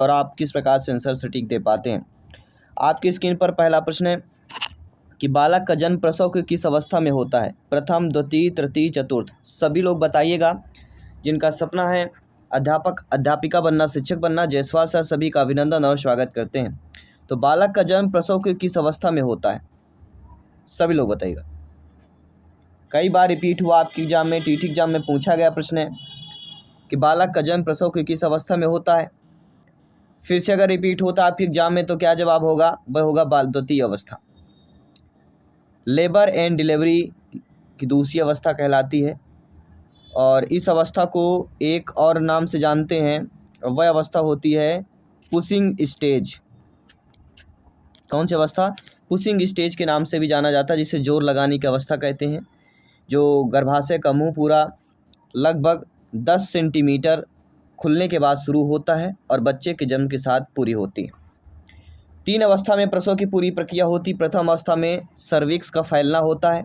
और आप किस प्रकार से आंसर सटीक दे पाते हैं। आपकी स्क्रीन पर पहला प्रश्न है कि बालक का जन्म प्रसव की किस अवस्था में होता है? प्रथम, द्वितीय, तृतीय, चतुर्थ। सभी लोग बताइएगा जिनका सपना है अध्यापक अध्यापिका बनना, शिक्षक बनना। जायसवाल सर सभी का अभिनंदन और स्वागत करते हैं। तो बालक का जन्म प्रसव की किस अवस्था में होता है? सभी लोग बताइएगा। कई बार रिपीट हुआ आपकी एग्जाम में, टीटी एग्जाम में पूछा गया प्रश्न है कि बालक का जन्म प्रसव की किस अवस्था में होता है। फिर से अगर रिपीट होता आपके एग्जाम में तो क्या जवाब होगा? वह होगा बाल द्वितीय अवस्था। लेबर एंड डिलीवरी की दूसरी अवस्था कहलाती है और इस अवस्था को एक और नाम से जानते हैं, वह अवस्था होती है पुशिंग स्टेज। कौन सी अवस्था? पुशिंग स्टेज के नाम से भी जाना जाता है, जिसे जोर लगाने की अवस्था कहते हैं, जो गर्भाशय का मुंह पूरा लगभग 10 सेंटीमीटर खुलने के बाद शुरू होता है और बच्चे के जन्म के साथ पूरी होती है। 3 अवस्था में प्रसव की पूरी प्रक्रिया होती। प्रथम अवस्था में सर्विक्स का फैलना होता है,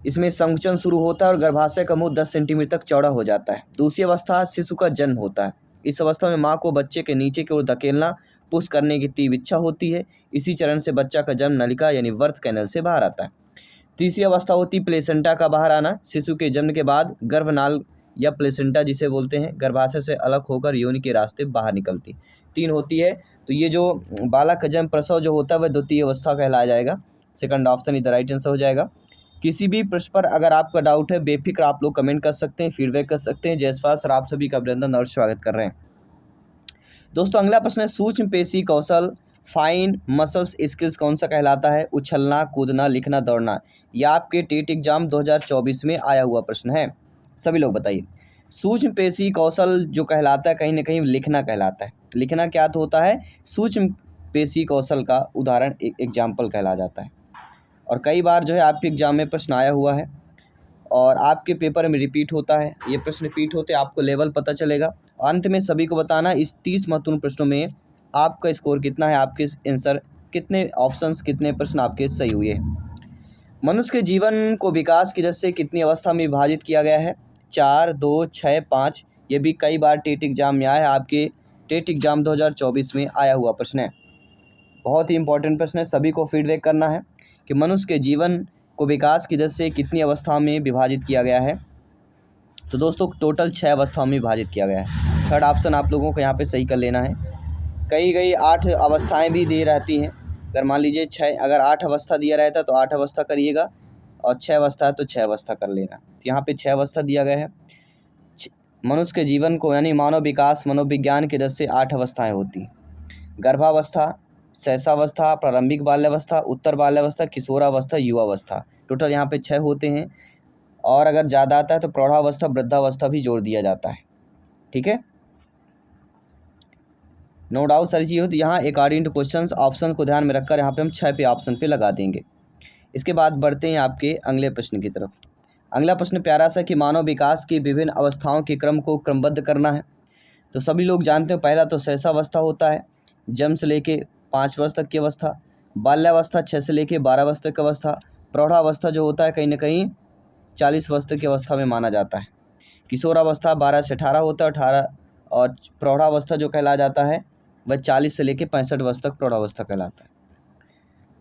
इसमें संकुचन शुरू होता है और गर्भाशय का मुंह 10 सेंटीमीटर तक चौड़ा हो जाता है। दूसरी अवस्था शिशु का जन्म होता है। इस अवस्था में माँ को बच्चे के नीचे की ओर धकेलना, पुश करने की तीव्र इच्छा होती है। इसी चरण से बच्चा का जन्म नलिका यानी बर्थ कैनल से बाहर आता है। तीसरी अवस्था होती प्लेसेंटा का बाहर आना। शिशु के जन्म के बाद गर्भनाल या प्लेसेंटा जिसे बोलते हैं, गर्भाशय से अलग होकर योनि के रास्ते बाहर निकलती। 3 होती है। तो ये जो बालक का जन्म प्रसव जो होता है वह द्वितीय अवस्था कहलाया जाएगा। Second option is the right answer हो जाएगा। किसी भी प्रश्न पर अगर आपका डाउट है बेफिक्र आप लोग कमेंट कर सकते हैं, फीडबैक कर सकते हैं। जायसवाल सर आप सभी का अभिनंदन और स्वागत कर रहे हैं। दोस्तों अगला प्रश्न है सूक्ष्म पेशी कौशल फाइन मसल्स स्किल्स कौन सा कहलाता है? उछलना, कूदना, लिखना, दौड़ना। यह आपके टेट एग्जाम 2024 में आया हुआ प्रश्न है। सभी लोग बताइए। सूक्ष्म पेशी कौशल जो कहलाता है कहीं ना कहीं लिखना कहलाता है। लिखना क्या तो होता है? सूक्ष्म पेशी कौशल का उदाहरण एग्जाम्पल कहला जाता है और कई बार जो है आपके एग्जाम में प्रश्न आया हुआ है और आपके पेपर में रिपीट होता है। ये प्रश्न रिपीट होते आपको लेवल पता चलेगा। अंत में सभी को बताना इस 30 महत्वपूर्ण प्रश्नों में आपका स्कोर कितना है, आपके आंसर कितने, ऑप्शंस कितने प्रश्न आपके सही हुए। मनुष्य के जीवन को विकास की दृष्टि से कितनी अवस्था में विभाजित किया गया है? 4, 2, 6, 5। ये भी कई बार टेट एग्जाम में आया है, आपके टेट एग्जाम 2024 में आया हुआ प्रश्न है। बहुत ही इंपॉर्टेंट प्रश्न है, सभी को फीडबैक करना है कि मनुष्य के जीवन को विकास की दृष्टि से कितनी अवस्था में विभाजित किया गया है। तो दोस्तों टोटल 6 अवस्थाओं में विभाजित किया गया है। थर्ड ऑप्शन आप लोगों को यहाँ पे सही कर लेना है। कई 8 अवस्थाएं भी दी रहती हैं। अगर मान लीजिए 6, अगर 8 अवस्था दिया रहता तो 8 अवस्था करिएगा और 6 अवस्था है तो 6 अवस्था कर लेना। तो यहाँ पे 6 अवस्था दिया गया है। मनुष्य के जीवन को यानी मानव विकास मनोविज्ञान की दृष्टि से 8 अवस्थाएँ होती। गर्भावस्था, शैशवावस्था, प्रारंभिक बाल्यावस्था, उत्तर बाल्यावस्था, किशोरावस्था, युवावस्था। टोटल यहाँ पे 6 होते हैं और अगर ज़्यादा आता है तो प्रौढ़ावस्था, वृद्धावस्था भी जोड़ दिया जाता है। ठीक है, नो डाउट सारी चीज़ होती है। यहाँ अकॉर्डिंग टू क्वेश्चंस ऑप्शन को ध्यान में रखकर यहाँ पे हम 6 पे ऑप्शन पे लगा देंगे। इसके बाद बढ़ते हैं आपके अगले प्रश्न की तरफ। अगला प्रश्न प्यारा सा कि मानव विकास की विभिन्न अवस्थाओं के क्रम को क्रमबद्ध करना है। तो सभी लोग जानते हैं पहला तो शैशवावस्था होता है, जन्म से लेके 5 वर्ष तक की अवस्था। बाल्यावस्था 6 से लेके 12 वर्ष तक की अवस्था। प्रौढ़ावस्था जो होता है कहीं ना कहीं 40 वर्ष तक की अवस्था में माना जाता है। किशोरावस्था 12 से 18 होता है, 18। और प्रौढ़ावस्था जो कहला जाता है वह 40 से लेके 65 वर्ष तक प्रौढ़ावस्था कहलाता है।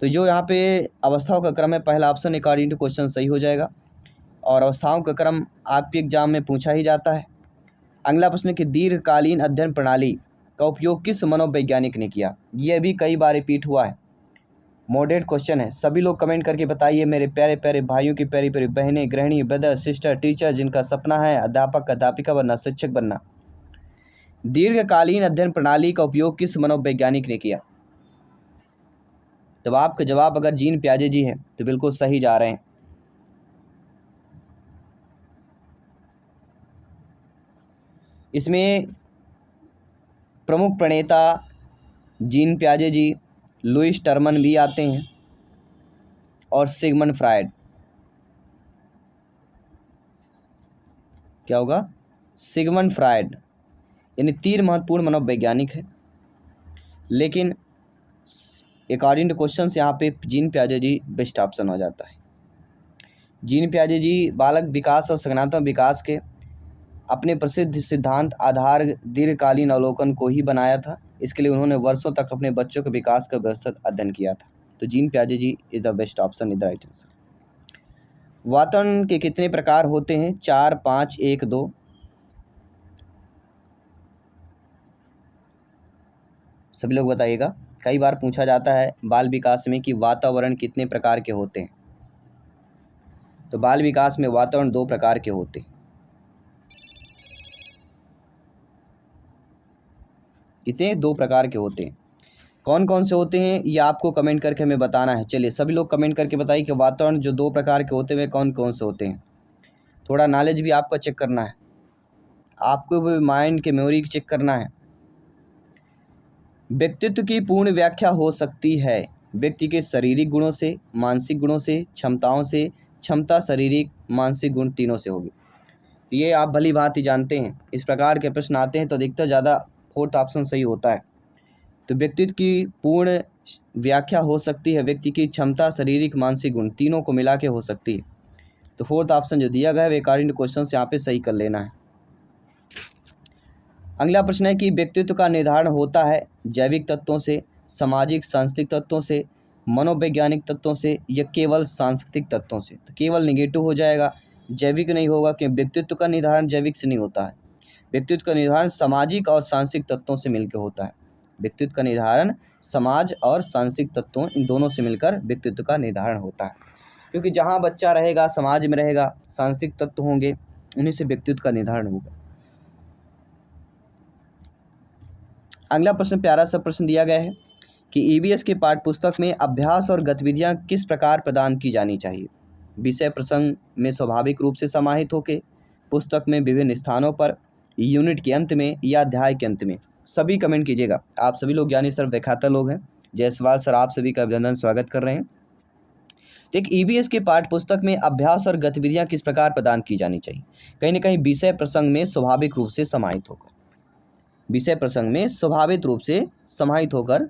तो जो यहाँ पे अवस्थाओं का क्रम है पहला ऑप्शन अकॉर्डिंग टू क्वेश्चन सही हो जाएगा और अवस्थाओं का क्रम आपके एग्जाम में पूछा ही जाता है। अगला प्रश्न कि दीर्घकालीन अध्ययन प्रणाली का उपयोग किस मनोवैज्ञानिक ने किया? यह भी कई बार रिपीट हुआ है, मॉडरेट क्वेश्चन है। सभी लोग कमेंट करके बताइए मेरे प्यारे प्यारे भाइयों की प्यारी प्यारी बहनें, गृहिणी, ब्रदर, सिस्टर, टीचर जिनका सपना है अध्यापक अध्यापिका बनना, शिक्षक बनना। दीर्घकालीन अध्ययन प्रणाली का उपयोग किस मनोवैज्ञानिक ने किया? तो आपका जवाब अगर जीन पियाजे जी है तो बिल्कुल सही जा रहे हैं। इसमें प्रमुख प्रणेता जीन पियाजे जी, लुईस टर्मन भी आते हैं और सिगमंड फ्रायड। क्या होगा? Sigmund Freud. यानी 3 महत्वपूर्ण मनोवैज्ञानिक है, लेकिन अकॉर्डिंग टू क्वेश्चन यहाँ पे जीन पियाजे जी बेस्ट ऑप्शन हो जाता है। जीन पियाजे जी बालक विकास और संज्ञानात्मक विकास के अपने प्रसिद्ध सिद्धांत आधार दीर्घकालीन अवलोकन को ही बनाया था। इसके लिए उन्होंने वर्षों तक अपने बच्चों के विकास का व्यवस्थित अध्ययन किया था। तो जीन पियाजे ji is the best option, is the right answer. वातावरण के कितने प्रकार होते हैं? 4, 5, 1, 2। सभी लोग बताइएगा। कई बार पूछा जाता है बाल विकास में कि वातावरण कितने प्रकार के होते हैं। तो बाल विकास में वातावरण 2 प्रकार के होते हैं। कितने? 2 प्रकार के होते हैं। कौन कौन से होते हैं ये आपको कमेंट करके हमें बताना है। चलिए सभी लोग कमेंट करके बताइए कि वातावरण जो 2 प्रकार के होते हैं वे कौन कौन से होते हैं। थोड़ा नॉलेज भी आपका चेक करना है, आपको भी माइंड के मेमोरी चेक करना है। व्यक्तित्व की पूर्ण व्याख्या हो सकती है व्यक्ति के शारीरिक गुणों से, मानसिक गुणों से, क्षमताओं से। क्षमता, शारीरिक, मानसिक गुण तीनों से होगी। तो ये आप भली भांति जानते हैं। इस प्रकार के प्रश्न आते हैं तो अधिकतर ज़्यादा 4th ऑप्शन सही होता है। तो व्यक्तित्व की पूर्ण व्याख्या हो सकती है व्यक्ति की क्षमता, शारीरिक, मानसिक गुण तीनों को मिला के हो सकती है। तो 4th ऑप्शन जो दिया गया है वे अकॉर्डिंग टू क्वेश्चन यहाँ पे सही कर लेना है। अगला प्रश्न है कि व्यक्तित्व का निर्धारण होता है जैविक तत्वों से, सामाजिक सांस्कृतिक तत्वों से, मनोवैज्ञानिक तत्वों से या केवल सांस्कृतिक तत्वों से। तो केवल निगेटिव हो जाएगा, जैविक नहीं होगा, क्योंकि व्यक्तित्व का निर्धारण जैविक से नहीं होता है। व्यक्तित्व का निर्धारण सामाजिक और सांस्कृतिक तत्वों से मिलकर होता है। व्यक्तित्व का निर्धारण समाज और सांस्कृतिक तत्वों इन दोनों से मिलकर व्यक्तित्व का निर्धारण होता है। क्योंकि जहाँ बच्चा रहेगा, समाज में रहेगा, सांस्कृतिक तत्व होंगे, उन्हीं से व्यक्तित्व का निर्धारण होगा। अगला प्रश्न प्यारा सा प्रश्न दिया गया है कि ईवीएस के पाठ्य पुस्तक में अभ्यास और गतिविधियां किस प्रकार प्रदान की जानी चाहिए? विषय प्रसंग में स्वाभाविक रूप से समाहित होकर, पुस्तक में विभिन्न स्थानों पर, यूनिट के अंत में या अध्याय के अंत में। सभी कमेंट कीजिएगा। आप सभी लोग यानी सर व्याख्याता लोग हैं। जयसवाल सर आप सभी का अभिनंदन, स्वागत कर रहे हैं। तो एक ईवीएस के पाठ्य पुस्तक में अभ्यास और गतिविधियां किस प्रकार प्रदान की जानी चाहिए? कहीं ना कहीं विषय प्रसंग में स्वाभाविक रूप से समाहित होकर, विषय प्रसंग में स्वाभाविक रूप से समाहित होकर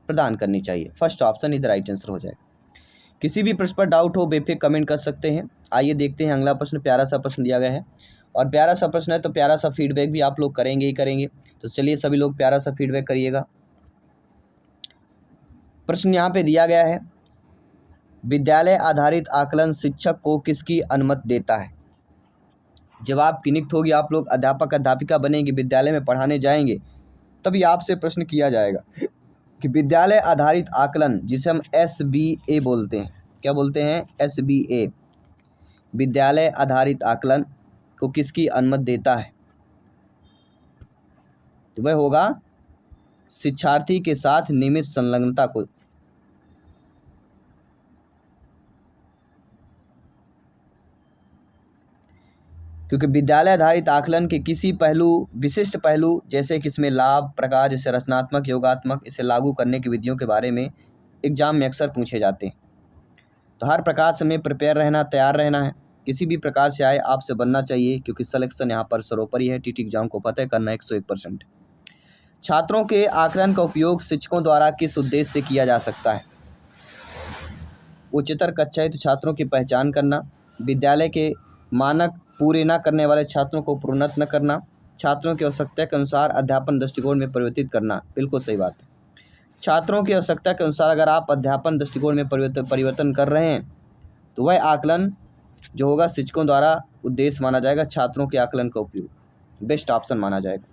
प्रदान करनी चाहिए। फर्स्ट ऑप्शन इधर राइट आंसर हो जाएगा। किसी भी प्रश्न पर डाउट हो बेफिक्र कमेंट कर सकते हैं। आइए देखते हैं अगला प्रश्न। प्यारा सा प्रश्न दिया गया है और प्यारा सा प्रश्न है तो प्यारा सा फीडबैक भी आप लोग करेंगे ही करेंगे। तो चलिए सभी लोग प्यारा सा फीडबैक करिएगा। प्रश्न यहाँ पे दिया गया है, विद्यालय आधारित आकलन शिक्षक को किसकी अनुमति देता है? जब आप नियुक्त होगी, आप लोग अध्यापक अध्यापिका बनेंगे, विद्यालय में पढ़ाने जाएंगे, तभी आपसे प्रश्न किया जाएगा कि विद्यालय आधारित आकलन, जिसे हम SBA बोलते हैं, क्या बोलते हैं? SBA, विद्यालय आधारित आकलन को किसकी अनुमति देता है? तो वह होगा शिक्षार्थी के साथ नियमित संलग्नता को। क्योंकि विद्यालय आधारित आकलन के किसी पहलू, विशिष्ट पहलू, जैसे कि इसमें लाभ, प्रकार, जैसे रचनात्मक, योगात्मक, इसे लागू करने की विधियों के बारे में एग्जाम में अक्सर पूछे जाते हैं। तो हर प्रकार से हमें प्रिपेयर रहना, तैयार रहना है। किसी भी प्रकार से आए आपसे बनना चाहिए, क्योंकि सिलेक्शन यहाँ पर सर्वोपरि है। TT एग्जाम को फतेह करना 101%। छात्रों के आकलन का उपयोग शिक्षकों द्वारा किस उद्देश्य से किया जा सकता है? उच्चतर कक्षा है तो छात्रों की पहचान करना, विद्यालय के मानक पूरे न करने वाले छात्रों को प्रोन्नत न करना, छात्रों की आवश्यकता के अनुसार अध्यापन दृष्टिकोण में परिवर्तित करना। बिल्कुल सही बात है। छात्रों की आवश्यकता के अनुसार अगर आप अध्यापन दृष्टिकोण में परिवर्तन कर रहे हैं तो वह आकलन जो होगा शिक्षकों द्वारा उद्देश्य माना जाएगा। छात्रों के आकलन का उपयोग बेस्ट ऑप्शन माना जाएगा।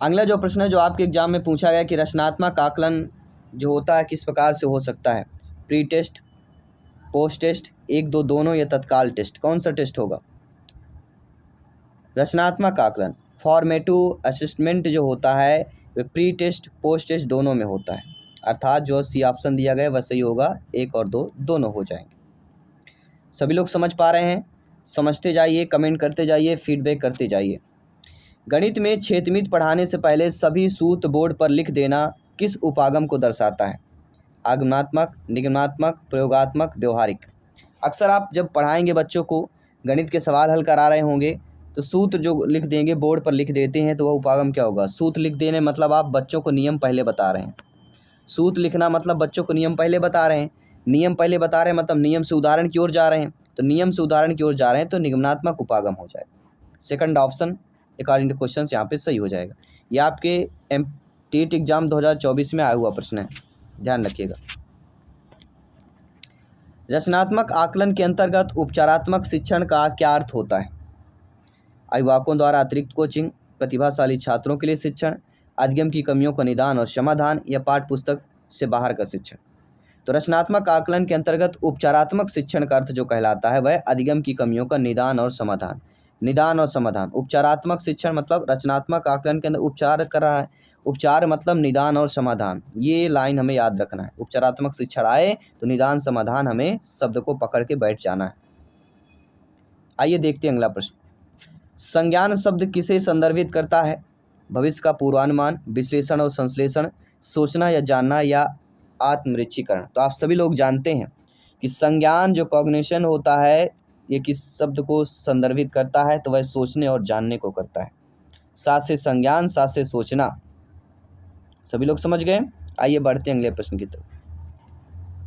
अगला जो प्रश्न है जो आपके एग्जाम में पूछा गया कि रचनात्मक आकलन जो होता है किस प्रकार से हो सकता है? प्री टेस्ट, पोस्ट टेस्ट, 1, 2 दोनों या तत्काल टेस्ट? कौन सा टेस्ट होगा? रचनात्मक आकलन, फॉर्मेटिव असेसमेंट जो होता है वह प्री टेस्ट, पोस्ट टेस्ट दोनों में होता है। अर्थात जो सी ऑप्शन दिया गया है वह सही होगा। 1 और 2 दोनों हो जाएंगे। सभी लोग समझ पा रहे हैं? समझते जाइए, कमेंट करते जाइए, फीडबैक करते जाइए। गणित में क्षेत्रमिति पढ़ाने से पहले सभी सूत्र बोर्ड पर लिख देना किस उपागम को दर्शाता है? आगमनात्मक, निगमनात्मक, प्रयोगात्मक, व्यवहारिक। अक्सर आप जब पढ़ाएंगे बच्चों को, गणित के सवाल हल करा रहे होंगे तो सूत्र जो लिख देंगे, बोर्ड पर लिख देते हैं, तो वह उपागम क्या होगा? सूत्र लिख देने मतलब आप बच्चों को नियम पहले बता रहे हैं। सूत्र लिखना मतलब बच्चों को नियम पहले बता रहे हैं। नियम पहले बता रहे हैं मतलब नियम से उदाहरण की ओर जा रहे हैं। तो नियम से उदाहरण की ओर जा रहे हैं तो निगमनात्मक उपागम हो जाएगा। Second option according to question यहाँ पे सही हो जाएगा। ये आपके टेट एग्जाम 2024 में आया हुआ प्रश्न है, ध्यान रखिएगा। रचनात्मक आकलन के अंतर्गत उपचारात्मक शिक्षण का क्या अर्थ होता है? अभिभावकों द्वारा अतिरिक्त कोचिंग, प्रतिभाशाली छात्रों के लिए शिक्षण, अधिगम की कमियों का निदान और समाधान, या पाठ्य पुस्तक से बाहर का शिक्षण। तो रचनात्मक आकलन के अंतर्गत उपचारात्मक शिक्षण का अर्थ जो कहलाता है वह अधिगम की कमियों का निदान और समाधान। निदान और समाधान। उपचारात्मक शिक्षण मतलब रचनात्मक आकलन के अंदर उपचार कर रहा है, उपचार मतलब निदान और समाधान। ये लाइन हमें याद रखना है। उपचारात्मक शिक्षण आए तो निदान समाधान हमें शब्द को पकड़ के बैठ जाना है। आइए देखते हैं अगला प्रश्न। संज्ञान शब्द किसे संदर्भित करता है? भविष्य का पूर्वानुमान, विश्लेषण और संश्लेषण, सोचना या जानना, या आत्मनिरीक्षीकरण। तो आप सभी लोग जानते हैं कि संज्ञान जो कॉग्निशन होता है ये किस शब्द को संदर्भित करता है? तो वह सोचने और जानने को करता है। साथ से संज्ञान, साथ से सोचना। सभी लोग समझ गए? आइए बढ़ते हैं अगले प्रश्न की तरफ।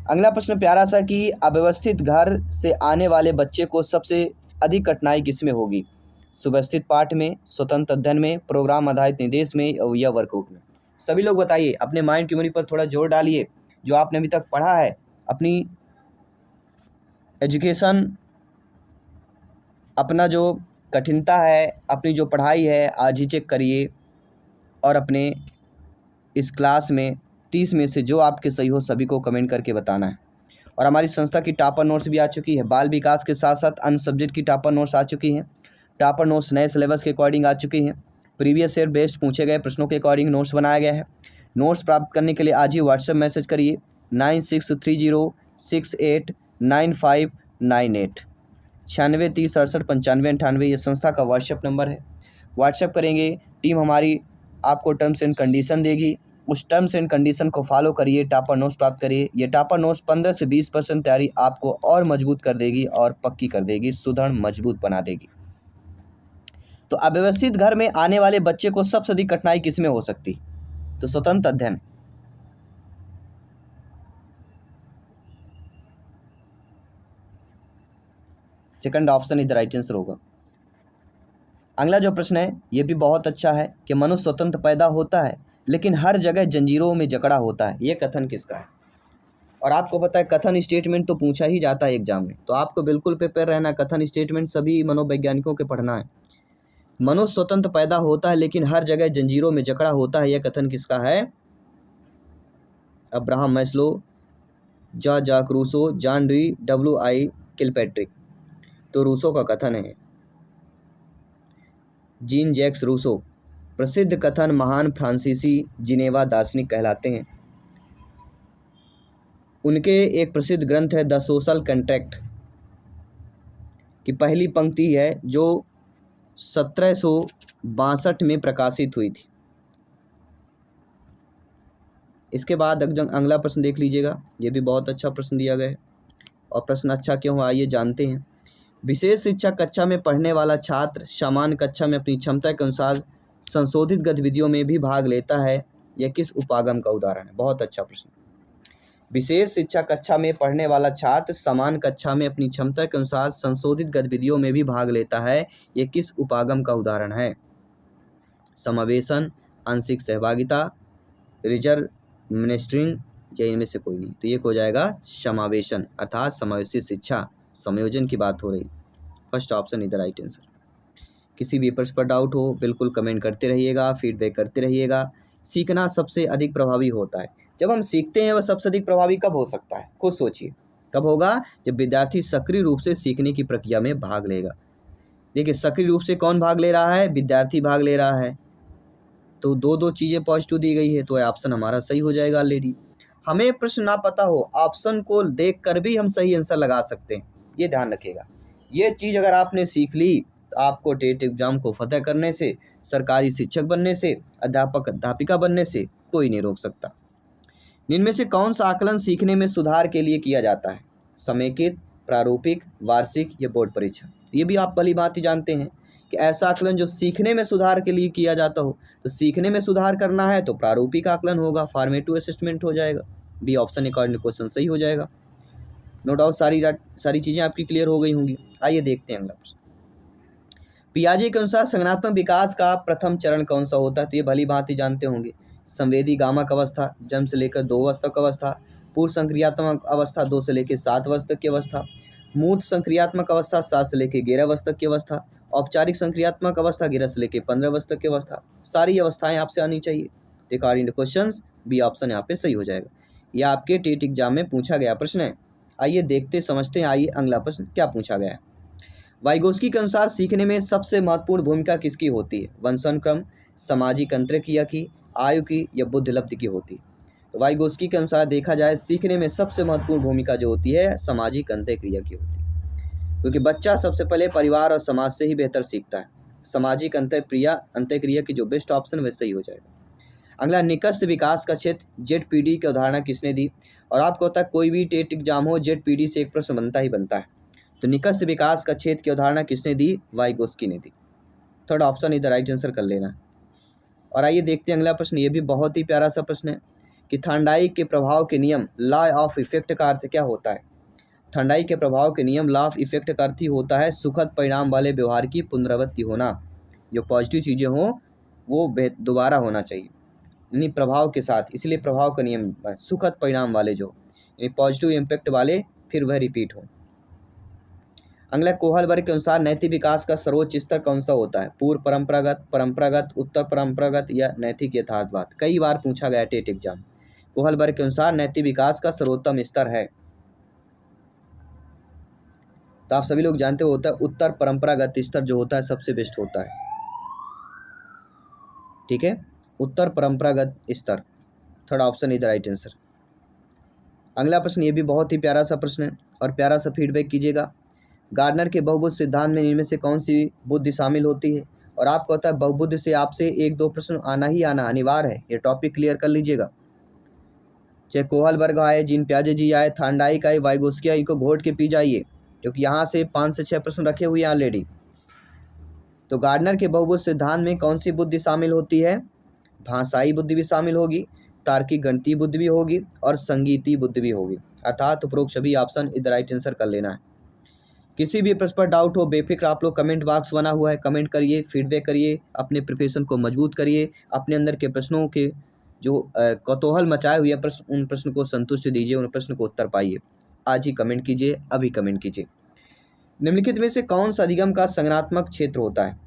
अगला प्रश्न प्यारा सा कि अव्यवस्थित घर से आने वाले बच्चे को सबसे अधिक कठिनाई किसमें होगी? सुव्यवस्थित पाठ में, स्वतंत्र अध्ययन में, प्रोग्राम आधारित निर्देश में, या वर्कआउट में? सभी लोग बताइए, अपने माइंड की मेमोरी पर थोड़ा जोर डालिए। जो आपने अभी तक पढ़ा है, अपनी एजुकेशन, अपना जो कठिनता है, अपनी जो पढ़ाई है, आज ही चेक करिए और अपने इस क्लास में 30 में से जो आपके सही हो सभी को कमेंट करके बताना है। और हमारी संस्था की टॉपर नोट्स भी आ चुकी है। बाल विकास के साथ साथ अन्य सब्जेक्ट की टॉपर नोट्स आ चुकी हैं। टॉपर नोट्स नए सिलेबस के अकॉर्डिंग आ चुकी हैं। प्रीवियस ईयर बेस्ड पूछे गए प्रश्नों के अकॉर्डिंग नोट्स बनाया गया है। नोट्स प्राप्त करने के लिए आज ही व्हाट्सएप मैसेज करिए 9630689598 9630689598। ये संस्था का व्हाट्सएप नंबर है। व्हाट्सएप करेंगे, टीम हमारी आपको टर्म्स एंड कंडीशन देगी। उस टर्म्स एंड कंडीशन को फॉलो करिए, टॉपर नोट्स प्राप्त करिए। ये टॉपर नोट्स 15 से 20% तैयारी आपको और मजबूत कर देगी और पक्की कर देगी, सुदृढ़ मजबूत बना देगी। तो अव्यवस्थित घर में आने वाले बच्चे को सबसे अधिक कठिनाई किसमें हो सकती? तो स्वतंत्र अध्ययन। सेकंड ऑप्शन इधर राइट आंसर होगा। अगला जो प्रश्न है ये भी बहुत अच्छा है कि मनुष्य स्वतंत्र पैदा होता है लेकिन हर जगह जंजीरों में जकड़ा होता है। ये कथन किसका है? और आपको पता है कथन स्टेटमेंट तो पूछा ही जाता है एग्जाम में, तो आपको बिल्कुल प्रिपेयर रहना। कथन स्टेटमेंट सभी मनोवैज्ञानिकों के पढ़ना है। मनुष्य स्वतंत्र पैदा होता है लेकिन हर जगह जंजीरों में जकड़ा होता है, यह कथन किसका है? Abraham Maslow, Jacques Rousseau, John D W.I. Kilpatrick. तो रूसो का कथन है। जीन जैक्स रूसो प्रसिद्ध कथन महान फ्रांसीसी जिनेवा दार्शनिक कहलाते हैं। उनके एक प्रसिद्ध ग्रंथ है द सोशल कॉन्ट्रैक्ट की पहली पंक्ति है जो 1762 में प्रकाशित हुई थी। इसके बाद अगला प्रश्न देख लीजिएगा, ये भी बहुत अच्छा प्रश्न दिया गया है। और प्रश्न अच्छा क्यों है आइए जानते हैं। विशेष शिक्षा कक्षा में पढ़ने वाला छात्र सामान्य कक्षा में अपनी क्षमता के अनुसार संशोधित गतिविधियों में भी भाग लेता है, यह किस उपागम का उदाहरण है? बहुत अच्छा प्रश्न। विशेष शिक्षा कक्षा में पढ़ने वाला छात्र समान कक्षा में अपनी क्षमता के अनुसार संशोधित गतिविधियों में भी भाग लेता है, यह किस उपागम का उदाहरण है? समावेशन, आंशिक सहभागिता, रिजर्व मिनिस्ट्रिंग, या इनमें से कोई नहीं? तो ये हो जाएगा समावेशन, अर्थात समावेशी शिक्षा, संयोजन की बात हो रही। फर्स्ट ऑप्शन इधर राइट आंसर। किसी भी प्रश्न पर डाउट हो बिल्कुल कमेंट करते रहिएगा, फीडबैक करते रहिएगा। सीखना सबसे अधिक प्रभावी होता है। जब हम सीखते हैं वह सबसे अधिक प्रभावी कब हो सकता है? खुद सोचिए कब होगा? जब विद्यार्थी सक्रिय रूप से सीखने की प्रक्रिया में भाग लेगा। देखिए सक्रिय रूप से कौन भाग ले रहा है? विद्यार्थी भाग ले रहा है। तो दो चीज़ें पॉजिटिव दी गई है, तो ऑप्शन हमारा सही हो जाएगा ऑलरेडी। हमें प्रश्न ना पता हो, ऑप्शन को देख कर भी हम सही आंसर लगा सकते हैं, ये ध्यान रखिएगा। ये चीज़ अगर आपने सीख ली तो आपको टेट एग्जाम को फतेह करने से, सरकारी शिक्षक बनने से, अध्यापक अध्यापिका बनने से कोई नहीं रोक सकता। इनमें से कौन सा आकलन सीखने में सुधार के लिए किया जाता है? समेकित, प्रारूपिक, वार्षिक, या बोर्ड परीक्षा? ये भी आप भली भांति जानते हैं कि ऐसा आकलन जो सीखने में सुधार के लिए किया जाता हो, तो सीखने में सुधार करना है तो प्रारूपिक आकलन होगा, फॉर्मेटिव असेसमेंट हो जाएगा। बी ऑप्शन अकॉर्डिंग क्वेश्चन सही हो जाएगा। नो डाउट सारी चीज़ें आपकी क्लियर हो गई होंगी। आइए देखते हैं अगला प्रश्न। पियाजे के अनुसार संज्ञानात्मक विकास का प्रथम चरण कौन सा होता है? तो ये भली भांति जानते होंगे। संवेदी गामक अवस्था, जन्म से लेकर 2 वर्ष तक अवस्था, पूर्व संक्रियात्मक अवस्था 2 से लेकर 7 वर्ष तक की अवस्था, मूर्त संक्रियात्मक अवस्था 7 से लेकर 11 वर्ष तक की अवस्था, औपचारिक संक्रियात्मक अवस्था 11 से लेकर 15 वर्ष तक की अवस्था। सारी अवस्थाएं आपसे आनी चाहिए। According to questions B option यहाँ पे सही हो जाएगा। यह आपके टेट एग्जाम में पूछा गया प्रश्न है। आइए देखते समझते हैं। आइए अगला प्रश्न क्या पूछा गया है। वाइगोस्की के अनुसार सीखने में सबसे महत्वपूर्ण भूमिका किसकी होती है? वंशानुक्रम, सामाजिक अंतरक्रिया की, आयु की या बुद्धिलब्धि की होती है? तो वाइगोस्की के अनुसार देखा जाए सीखने में सबसे महत्वपूर्ण भूमिका जो होती है सामाजिक अंतरक्रिया की होती है, क्योंकि बच्चा सबसे पहले परिवार और समाज से ही बेहतर सीखता है। सामाजिक अंतरक्रिया की जो बेस्ट ऑप्शन वह सही हो जाएगा। अगला, निकष्ट विकास का क्षेत्र जेडपीडी की अवधारणा किसने दी? और आपको पता है कोई भी टेट एग्जाम हो जेडपीडी से एक प्रश्न बनता ही बनता है। तो निकष्ट विकास का क्षेत्र की अवधारणा किसने दी? वाइगोस्की ने दी। थर्ड ऑप्शन इधर राइट आंसर कर लेना। और आइए देखते हैं अगला प्रश्न। ये भी बहुत ही प्यारा सा प्रश्न है कि थॉर्नडाइक के प्रभाव के नियम लॉ ऑफ इफेक्ट का अर्थ क्या होता है? थॉर्नडाइक के प्रभाव के नियम लॉ ऑफ इफेक्ट का अर्थ ही होता है सुखद परिणाम वाले व्यवहार की पुनरावृत्ति होना। जो पॉजिटिव चीज़ें हों वो दोबारा होना चाहिए, यानी प्रभाव के साथ, इसलिए प्रभाव का नियम सुखद परिणाम वाले जो यानी पॉजिटिव इम्पैक्ट वाले फिर वह रिपीट हो। अगला, कोहल वर्ग के अनुसार नैतिक विकास का सर्वोच्च स्तर कौन सा होता है? पूर्व परंपरागत, उत्तर परंपरागत या नैतिक यथार्थवाद? कई बार पूछा गया टेट एग्जाम। कोहल वर्ग के अनुसार नैतिक विकास का सर्वोत्तम स्तर है, तो आप सभी लोग जानते हो होता है उत्तर परंपरागत स्तर जो होता है सबसे बेस्ट होता है। ठीक है, उत्तर परंपरागत स्तर, third option is the right answer. अगला प्रश्न ये भी बहुत ही प्यारा सा प्रश्न है और प्यारा सा फीडबैक कीजिएगा। गार्डनर के बहुबुद्ध सिद्धांत में इनमें से कौन सी बुद्धि शामिल होती है? और आपको पता है बहुबुद्ध से आपसे 1-2 प्रश्न आना ही आना अनिवार्य है, ये टॉपिक क्लियर कर लीजिएगा। चाहे कोहल वर्ग आए, जीन पियाजे जी आए, थॉर्नडाइक आए, वाइगोस्की आए, इनको घोट के पी जाइए, क्योंकि यहाँ से 5 से 6 प्रश्न रखे हुए हैं ऑलरेडी। तो गार्डनर के बहुबुद्ध सिद्धांत में कौन सी बुद्धि शामिल होती है? भाषाई बुद्धि भी शामिल होगी, तार्किक गणितीय बुद्धि भी होगी और संगीतीय बुद्धि भी होगी। अर्थात उपरोक्त सभी ऑप्शन इधर राइट आंसर कर लेना है। किसी भी प्रश्न पर डाउट हो बेफिक्र आप लोग कमेंट बॉक्स बना हुआ है, कमेंट करिए, फीडबैक करिए, अपने प्रिपरेशन को मजबूत करिए, अपने अंदर के प्रश्नों के जो कौतूहल मचाए हुए प्रश्न उन प्रश्न को संतुष्ट दीजिए, उन प्रश्न को उत्तर पाइए। आज ही कमेंट कीजिए, अभी कमेंट कीजिए। निम्नलिखित में से कौन सा अधिगम का संज्ञानात्मक क्षेत्र होता है?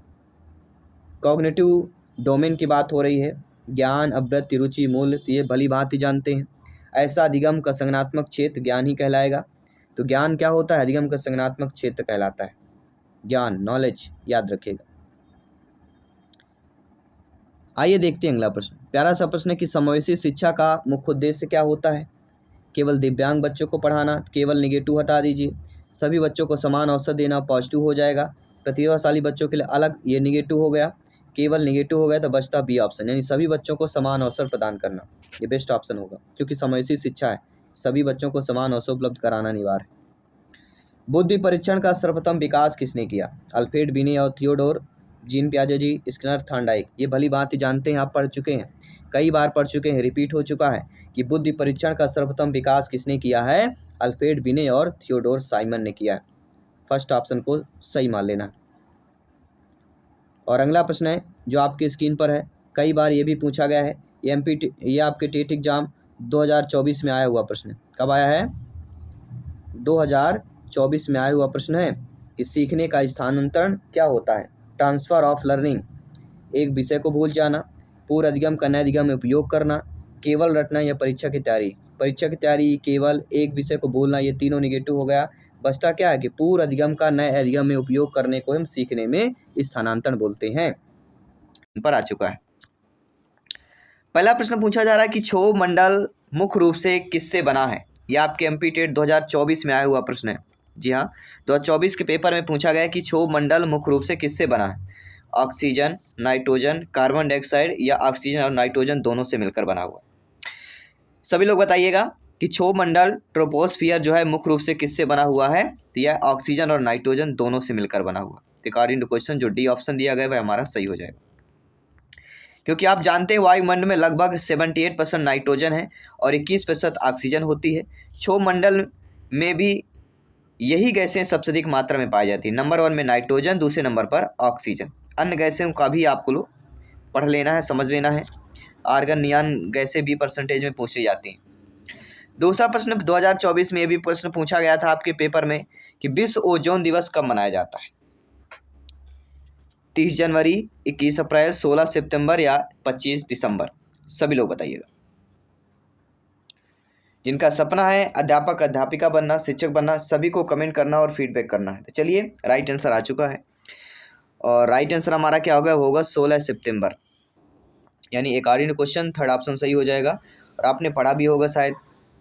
कॉग्निटिव डोमेन की बात हो रही है, ज्ञान, अवृत्ति, रुचि, मूल्य, तो ये भली भांति जानते हैं। ऐसा अधिगम का संज्ञानात्मक क्षेत्र ज्ञान ही कहलाएगा। तो ज्ञान क्या होता है? अधिगम का संज्ञानात्मक क्षेत्र कहलाता है ज्ञान, नॉलेज, याद रखिएगा। आइए देखते हैं अगला प्रश्न। प्यारा सा प्रश्न है कि समावेशी शिक्षा का मुख्य उद्देश्य क्या होता है? केवल दिव्यांग बच्चों को पढ़ाना, केवल निगेटिव हटा दीजिए, सभी बच्चों को समान अवसर देना, पॉजिटिव हो जाएगा, प्रतिभाशाली बच्चों के लिए अलग, ये निगेटिव हो गया, केवल निगेटिव हो गया तो बचता बी ऑप्शन, यानी सभी बच्चों को समान अवसर प्रदान करना, ये बेस्ट ऑप्शन होगा, क्योंकि समावेशी शिक्षा है, सभी बच्चों को समान अवसर उपलब्ध कराना अनिवार्य है। बुद्धि परीक्षण का सर्वप्रथम विकास किसने किया? अल्फ्रेड बिने और थियोडोर, जीन पियाजे जी, स्किनर, थॉर्नडाइक? ये भली बात जानते हैं, आप पढ़ चुके हैं, कई बार पढ़ चुके हैं, रिपीट हो चुका है कि बुद्धि परीक्षण का सर्वप्रथम विकास किसने किया है? अल्फ्रेड बिने और थियोडोर साइमन ने किया है। फर्स्ट ऑप्शन को सही मान लेना। और अगला प्रश्न है जो आपके स्क्रीन पर है, कई बार ये भी पूछा गया है, ये आपके टेट एग्जाम 2024 में आया हुआ प्रश्न है। कब आया है? 2024 में आया हुआ प्रश्न है कि सीखने का स्थानांतरण क्या होता है? ट्रांसफ़र ऑफ लर्निंग, एक विषय को भूल जाना, पूर्व अधिगम का नए अधिगम में उपयोग करना, केवल रटना या परीक्षा की तैयारी? परीक्षा की तैयारी, केवल, एक विषय को भूलना, ये तीनों निगेटिव हो गया। बचता क्या है कि पूर्व अधिगम का नए अधिगम में उपयोग करने को हम सीखने में स्थानांतरण बोलते हैं। पर आ चुका है। पहला प्रश्न पूछा जा रहा है कि क्षोभ मंडल मुख्य रूप से किससे बना है? यह आपके एमपी टेट 2024 में आया हुआ प्रश्न है। जी हाँ, 2024 के पेपर में पूछा गया कि क्षोभ मंडल मुख्य रूप से किससे बना है? ऑक्सीजन, नाइट्रोजन, कार्बन डाइऑक्साइड या ऑक्सीजन और नाइट्रोजन दोनों से मिलकर बना हुआ? सभी लोग बताइएगा कि क्षोभ मंडल ट्रोपोस्फियर जो है मुख्य रूप से किससे बना हुआ है? तो यह ऑक्सीजन और नाइट्रोजन दोनों से मिलकर बना हुआ। अकॉर्डिंग टू क्वेश्चन जो डी ऑप्शन दिया गया वह हमारा सही हो जाएगा, क्योंकि आप जानते हैं वायुमंडल में लगभग 78% नाइट्रोजन है और 21% ऑक्सीजन होती है। क्षोभ मंडल में भी यही गैसें सबसे अधिक मात्रा में पाई जाती है। नंबर 1 में नाइट्रोजन, दूसरे नंबर पर ऑक्सीजन। अन्य गैसें का भी आपको लो पढ़ लेना है, समझ लेना है। आर्गन, नियान गैसें भी परसेंटेज में पूछी जाती हैं। दूसरा प्रश्न 2024 में ये भी प्रश्न पूछा गया था आपके पेपर में कि विश्व ओजोन दिवस कब मनाया जाता है? 30 जनवरी, 21 अप्रैल, 16 सितंबर या 25 दिसंबर? सभी लोग बताइएगा। जिनका सपना है अध्यापक अध्यापिका बनना, शिक्षक बनना, सभी को कमेंट करना और फीडबैक करना है। तो चलिए, राइट आंसर आ चुका है और राइट आंसर हमारा क्या होगा 16 सितंबर, यानी according to question third option सही हो जाएगा। और आपने पढ़ा भी होगा शायद,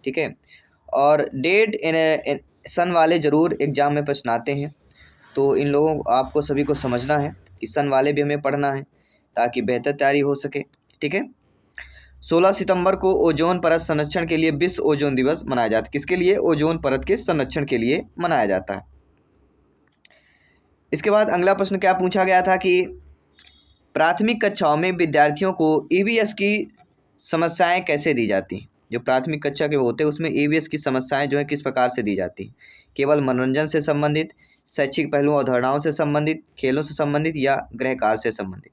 ठीक है। और डेट इन सन वाले ज़रूर एग्जाम में प्रश्न आते हैं, तो इन लोगों आपको सभी को समझना है कि सन वाले भी हमें पढ़ना है ताकि बेहतर तैयारी हो सके, ठीक है। 16 सितंबर को ओजोन परत संरक्षण के लिए विश्व ओजोन दिवस मनाया जाता है। किसके लिए? ओजोन परत के संरक्षण के लिए मनाया जाता है। इसके बाद अगला प्रश्न क्या पूछा गया था कि प्राथमिक कक्षाओं में विद्यार्थियों को ईवीएस की समस्याएं कैसे दी जाती हैं? जो प्राथमिक कक्षा के होते हैं उसमें ईवीएस की समस्याएं जो है किस प्रकार से दी जाती हैं? केवल मनोरंजन से संबंधित, शैक्षिक पहलुओं अवधारणाओं से संबंधित, खेलों से संबंधित या गृह कार्य से संबंधित?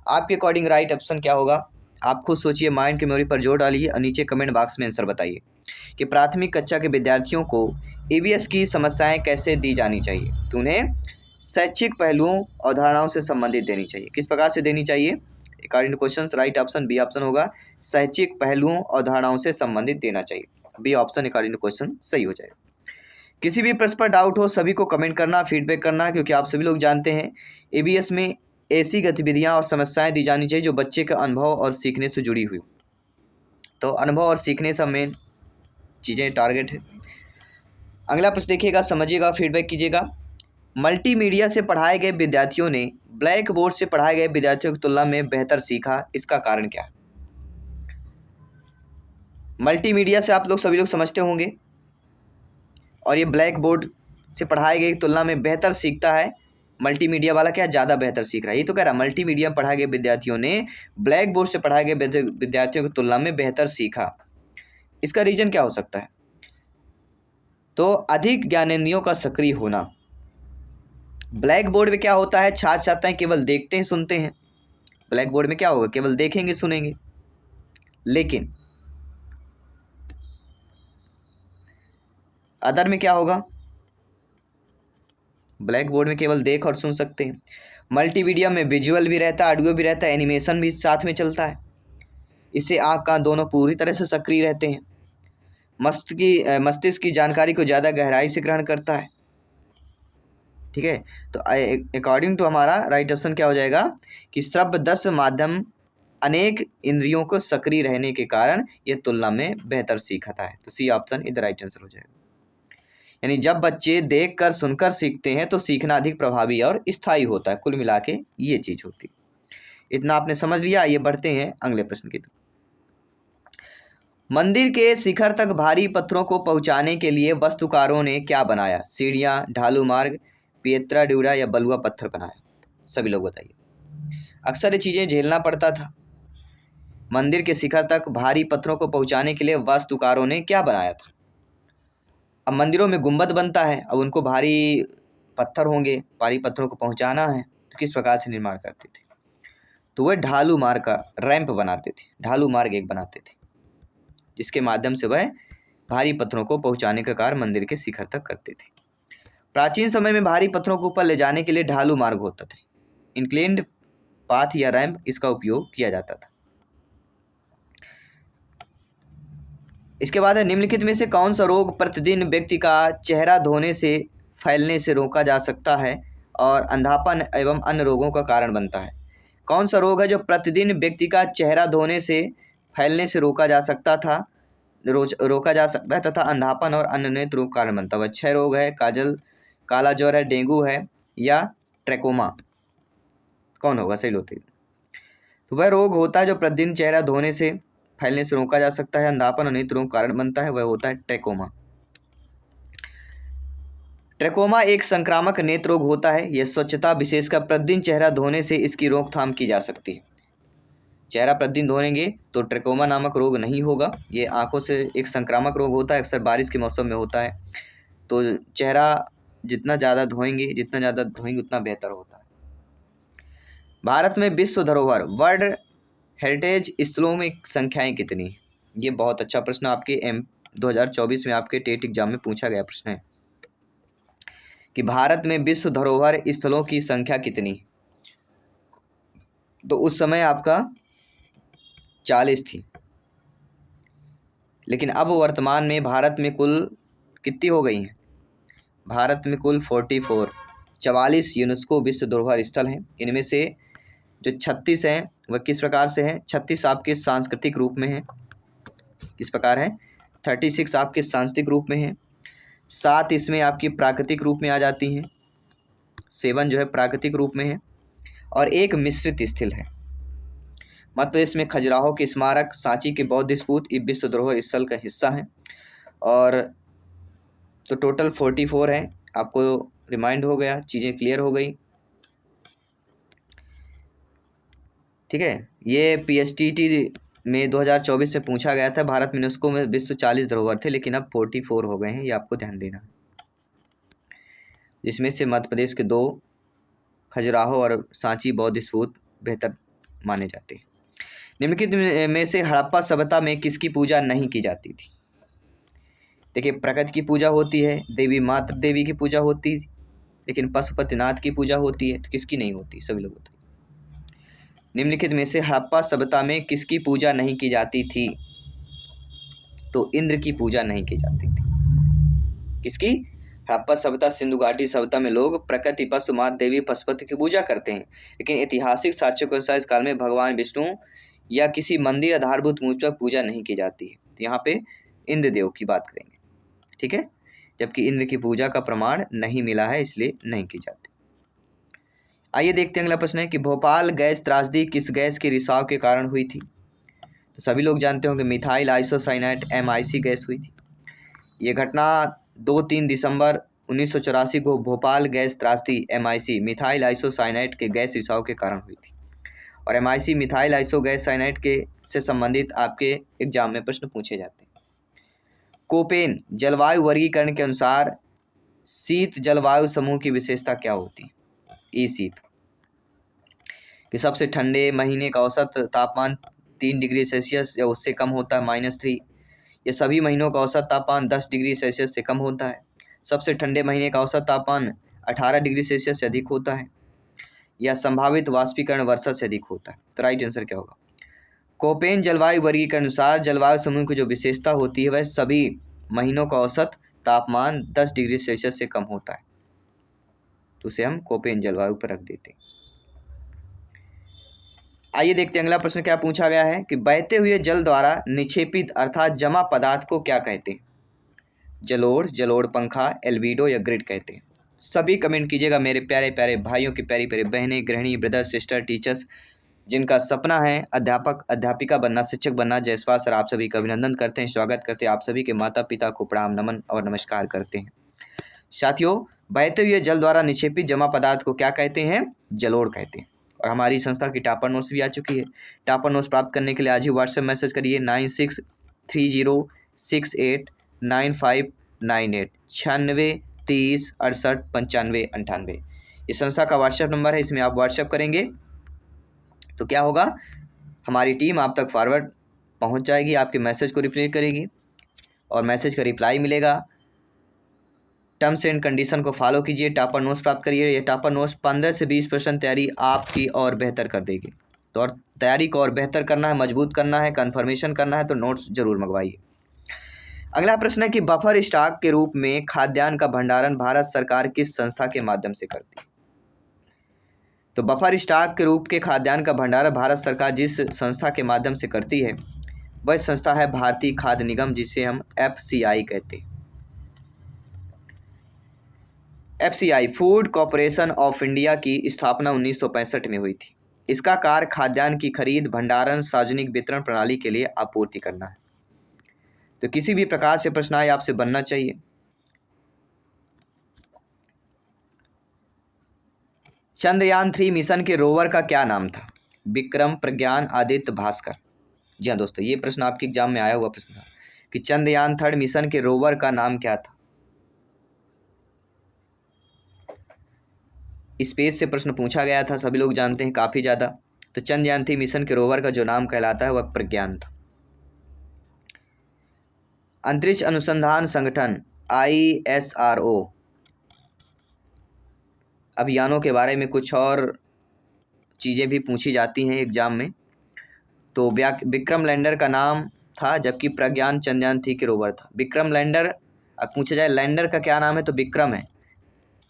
आपके अकॉर्डिंग राइट ऑप्शन क्या होगा? आप खुद सोचिए, माइंड की मेमोरी पर जोर डालिए और नीचे कमेंट बॉक्स में आंसर बताइए कि प्राथमिक कक्षा के विद्यार्थियों को ईवीएस की समस्याएं कैसे दी जानी चाहिए। तो उन्हें शैक्षिक पहलुओं अवधारणाओं से संबंधित देनी चाहिए। किस प्रकार से देनी चाहिए? According to question right option B option होगा, शैक्षिक पहलुओं अवधारणाओं से संबंधित देना चाहिए। B option according to question सही हो जाएगा। किसी भी प्रश्न पर डाउट हो सभी को कमेंट करना, फीडबैक करना, क्योंकि आप सभी लोग जानते हैं ईवीएस में ऐसी गतिविधियां और समस्याएं दी जानी चाहिए जो बच्चे के अनुभव और सीखने से जुड़ी हुई। तो अनुभव और सीखने से मेन चीज़ें टारगेट है। अगला प्रश्न देखिएगा, समझिएगा, फीडबैक कीजिएगा। मल्टीमीडिया से पढ़ाए गए विद्यार्थियों ने ब्लैक बोर्ड से पढ़ाए गए विद्यार्थियों की तुलना में बेहतर सीखा, इसका कारण क्या है? मल्टीमीडिया से आप लोग सभी लोग समझते होंगे और ये ब्लैक बोर्ड से पढ़ाई गई तुलना में बेहतर सीखता है। मल्टीमीडिया वाला क्या ज़्यादा बेहतर सीख रहा है? ये तो कह रहा है मल्टीमीडिया में पढ़ाए गए विद्यार्थियों ने ब्लैक बोर्ड से पढ़ाए गए विद्यार्थियों की तुलना में बेहतर सीखा। इसका रीजन क्या हो सकता है? तो अधिक ज्ञानेंद्रियों का सक्रिय होना। ब्लैक बोर्ड में क्या होता है? छात्र छात्राएं केवल देखते हैं, सुनते हैं। ब्लैक बोर्ड में क्या होगा? केवल देखेंगे, सुनेंगे। लेकिन अदर में क्या होगा? ब्लैक बोर्ड में केवल देख और सुन सकते हैं। मल्टीमीडिया में विजुअल भी रहता है, ऑडियो भी रहता है, एनिमेशन भी साथ में चलता है। इससे आँख कान दोनों पूरी तरह से सक्रिय रहते हैं। मस्तिष्क की जानकारी को ज़्यादा गहराई से ग्रहण करता है, ठीक है। तो अकॉर्डिंग टू हमारा राइट ऑप्शन क्या हो जाएगा कि श्रव्य दस माध्यम अनेक इंद्रियों को सक्रिय रहने के कारण यह तुलना में बेहतर सीखता है। तो सी ऑप्शन इधर राइट आंसर हो जाएगा। यानी जब बच्चे देखकर सुनकर सीखते हैं तो सीखना अधिक प्रभावी और स्थायी होता है। कुल मिला के ये चीज होती है। इतना आपने समझ लिया। आइए बढ़ते हैं अगले प्रश्न की तरफ। मंदिर के शिखर तक भारी पत्थरों को पहुंचाने के लिए वास्तुकारों ने क्या बनाया? सीढ़ियां, ढालू मार्ग, पियत्रा ड्यूरा या बलुआ पत्थर बनाया? सभी लोग बताइए। अक्सर ये चीजें झेलना पड़ता था। मंदिर के शिखर तक भारी पत्थरों को पहुंचाने के लिए वास्तुकारों ने क्या बनाया था? अब मंदिरों में गुंबद बनता है, अब उनको भारी पत्थर होंगे, भारी पत्थरों को पहुंचाना है, तो किस प्रकार से निर्माण करते थे? तो वह ढालू मार्ग का रैंप बनाते थे। ढालू मार्ग एक बनाते थे जिसके माध्यम से वह भारी पत्थरों को पहुंचाने का कार्य मंदिर के शिखर तक करते थे। प्राचीन समय में भारी पत्थरों को ऊपर ले जाने के लिए ढालू मार्ग होता था। इंक्लेन्ड पाथ या रैंप इसका उपयोग किया जाता था। इसके बाद है निम्नलिखित में से कौन सा रोग प्रतिदिन व्यक्ति का चेहरा धोने से फैलने से रोका जा सकता है और अंधापन एवं अन्य रोगों का कारण बनता है? कौन सा रोग है जो प्रतिदिन व्यक्ति का चेहरा धोने से फैलने से रोका जा सकता है तथा अंधापन और अन्य नेत्र रोग कारण बनता है? क्षय रोग है, काला ज्वर है, डेंगू है या ट्रैकोमा? कौन होगा सही होती? तो वह रोग होता है जो प्रतिदिन चेहरा धोने से फैलने से रोका जा सकता है, अंधापन और नेत्र रोग कारण बनता है, वह होता है ट्रैकोमा। ट्रैकोमा एक संक्रामक नेत्र रोग होता है। यह स्वच्छता विशेषकर प्रतिदिन चेहरा धोने से इसकी रोकथाम की जा सकती है। चेहरा प्रतिदिन धोएंगे तो ट्रेकोमा नामक रोग नहीं होगा। ये आंखों से एक संक्रामक रोग होता है, अक्सर बारिश के मौसम में होता है। तो चेहरा जितना ज़्यादा धोएंगे उतना बेहतर होता है। भारत में विश्व धरोहर वर्ल्ड हेरिटेज स्थलों में संख्याएं कितनी? ये बहुत अच्छा प्रश्न आपके 2024 में आपके टेट एग्जाम में पूछा गया प्रश्न है कि भारत में विश्व धरोहर स्थलों की संख्या कितनी? तो उस समय आपका 40 थी, लेकिन अब वर्तमान में भारत में कुल कितनी हो गई हैं? भारत में कुल 44 यूनेस्को विश्व धरोहर स्थल हैं। इनमें से जो 36 हैं वह किस प्रकार से हैं? 36 आपके सांस्कृतिक रूप में हैं। किस प्रकार है? 36 आपके सांस्कृतिक रूप में हैं। 7 इसमें आपकी प्राकृतिक रूप में आ जाती हैं। 7 जो है प्राकृतिक रूप में है, और एक मिश्रित स्थल है। मध्य प्रदेश में खजुराहो के स्मारक, सांची के बौद्ध स्तूप ये विश्व धरोहर स्थल का हिस्सा हैं। और तो टोटल 44 हैं। आपको रिमाइंड हो गया, चीज़ें क्लियर हो गई, ठीक है। ये PSTT में 2024 से पूछा गया था। भारत में यूनेस्को में विश्व 40 धरोहर थे, लेकिन अब 44 हो गए हैं, ये आपको ध्यान देना है। जिसमें से मध्य प्रदेश के 2 खजुराहो और सांची बौद्ध स्तूप बेहतर माने जाते हैं। निम्नलिखित में से हड़प्पा सभ्यता में किसकी पूजा नहीं की जाती थी? देखिए, प्रकृति की पूजा होती है, देवी मातृ देवी की पूजा होती, लेकिन पशुपतिनाथ की पूजा होती है, तो किसकी नहीं होती? सभी लोग बताइए। निम्नलिखित में से हड़प्पा सभ्यता में किसकी पूजा नहीं की जाती थी? तो इंद्र की पूजा नहीं की जाती थी। किसकी? हड़प्पा सभ्यता, सिंधु घाटी सभ्यता में लोग प्रकृति, पशु, मातृ देवी, पशुपति की पूजा करते हैं, लेकिन ऐतिहासिक साक्ष्यों के अनुसार इस काल में भगवान विष्णु या किसी मंदिर आधारभूत मूर्ति पर पूजा नहीं की जाती है। तो यहाँ पे इंद्र देव की बात करेंगे, ठीक है, जबकि इंद्र की पूजा का प्रमाण नहीं मिला है, इसलिए नहीं की जाती। आइए देखते हैं अगला प्रश्न है कि भोपाल गैस त्रासदी किस गैस के रिसाव के कारण हुई थी? तो सभी लोग जानते होंगे मिथाइल आइसोसाइनेट MIC गैस हुई थी। ये घटना 2-3 दिसंबर 1984 को भोपाल गैस त्रासदी MIC मिथाइल आइसोसाइनेट के गैस रिसाव के कारण हुई थी। और MIC methyl iso gas cyanate के से संबंधित आपके एग्जाम में प्रश्न पूछे जाते हैं। कोपेन जलवायु वर्गीकरण के अनुसार शीत जलवायु समूह की विशेषता क्या होती? ई शीत, कि सबसे ठंडे महीने का औसत तापमान 3 डिग्री सेल्सियस या उससे कम होता है -3। ये सभी महीनों का औसत तापमान 10 डिग्री सेल्सियस से कम होता है। सबसे ठंडे महीने का औसत तापमान 18 डिग्री सेल्सियस से अधिक होता है, या संभावित वाष्पीकरण वर्षा से अधिक होता है। तो राइट आंसर क्या होगा? कोपेन जलवायु वर्गीकरण के अनुसार जलवायु समूह की जो विशेषता होती है वह सभी महीनों का औसत तापमान 10 डिग्री सेल्सियस से कम होता है, तो उसे हम कोपेन जलवायु पर रख देते हैं। आइए देखते हैं अगला प्रश्न क्या पूछा गया है कि बहते हुए जल द्वारा निक्षेपित अर्थात जमा पदार्थ को क्या कहते हैं? जलोढ़, जलोढ़ पंखा, एल्बिडो या ग्रिड कहते हैं। सभी कमेंट कीजिएगा मेरे प्यारे प्यारे भाइयों की प्यारी प्यारी बहनें, गृहिणी, ब्रदर, सिस्टर, टीचर्स, जिनका सपना है अध्यापक अध्यापिका बनना, शिक्षक बनना। जयसवाल सर आप सभी का अभिनंदन करते हैं, स्वागत करते हैं, आप सभी के माता पिता को प्रणाम, नमन और नमस्कार करते हैं। साथियों, बहते हुए जल द्वारा निक्षेपित जमा पदार्थ को क्या कहते हैं? जलोढ़ कहते हैं। और हमारी संस्था की टापर नोट्स भी आ चुकी है। टापर नोट्स प्राप्त करने के लिए आज ही व्हाट्सएप मैसेज करिए 9630689598 96 30 68 95 98। इस संस्था का व्हाट्सएप नंबर है, इसमें आप व्हाट्सएप करेंगे तो क्या होगा, हमारी टीम आप तक फॉरवर्ड पहुंच जाएगी, आपके मैसेज को रिप्लाई करेगी और मैसेज का रिप्लाई मिलेगा। टर्म्स एंड कंडीशन को फॉलो कीजिए, टापर नोट्स प्राप्त करिए। ये टापर नोट्स 15 से 20% तैयारी आपकी और बेहतर कर देगी। तो और तैयारी को और बेहतर करना है, मजबूत करना है, कन्फर्मेशन करना है तो नोट्स जरूर मंगवाइए। अगला प्रश्न है कि बफर स्टॉक के रूप में खाद्यान्न का भंडारण भारत सरकार किस संस्था के माध्यम से करती है? तो बफर स्टॉक के रूप के खाद्यान्न का भंडारण भारत सरकार जिस संस्था के माध्यम से करती है वह संस्था है भारतीय खाद्य निगम, जिसे हम FCI कहते हैं। FCI food corporation of India की स्थापना 1965 में हुई थी। इसका कार्य खाद्यान्न की खरीद, भंडारण, सार्वजनिक वितरण प्रणाली के लिए आपूर्ति करना है। तो किसी भी प्रकार से प्रश्न आए आपसे बनना चाहिए। चंद्रयान 3 मिशन के रोवर का क्या नाम था? विक्रम, प्रज्ञान, आदित्य, भास्कर। जी हाँ दोस्तों, ये प्रश्न आपके एग्जाम में आया हुआ प्रश्न था कि चंद्रयान 3 मिशन के रोवर का नाम क्या था। स्पेस से प्रश्न पूछा गया था, सभी लोग जानते हैं काफी ज्यादा। तो चंद्रयान 3 मिशन के रोवर का जो नाम कहलाता है वह प्रज्ञान था। अंतरिक्ष अनुसंधान संगठन ISRO अभियानों के बारे में कुछ और चीजें भी पूछी जाती हैं एग्जाम में। तो विक्रम लैंडर का नाम था, जबकि प्रज्ञान चंद्रयान 3 के रोवर था। विक्रम लैंडर, अब पूछा जाए लैंडर का क्या नाम है तो विक्रम है,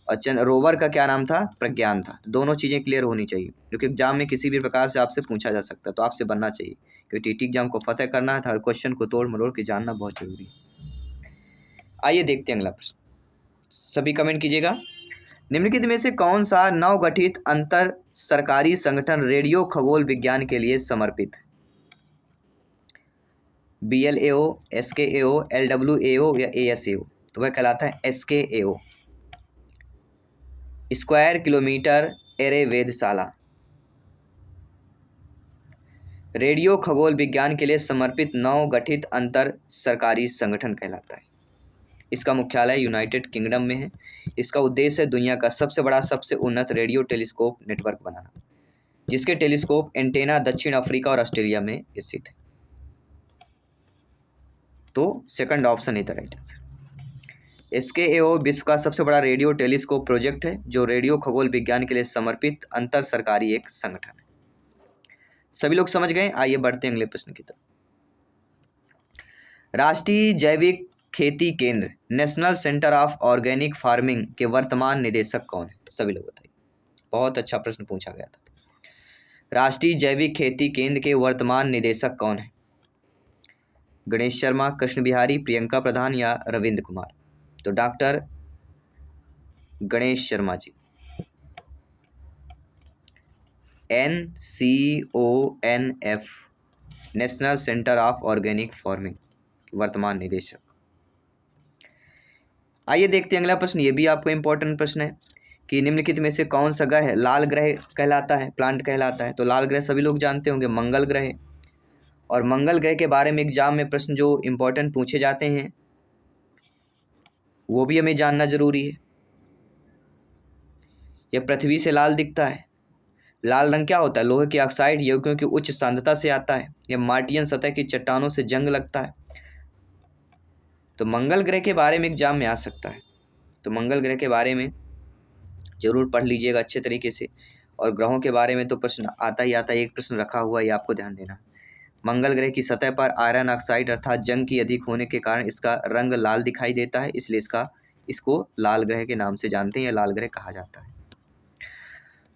और रोवर का क्या नाम था, प्रज्ञान था। तो दोनों चीज़ें क्लियर होनी चाहिए, क्योंकि एग्जाम में किसी भी प्रकार से आपसे पूछा जा सकता है, तो आपसे बनना चाहिए, क्योंकि टीटी एग्जाम को फतेह करना है, तो हर क्वेश्चन को तोड़ मरोड़ के जानना बहुत जरूरी है। आइए देखते हैं अगला प्रश्न, सभी कमेंट कीजिएगा। निम्नलिखित में से कौन सा नवगठित अंतर सरकारी संगठन रेडियो खगोल विज्ञान के लिए समर्पित है? BLAO, SKAO, LWAO या ASAO? तो वह कहलाता है SKAO, स्क्वायर किलोमीटर एरे वेधशाला। रेडियो खगोल विज्ञान के लिए समर्पित नवगठित अंतर सरकारी संगठन कहलाता है। इसका मुख्यालय यूनाइटेड किंगडम में है। इसका उद्देश्य है दुनिया का सबसे बड़ा, सबसे उन्नत रेडियो टेलीस्कोप नेटवर्क बनाना, जिसके टेलीस्कोप एंटेना दक्षिण अफ्रीका और ऑस्ट्रेलिया में स्थित है। तो second option is the right answer. SKAO विश्व का सबसे बड़ा रेडियो टेलीस्कोप प्रोजेक्ट है, जो रेडियो खगोल विज्ञान के लिए समर्पित अंतर सरकारी एक संगठन है। सभी लोग समझ गए? आइए बढ़ते हैं अगले प्रश्न की तरफ। राष्ट्रीय जैविक खेती केंद्र national centre of organic farming के वर्तमान निदेशक कौन है? सभी लोग बताइए, बहुत अच्छा प्रश्न पूछा गया था। राष्ट्रीय जैविक खेती केंद्र के वर्तमान निदेशक कौन है? गणेश शर्मा, कृष्ण बिहारी, प्रियंका प्रधान या रविंद्र कुमार? तो doctor Ganesh Sharma ji, NCONF, national centre of organic farming वर्तमान निदेशक। आइए देखते हैं अगला प्रश्न, ये भी आपको इंपॉर्टेंट प्रश्न है कि निम्नलिखित में से कौन सा ग्रह लाल ग्रह कहलाता है, प्लांट कहलाता है? तो लाल ग्रह सभी लोग जानते होंगे, मंगल ग्रह। और मंगल ग्रह के बारे में एग्जाम में प्रश्न जो इंपॉर्टेंट पूछे जाते हैं वो भी हमें जानना जरूरी है। यह पृथ्वी से लाल दिखता है। लाल रंग क्या होता है? लोहे की ऑक्साइड यौगिकों की उच्च सांद्रता से आता है। यह मार्टियन सतह की चट्टानों से जंग लगता है। तो मंगल ग्रह के बारे में एग्जाम में आ सकता है, तो मंगल ग्रह के बारे में जरूर पढ़ लीजिएगा अच्छे तरीके से। और ग्रहों के बारे में तो प्रश्न आता ही आता है, एक प्रश्न रखा हुआ है, ये आपको ध्यान देना। मंगल ग्रह की सतह पर आयरन ऑक्साइड अर्थात जंग की अधिक होने के कारण इसका रंग लाल दिखाई देता है, इसलिए इसको लाल ग्रह के नाम से जानते हैं या लाल ग्रह कहा जाता है।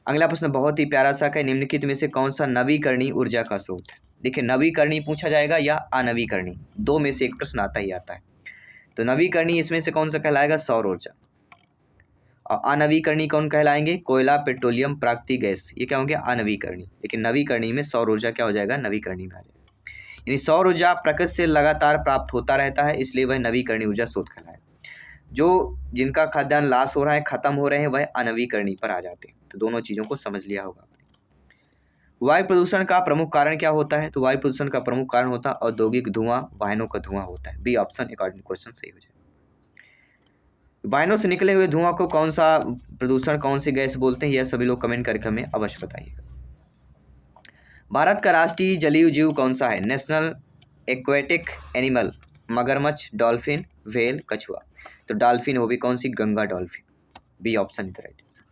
अगला प्रश्न बहुत ही प्यारा सा है, निम्नलिखित में से कौन सा नवीकरणीय ऊर्जा का स्रोत है? देखिए, नवीकरणीय पूछा जाएगा या अनवीकरणीय, दो में से एक प्रश्न आता ही आता है। तो नवीकरणीय इसमें से कौन सा कहलाएगा? सौर ऊर्जा। और अनवीकरणीय कौन कहलाएंगे? कोयला, पेट्रोलियम, प्राकृतिक गैस, ये क्या होंगे? अनवीकरणीय। लेकिन नवीकरणीय में सौर ऊर्जा क्या हो जाएगा? नवीकरणीय में आ जाएगा। यानी सौर ऊर्जा प्रकृति से लगातार प्राप्त होता रहता है, इसलिए वह नवीकरणीय ऊर्जा स्रोत कहलाएगा। जो जिनका खाद्यान्न लाश हो रहा है, खत्म हो रहे हैं, वह अनवीकरणीय पर आ जाते हैं। तो दोनों चीजों को समझ लिया होगा। वायु प्रदूषण का प्रमुख कारण क्या होता है? तो वायु प्रदूषण का प्रमुख कारण होता है औद्योगिक धुआं, वाहनों का धुआं होता है। बी ऑप्शन अकॉर्डिंग क्वेश्चन सही हो जाएगा। वाहनों से निकले हुए धुआं को कौन सा प्रदूषण, कौन सी गैस बोलते हैं? यह सभी लोग कमेंट करके हमें अवश्य बताइएगा। भारत का राष्ट्रीय जलीय जीव कौन सा है? नेशनल एक्वेटिक एनिमल, मगरमच्छ, डॉल्फिन, व्हेल, कछुआ? तो डॉल्फिन हो भी कौन सी? Ganga dolphin. B option is right answer.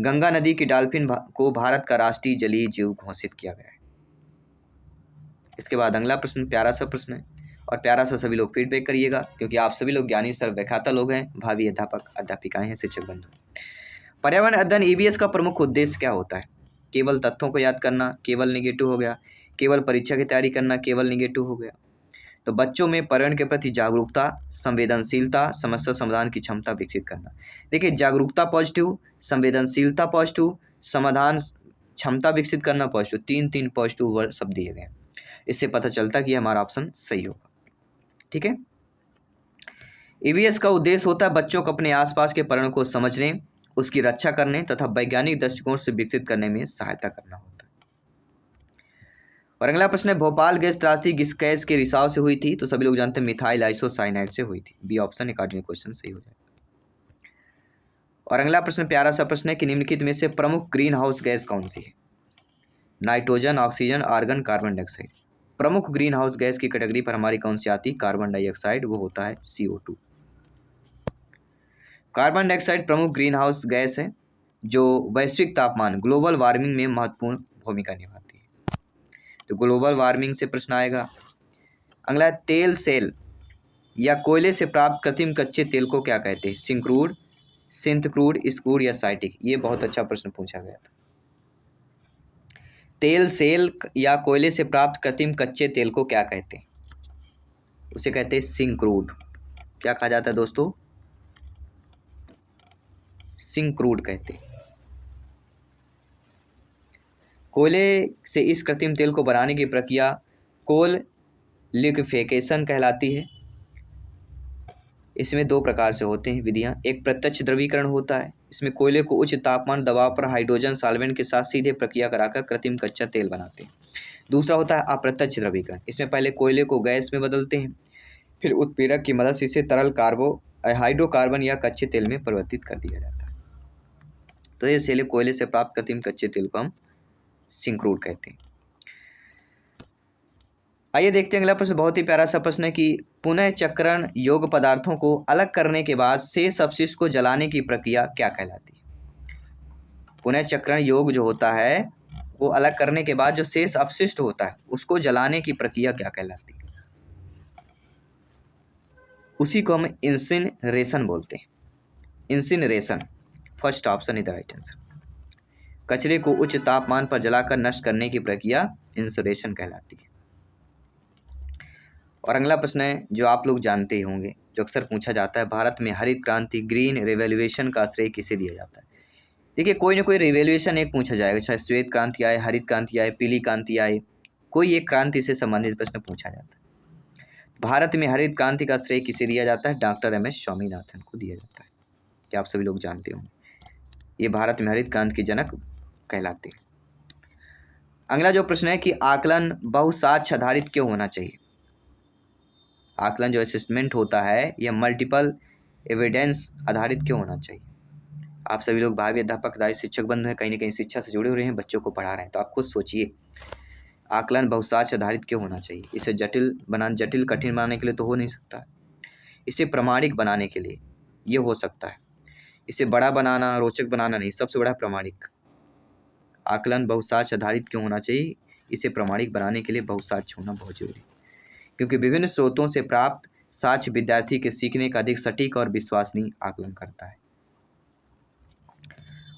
Ganga नदी की डॉल्फिन को भारत का राष्ट्रीय जलीय जीव घोषित किया गया है। इसके बाद अगला प्रश्न प्यारा सा प्रश्न है, और प्यारा सा सभी लोग फीडबैक करिएगा, क्योंकि आप सभी लोग ज्ञानी सर व्याख्याता लोग हैं, भावी अध्यापक अध्यापिकाएं हैं, शिक्षक बंधु। पर्यावरण अध्ययन EVS का प्रमुख उद्देश्य क्या होता है? केवल तथ्यों को याद करना, केवल निगेटिव हो गया। केवल परीक्षा की तैयारी करना, केवल निगेटिव हो गया। तो बच्चों में पर्यावरण के प्रति जागरूकता, संवेदनशीलता, समस्या समाधान की क्षमता विकसित करना। देखिए, जागरूकता पॉजिटिव, संवेदनशीलता पॉजिटिव, समाधान क्षमता विकसित करना पॉजिटिव, तीन पॉजिटिव वर्ड सब दिए गए। इससे पता चलता कि हमारा ऑप्शन सही होगा। ठीक है। EVS का उद्देश्य होता है बच्चों को अपने आसपास के पर्यावरण को समझने, उसकी रक्षा करने तथा वैज्ञानिक दृष्टिकोण से विकसित करने में सहायता करना होता है। और अगला प्रश्न है, भोपाल गैस त्रासदी किस गैस के रिसाव से हुई थी? तो सभी लोग जानते हैं मिथाइल आइसोसाइनाइड से हुई थी। बी ऑप्शन अकॉर्डिंग क्वेश्चन सही हो जाएगा। और अगला प्रश्न प्यारा सा प्रश्न है कि निम्नलिखित में से प्रमुख ग्रीन हाउस गैस कौन सी है? Nitrogen, oxygen, argon, carbon dioxide. प्रमुख ग्रीन हाउस गैस की कैटेगरी पर हमारी कौन सी आती है? कार्बन डाइऑक्साइड, वो होता है CO2। कार्बन डाइऑक्साइड प्रमुख ग्रीन हाउस गैस है जो वैश्विक तापमान ग्लोबल वार्मिंग में महत्वपूर्ण भूमिका निभाती है। तो ग्लोबल वार्मिंग से प्रश्न आएगा। अगला है, तेल सेल या कोयले से प्राप्त कृत्रिम कच्चे तेल को क्या कहते हैं? सिंक्रूड, सिंथ क्रूड, स्क्रूड या साइटिक। ये बहुत अच्छा प्रश्न पूछा गया था। तेल सेल या कोयले से प्राप्त कृत्रिम कच्चे तेल को क्या कहते हैं? उसे कहते हैं सिंक्रूड। क्या कहा जाता है दोस्तों? सिंक्रूड कहते हैं। कोयले से इस कृत्रिम तेल को बनाने की प्रक्रिया कोल लिक्विफिकेशन कहलाती है। इसमें दो प्रकार से होते हैं विधियां। एक प्रत्यक्ष द्रवीकरण होता है, इसमें कोयले को उच्च तापमान दबाव पर हाइड्रोजन सॉल्वेंट के साथ सीधे प्रक्रिया कराकर कृत्रिम कच्चा तेल बनाते हैं। दूसरा होता है अप्रत्यक्ष द्रवीकरण, इसमें पहले कोयले को गैस में बदलते हैं, फिर उत्प्रेरक की मदद से इसे तरल हाइड्रोकार्बन या कच्चे तेल में परिवर्तित कर दिया जाता है। तो ये सेले कोयले से प्राप्त कृत्रिम कच्चे तेल को हम सिंक्रूड कहते हैं। आइए देखते हैं अगला प्रश्न। बहुत ही प्यारा सा प्रश्न है कि पुनः चक्रण योग्य पदार्थों को अलग करने के बाद शेष अपशिष्ट को जलाने की प्रक्रिया क्या कहलाती है? पुनः चक्रण योग्य जो होता है वो अलग करने के बाद जो शेष अपशिष्ट होता है उसको जलाने की प्रक्रिया क्या कहलाती है? उसी को हम इंसिनरेशन बोलते हैं। Incineration, first option is the right answer. कचरे को उच्च तापमान पर जलाकर नष्ट करने की प्रक्रिया इंसिनरेशन कहलाती है। और अगला प्रश्न है जो आप लोग जानते ही होंगे, जो अक्सर पूछा जाता है, भारत में हरित क्रांति ग्रीन रेवोल्यूशन का श्रेय किसे दिया जाता है? देखिए कोई ना कोई रेवोल्यूशन एक पूछा जाएगा, चाहे श्वेत क्रांति आए, हरित क्रांति आए, पीली क्रांति आए, कोई एक क्रांति से संबंधित प्रश्न पूछा जाता है। भारत में हरित क्रांति का श्रेय किसे दिया जाता है? डॉक्टर MS स्वामीनाथन को दिया जाता है। क्या आप सभी लोग जानते होंगे, ये भारत में हरित क्रांति के जनक कहलाते हैं। अगला जो प्रश्न है कि आकलन बहुसाक्ष्य आधारित क्यों होना चाहिए? आकलन जो असेसमेंट होता है यह मल्टीपल एविडेंस आधारित क्यों होना चाहिए? आप सभी लोग भावी अध्यापक, शिक्षक बंधु हैं, कहीं ना कहीं शिक्षा से जुड़े हुए हैं, बच्चों को पढ़ा रहे हैं, तो आप खुद सोचिए आकलन बहुसाक्ष्य आधारित क्यों होना चाहिए? इसे जटिल कठिन बनाने के लिए तो हो नहीं सकता, इसे प्रमाणिक बनाने के लिए ये हो सकता है। इसे बड़ा बनाना, रोचक बनाना नहीं, सबसे बड़ा प्रमाणिक। आकलन बहुसाक्ष्य आधारित क्यों होना चाहिए? इसे प्रमाणिक बनाने के लिए बहुसाक्ष्य होना बहुत जरूरी, क्योंकि विभिन्न स्रोतों से प्राप्त साक्ष्य विद्यार्थी के सीखने का अधिक सटीक और विश्वसनीय आकलन करता है।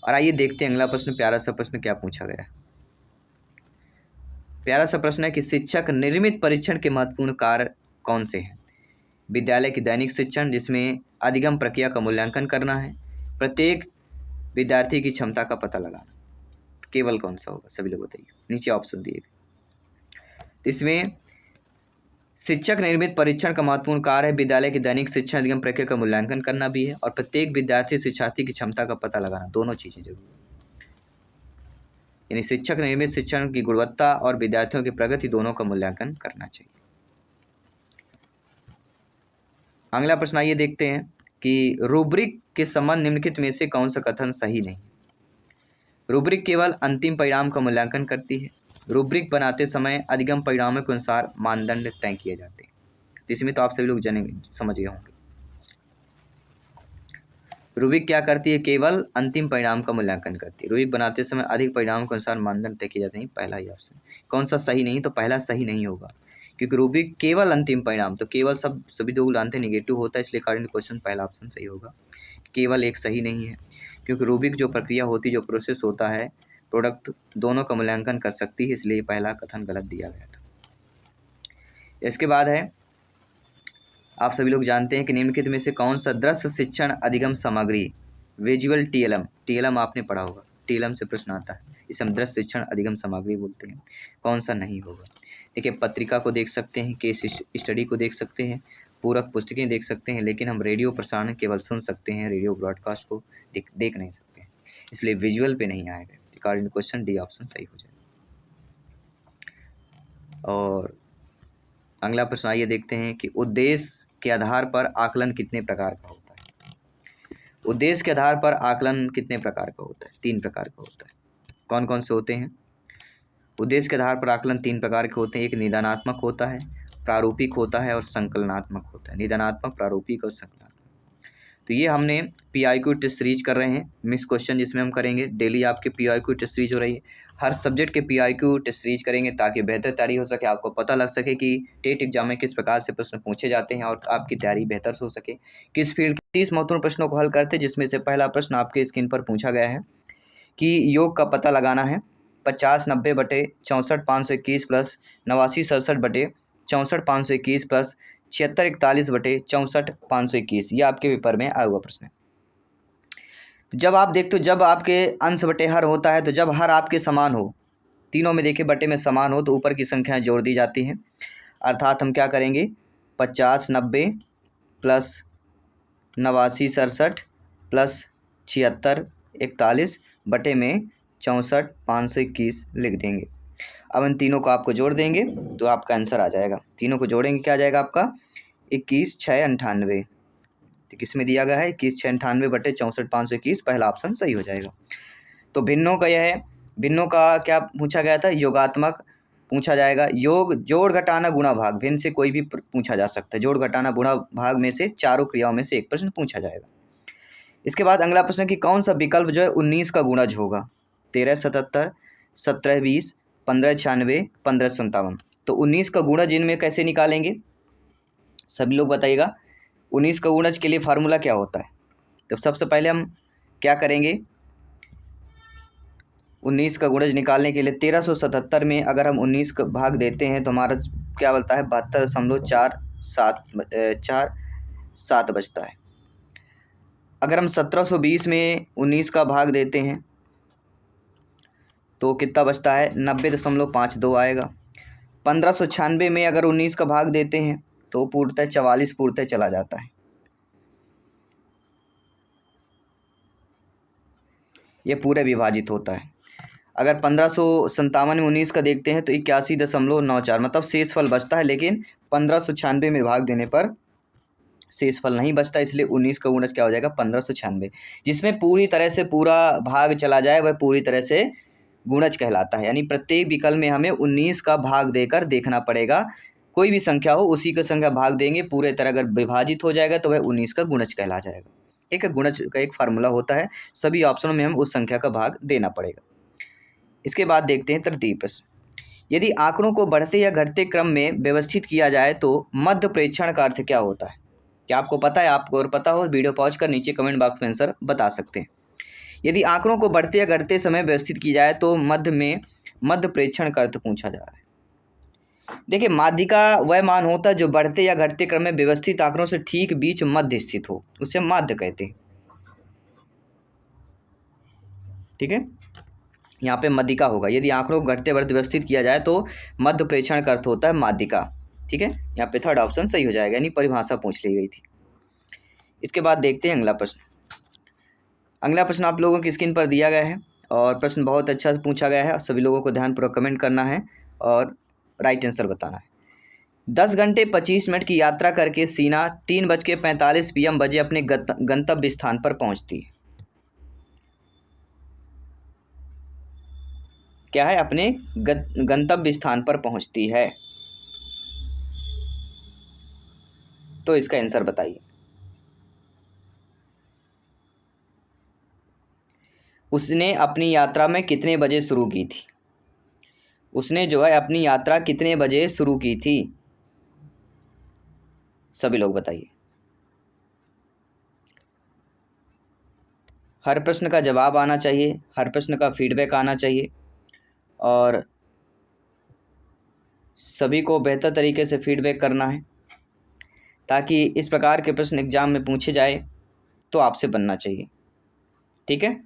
और आइए देखते हैं अगला प्रश्न, प्यारा सा प्रश्न क्या पूछा गया है। प्यारा सा प्रश्न है कि शिक्षक निर्मित परीक्षण के महत्वपूर्ण कार्य कौन से हैं? विद्यालय की दैनिक शिक्षण, जिसमें अधिगम प्रक्रिया का मूल्यांकन करना है, प्रत्येक विद्यार्थी की क्षमता का पता लगाना, केवल कौन सा होगा? सभी लोग बताइए, नीचे ऑप्शन दिए गए। इसमें शिक्षक निर्मित परीक्षण का महत्वपूर्ण कार्य है विद्यालय की दैनिक शिक्षण अधिगम प्रक्रिया का मूल्यांकन करना भी है, और प्रत्येक विद्यार्थी शिक्षार्थी की क्षमता का पता लगाना, दोनों चीजें जरूरी है। यानी शिक्षक निर्मित शिक्षण की गुणवत्ता और विद्यार्थियों की प्रगति दोनों का मूल्यांकन करना चाहिए। अगला प्रश्न आइए देखते हैं कि रूब्रिक के संबंध निम्नलिखित में से कौन सा कथन सही नहीं? रूब्रिक केवल अंतिम परिणाम का मूल्यांकन करती है। रूब्रिक बनाते समय अधिगम परिणामों के अनुसार मानदंड तय किए जाते हैं। इसमें तो आप सभी लोग समझ गए होंगे। रूब्रिक क्या करती है? केवल अंतिम परिणाम का मूल्यांकन करती है। रूब्रिक बनाते समय अधिक परिणामों के अनुसार मानदंड तय किए जाते हैं। पहला ही ऑप्शन। कौन सा सही नहीं? तो पहला सही नहीं होगा, क्योंकि रूब्रिक केवल अंतिम परिणाम, तो केवल सभी लोग जानते नेगेटिव होता है, इसलिए करंट क्वेश्चन पहला ऑप्शन सही होगा। केवल एक सही नहीं है, क्योंकि रूब्रिक जो प्रक्रिया होती है, जो प्रोसेस होता है, प्रोडक्ट दोनों का मूल्यांकन कर सकती है, इसलिए पहला कथन गलत दिया गया था। इसके बाद है, आप सभी लोग जानते हैं कि निम्नलिखित में से कौन सा दृश्य शिक्षण अधिगम सामग्री, विजुअल TLM आपने पढ़ा होगा, TLM से प्रश्न आता है, इसे हम दृश्य शिक्षण अधिगम सामग्री बोलते हैं। कौन सा नहीं होगा? देखिए पत्रिका को देख सकते हैं, केस स्टडी को देख सकते हैं, पूरक पुस्तकें देख सकते हैं, लेकिन हम रेडियो प्रसारण केवल सुन सकते हैं, रेडियो ब्रॉडकास्ट को देख नहीं सकते हैं, इसलिए विजुअल पे नहीं आएगा। अकॉर्डिंग क्वेश्चन डी ऑप्शन सही हो जाएगा। और अगला प्रश्न आइए देखते हैं कि उद्देश्य के आधार पर आकलन कितने प्रकार का होता है। उद्देश्य के आधार पर आकलन कितने प्रकार का होता है? 3 प्रकार का होता है। कौन कौन से होते हैं? उद्देश्य के आधार पर आकलन 3 प्रकार के होते हैं। एक निदानात्मक होता है, प्रारूपिक होता है और संकलनात्मक होता है। निदानात्मक, प्रारूपिक और संकलनात्मक। तो ये हमने PIQ टेस्ट सीरीज कर रहे हैं, मिस क्वेश्चन जिसमें हम करेंगे। डेली आपके PIQ टेस्ट सीरीज हो रही है, हर सब्जेक्ट के PIQ टेस्ट सीरीज करेंगे ताकि बेहतर तैयारी हो सके, आपको पता लग सके कि टेट एग्जाम में किस प्रकार से प्रश्न पूछे जाते हैं और आपकी तैयारी बेहतर हो सके। किस फील्ड के 30 महत्वपूर्ण प्रश्नों को हल करते हैं, जिसमें से पहला प्रश्न आपके स्क्रीन पर पूछा गया है कि योग का पता लगाना है। 50/90/64/521 प्लस 89/67/64/521 प्लस 76/41/64/521, ये आपके पेपर में आया हुआ प्रश्न है। जब आप देखते हो, जब आपके अंश बटे हर होता है, तो जब हर आपके समान हो, तीनों में देखिए बटे में समान हो, तो ऊपर की संख्याएं जोड़ दी जाती हैं। अर्थात हम क्या करेंगे, 50/90 प्लस 89/67 प्लस 76/41 बटे में 64/521 लिख देंगे। अब इन तीनों को आपको जोड़ देंगे तो आपका आंसर आ जाएगा। तीनों को जोड़ेंगे, क्या आ जाएगा आपका, 21/6/98। तो किस में दिया गया है, 21/6/98 बटे 64/521, पहला ऑप्शन सही हो जाएगा। तो भिन्नों का यह है, भिन्नों का क्या पूछा गया था, योगात्मक पूछा जाएगा। योग जोड़ घटाना गुणा भाग, भिन्न से कोई भी पूछा जा सकता है। जोड़ घटाना गुणा भाग में से चारों क्रियाओं में से एक प्रश्न पूछा जाएगा। इसके बाद अगला प्रश्न कि कौन सा विकल्प जो है 19 का गुणज होगा। 13/77, 17/20, 15/96, 15/57। तो 19 का गुणज इनमें कैसे निकालेंगे, सभी लोग बताइएगा। 19 का गुणज के लिए फार्मूला क्या होता है? तो सबसे पहले हम क्या करेंगे, 19 का गुणज निकालने के लिए 1377 में अगर हम 19 का भाग देते हैं तो हमारा क्या बनता है, 72.47 बचता है। अगर हम 1720 में 19 का भाग देते हैं तो कितना बचता है, 90.52 आएगा। 1596 में अगर 19 का भाग देते हैं तो पूर्णतः 44 पूर्णतः चला जाता है। ये पूरे विभाजित होता है। अगर 1557 में 19 का देखते हैं तो 81.94, मतलब शेषफल बचता है, लेकिन 1596 में भाग देने पर शेषफल नहीं बचता, इसलिए 19 का गुणज क्या हो जाएगा, 1596। जिसमें पूरी तरह से पूरा भाग चला जाए वह पूरी तरह से गुणज कहलाता है। यानी प्रत्येक विकल्प में हमें 19 का भाग देकर देखना पड़ेगा। कोई भी संख्या हो उसी का संख्या भाग देंगे, पूरे तरह अगर विभाजित हो जाएगा तो वह 19 का गुणज कहला जाएगा। ठीक है, गुणज का एक फार्मूला होता है, सभी ऑप्शनों में हम उस संख्या का भाग देना पड़ेगा। इसके बाद देखते हैं तृतीय प्रश्न। यदि आंकड़ों को बढ़ते या घटते क्रम में व्यवस्थित किया जाए तो मध्य प्रेक्षण का अर्थ क्या होता है? क्या आपको पता है? आपको और पता हो वीडियो पॉज कर नीचे कमेंट बॉक्स में आंसर बता सकते हैं। यदि आंकड़ों को बढ़ते या घटते समय व्यवस्थित की जाए तो मध्य प्रेक्षण का अर्थ पूछा जा रहा है। देखिए, माध्यिका वह मान होता है जो बढ़ते या घटते क्रम में व्यवस्थित आंकड़ों से ठीक बीच मध्य स्थित हो, उसे माध्य कहते हैं। ठीक है, यहाँ पे मध्यिका होगा। यदि आंकड़ों को घटते बढ़ते व्यवस्थित किया जाए तो मध्य प्रेक्षण का अर्थ होता है माध्यिका। ठीक है, यहाँ पे थर्ड ऑप्शन सही हो जाएगा, यानी परिभाषा पूछ ली गई थी। इसके बाद देखते हैं अगला प्रश्न। अगला प्रश्न आप लोगों की स्क्रीन पर दिया गया है और प्रश्न बहुत अच्छा से पूछा गया है। सभी लोगों को ध्यानपूर्वक कमेंट करना है और राइट आंसर बताना है। 10 घंटे 25 मिनट की यात्रा करके सीना 3:45 PM बजे अपने गंतव्य स्थान पर पहुंचती है। क्या है, अपने गंतव्य स्थान पर पहुंचती है। तो इसका आंसर बताइए। उसने अपनी यात्रा में कितने बजे शुरू की थी? उसने जो है अपनी यात्रा कितने बजे शुरू की थी? सभी लोग बताइए। हर प्रश्न का जवाब आना चाहिए, हर प्रश्न का फीडबैक आना चाहिए और सभी को बेहतर तरीके से फीडबैक करना है ताकि इस प्रकार के प्रश्न एग्जाम में पूछे जाए तो आपसे बनना चाहिए। ठीक है,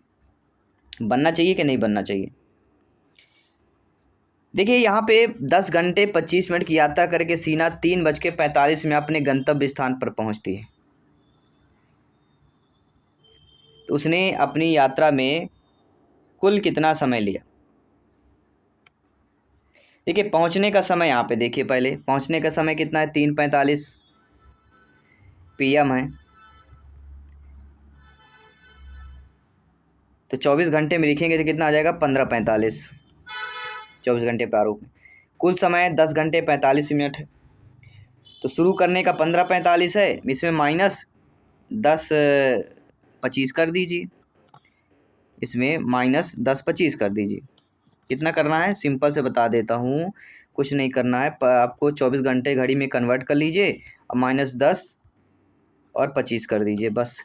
बनना चाहिए कि नहीं बनना चाहिए? देखिए, यहाँ पे 10 घंटे 25 मिनट की यात्रा करके सीना 3:45 में अपने गंतव्य स्थान पर पहुँचती है। तो उसने अपनी यात्रा में कुल कितना समय लिया? देखिए पहुंचने का समय यहाँ पे देखिए, पहले पहुंचने का समय कितना है, 3:45 PM है। तो 24 घंटे में लिखेंगे तो कितना आ जाएगा, 15:45, 24 घंटे प्रारूप में। कुल समय 10 घंटे 45 मिनट है। तो शुरू करने का 15:45 है, इसमें माइनस 10:25 कर दीजिए, इसमें माइनस 10:25 कर दीजिए। कितना करना है, सिंपल से बता देता हूँ, कुछ नहीं करना है, आपको 24 घंटे घड़ी में कन्वर्ट कर लीजिए और -10 और 25 कर दीजिए बस।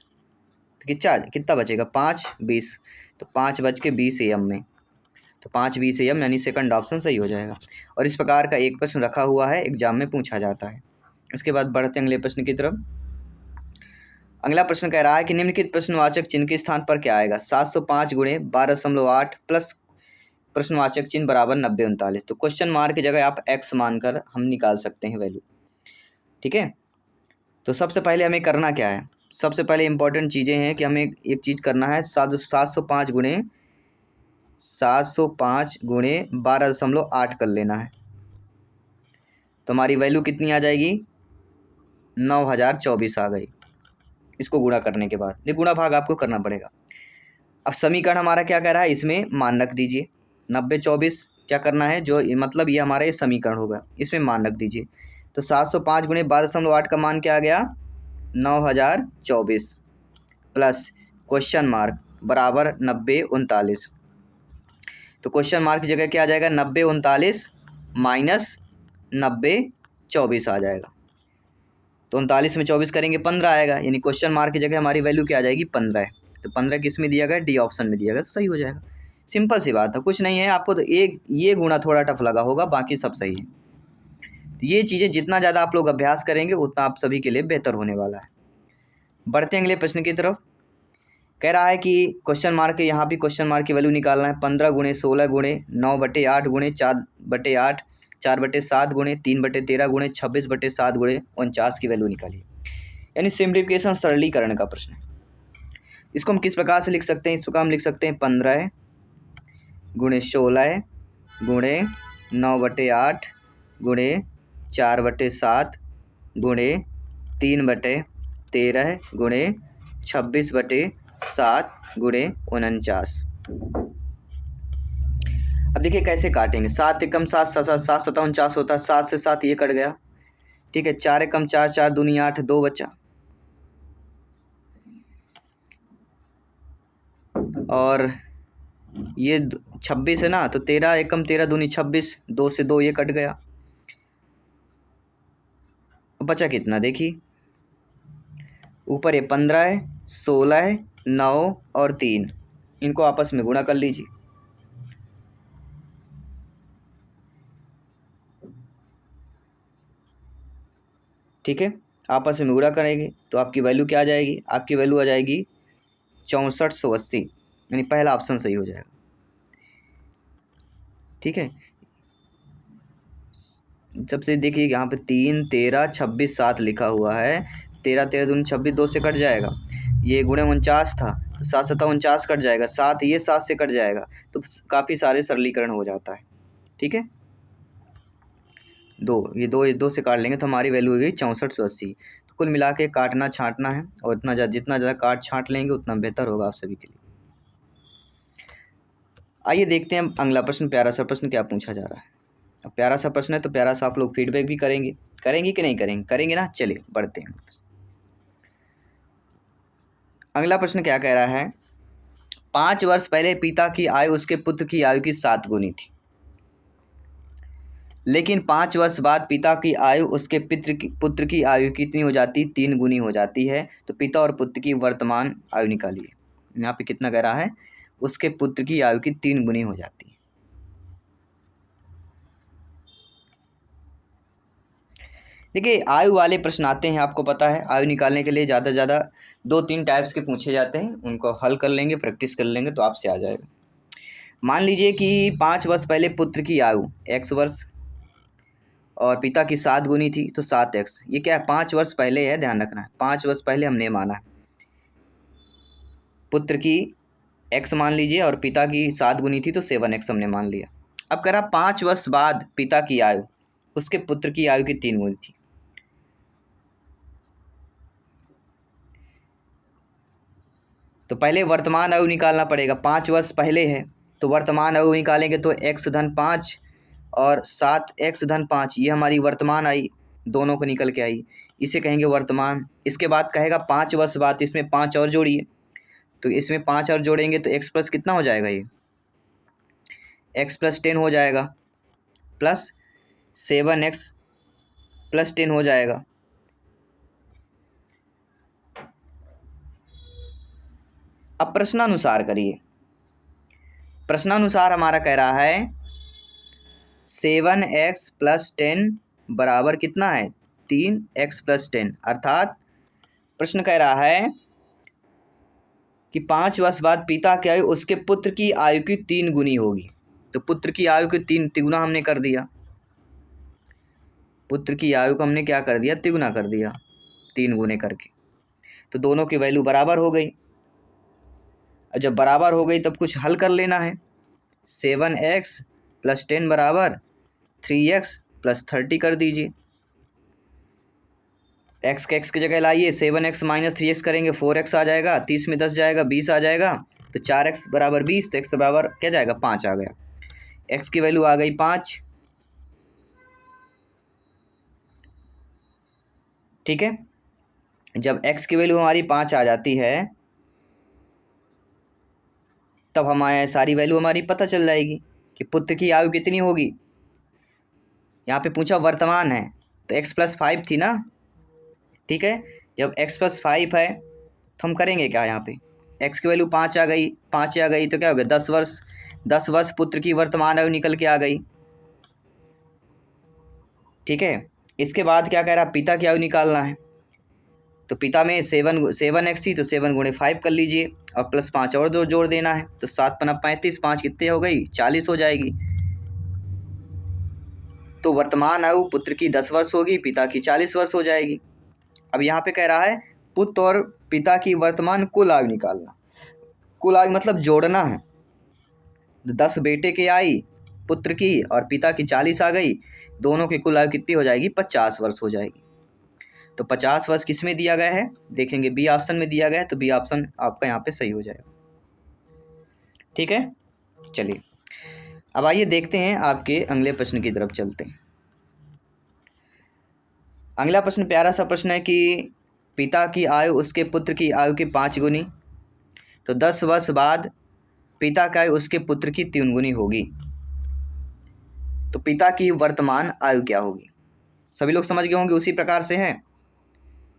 तो कितना बचेगा, 5:20। तो 5:20 AM में, तो 5:20 AM यानी सेकंड ऑप्शन सही हो जाएगा। और इस प्रकार का एक प्रश्न रखा हुआ है, एग्जाम में पूछा जाता है। इसके बाद बढ़ते अगले प्रश्न की तरफ। अगला प्रश्न कह रहा है कि निम्नलिखित प्रश्नवाचक चिन्ह के स्थान पर क्या आएगा, 705 × 12.8 प्लस प्रश्नवाचक चिन्ह बराबर 9039। तो क्वेश्चन मार्क की जगह आप x मानकर हम निकाल सकते हैं वैल्यू। ठीक है, तो सबसे पहले हमें करना क्या है, सबसे पहले इंपॉर्टेंट चीज़ें हैं कि हमें एक चीज़ करना है, 705 × 12.8 कर लेना है। तो हमारी वैल्यू कितनी आ जाएगी, 9024 आ गई। इसको गुणा करने के बाद, ये गुणा भाग आपको करना पड़ेगा। अब समीकरण हमारा क्या कह रहा है, इसमें मान रख दीजिए 9024 क्या करना है, जो मतलब ये हमारा ये समीकरण होगा, इसमें मान रख दीजिए। तो 705 × 12.8 का मान क्या आ गया, 9024 प्लस क्वेश्चन मार्क बराबर 9039। तो क्वेश्चन मार्क की जगह क्या आ जाएगा, 9039 माइनस 9024 आ जाएगा। तो 39 में 24 करेंगे 15 आएगा, यानी क्वेश्चन मार्क की जगह हमारी वैल्यू क्या आ जाएगी, 15 है। तो 15 किस में दिया गया, डी ऑप्शन में दिया गया, तो सही हो जाएगा। सिंपल सी बात है, कुछ नहीं है। आपको तो एक ये गुणा थोड़ा टफ लगा होगा, बाकी सब सही है। तो ये चीज़ें जितना ज़्यादा आप लोग अभ्यास करेंगे उतना आप सभी के लिए बेहतर होने वाला है। बढ़ते हैं अगले प्रश्न की तरफ। कह रहा है कि क्वेश्चन मार्क के यहाँ भी क्वेश्चन मार्क की वैल्यू निकालना है, 15 × 16 × 9/8 × 4/8 4/7 × 3/13 × 26/7 × 49 की वैल्यू निकालिए। यानी सिम्प्लीफिकेशन, सरलीकरण का प्रश्न है। इसको हम किस प्रकार से लिख सकते हैं, इस प्रकार हम लिख सकते हैं 15 × 16 × 9/8 × 4/7 × 3/13 × 26/7 × 49। अब देखिए कैसे काटेंगे, 7 एकम 7 7 7 7 49 होता है, 7 से 7 ये कट गया। ठीक है, 4 एकम 4 4 दूनी 8, 2 बचा। और ये 26 है ना, तो 13 एकम 13 दूनी 26, 2 से 2 ये कट गया। बचा कितना देखिए, ऊपर ये 15 है, 16 है, 9 और 3, इनको आपस में गुणा कर लीजिए। ठीक है, आपस में गुणा करेंगे तो आपकी वैल्यू क्या आ जाएगी, आपकी वैल्यू आ जाएगी 6480, यानी पहला ऑप्शन सही हो जाएगा। ठीक है, सबसे देखिए यहाँ पे 3 13 26 7 लिखा हुआ है, 13 13 दूनी 26, 2 से कट जाएगा। ये गुणे 49 था, तो 7 7 49 कट जाएगा, 7 ये 7 से कट जाएगा, तो काफ़ी सारे सरलीकरण हो जाता है। ठीक है, ये दो से काट लेंगे तो हमारी वैल्यू हो गई 6480। तो कुल मिला के काटना छाँटना है, और जितना ज़्यादा काट छाँट लेंगे उतना बेहतर होगा आप सभी के लिए। आइए देखते हैं अगला प्रश्न, प्यारा सा प्रश्न क्या पूछा जा रहा है। अब प्यारा सा प्रश्न है तो प्यारा सा आप लोग फीडबैक भी करेंगे कि नहीं करेंगे, करेंगे ना। चलिए बढ़ते हैं। अगला प्रश्न क्या कह रहा है, 5 वर्ष पहले पिता की आयु उसके पुत्र की आयु की 7 गुनी थी, लेकिन 5 वर्ष बाद पिता की आयु उसके पुत्र की आयु कितनी हो जाती, 3 गुनी हो जाती है। तो पिता और पुत्र की वर्तमान आयु निकालिए। यहाँ पे कितना कह रहा है, उसके पुत्र की आयु की 3 गुनी हो जाती है। देखिए आयु वाले प्रश्न आते हैं, आपको पता है आयु निकालने के लिए ज़्यादा से ज़्यादा 2-3 टाइप्स के पूछे जाते हैं, उनको हल कर लेंगे, प्रैक्टिस कर लेंगे तो आपसे आ जाएगा। मान लीजिए कि 5 वर्ष पहले पुत्र की आयु x वर्ष और पिता की 7 गुनी थी, तो 7x। ये क्या है, 5 वर्ष पहले है, ध्यान रखना है, 5 वर्ष पहले हमने माना है। पुत्र की x मान लीजिए और पिता की 7 गुनी थी तो 7x हमने मान लिया। अब कह रहा 5 वर्ष बाद पिता की आयु उसके पुत्र की आयु की 3 गुनी थी। तो पहले वर्तमान आयु निकालना पड़ेगा। 5 वर्ष पहले है तो वर्तमान आयु निकालेंगे तो x धन 5 और 7x धन 5 ये हमारी वर्तमान आई, दोनों को निकल के आई, इसे कहेंगे वर्तमान। इसके बाद कहेगा 5 वर्ष बाद, इसमें 5 और जोड़िए, तो इसमें 5 और जोड़ेंगे तो x प्लस कितना हो जाएगा, ये x प्लस 10 हो जाएगा, प्लस 7x प्लस 10 हो जाएगा। अब प्रश्नानुसार करिए। प्रश्नानुसार हमारा कह रहा है 7x प्लस 10 बराबर कितना है, 3x प्लस 10, अर्थात प्रश्न कह रहा है कि 5 वर्ष बाद पिता की आयु उसके पुत्र की आयु की 3 गुनी होगी। तो पुत्र की आयु की 3 तिगुना हमने कर दिया, पुत्र की आयु को हमने क्या कर दिया, तिगुना कर दिया 3 गुने करके, तो दोनों की वैल्यू बराबर हो गई। जब बराबर हो गई तब कुछ हल कर लेना है। 7x प्लस 10 बराबर 3x प्लस 30 कर दीजिए। x के x की जगह लाइए, 7x माइनस 3x करेंगे 4x आ जाएगा, 30 में 10 जाएगा 20 आ जाएगा, तो 4x बराबर 20, तो x बराबर क्या जाएगा 5 आ गया। x की वैल्यू आ गई 5, ठीक है। जब x की वैल्यू हमारी 5 आ जाती है तब हमारे सारी वैल्यू हमारी पता चल जाएगी कि पुत्र की आयु कितनी होगी। यहाँ पे पूछा वर्तमान है तो x प्लस 5 थी ना, ठीक है। जब x प्लस 5 है तो हम करेंगे क्या, यहाँ पे x की वैल्यू 5 आ गई, 5 आ गई तो क्या हो गया 10 वर्ष, 10 वर्ष पुत्र की वर्तमान आयु निकल के आ गई, ठीक है। इसके बाद क्या कह रहा, पिता की आयु निकालना है, तो पिता में 7x थी तो 7 गुणे 5 कर लीजिए और प्लस 5 और 2 जोड़ देना है, तो 7 पना 35, 5 कितने हो गई 40 हो जाएगी। तो वर्तमान आयु पुत्र की 10 वर्ष होगी, पिता की 40 वर्ष हो जाएगी। अब यहाँ पे कह रहा है पुत्र और पिता की वर्तमान कुल आयु निकालना। कुल आयु मतलब जोड़ना है, 10 बेटे की आई पुत्र की और पिता की 40 आ गई, दोनों की कुल आयु कितनी हो जाएगी 50 वर्ष हो जाएगी। तो 50 वर्ष किस में दिया गया है, देखेंगे बी ऑप्शन में दिया गया है, तो बी ऑप्शन आपका यहाँ पे सही हो जाएगा, ठीक है। चलिए अब आइए देखते हैं आपके अगले प्रश्न की तरफ चलते हैं। अगला प्रश्न प्यारा सा प्रश्न है कि पिता की आयु उसके पुत्र की आयु की 5 गुनी, तो 10 वर्ष बाद पिता की आयु उसके पुत्र की 3 गुनी होगी, तो पिता की वर्तमान आयु क्या होगी। सभी लोग समझ गए होंगे, उसी प्रकार से है,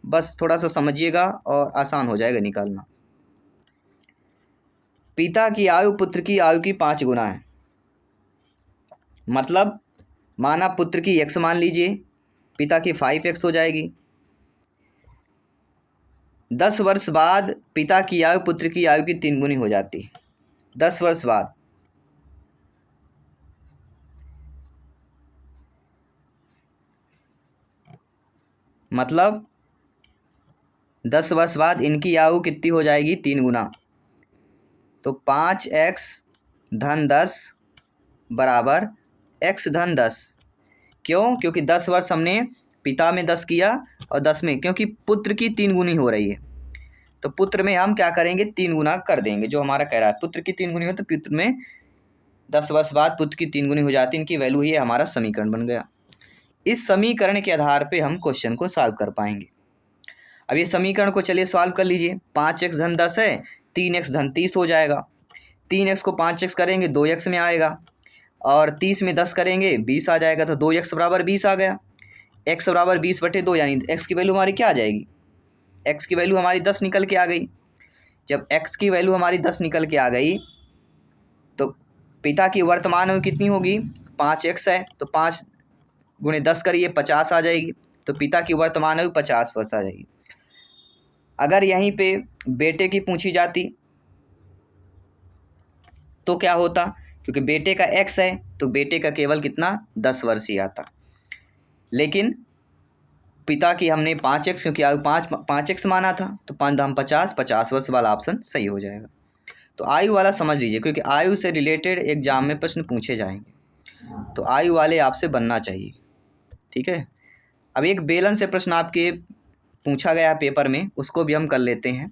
बस थोड़ा सा समझिएगा और आसान हो जाएगा निकालना। पिता की आयु पुत्र की आयु की 5 गुना है, मतलब माना पुत्र की x मान लीजिए, पिता की 5x हो जाएगी। 10 वर्ष बाद पिता की आयु पुत्र की आयु की 3 गुनी हो जाती है, 10 वर्ष बाद। मतलब 10 वर्ष बाद इनकी आयु कितनी हो जाएगी 3 गुना, तो 5x धन 10 बराबर x धन 10। क्यों, क्योंकि 10 वर्ष हमने पिता में 10 किया और 10 में, क्योंकि पुत्र की 3 गुनी हो रही है, तो पुत्र में हम क्या करेंगे 3 गुना कर देंगे। जो हमारा कह रहा है पुत्र की 3 गुनी हो तो पुत्र में 10 वर्ष बाद पुत्र की 3 गुनी हो जाती है, इनकी वैल्यू ही हमारा समीकरण बन गया। इस समीकरण के आधार पे हम क्वेश्चन को सॉल्व कर पाएंगे। अब ये समीकरण को चलिए सॉल्व कर लीजिए। 5x धन 10 है, 3x धन 30 हो जाएगा, 3x को 5x करेंगे 2x में आएगा, और 30 में 10 करेंगे 20 आ जाएगा, तो 2x बराबर 20 आ गया। x बराबर 20/2 यानी x की वैल्यू हमारी क्या आ जाएगी, x की वैल्यू हमारी 10 निकल के आ गई। जब x की वैल्यू हमारी 10 निकल के आ गई तो पिता की वर्तमान आयु कितनी होगी, 5x है, तो 5 गुणे 10 करिए 50 आ जाएगी, तो पिता की वर्तमान आयु 50 वर्ष आ जाएगी। अगर यहीं पे बेटे की पूछी जाती तो क्या होता, क्योंकि बेटे का x है तो बेटे का केवल कितना 10 वर्ष ही आता, लेकिन पिता की हमने 5x, क्योंकि आयु 5x माना था, तो 5 दाम 50 वर्ष वाला ऑप्शन सही हो जाएगा। तो आयु वाला समझ लीजिए, क्योंकि आयु से रिलेटेड एग्जाम में प्रश्न पूछे जाएंगे। तो आयु वाले आपसे बनना चाहिए। ठीक है, अब एक बेलन से प्रश्न आपके पूछा गया है पेपर में, उसको भी हम कर लेते हैं।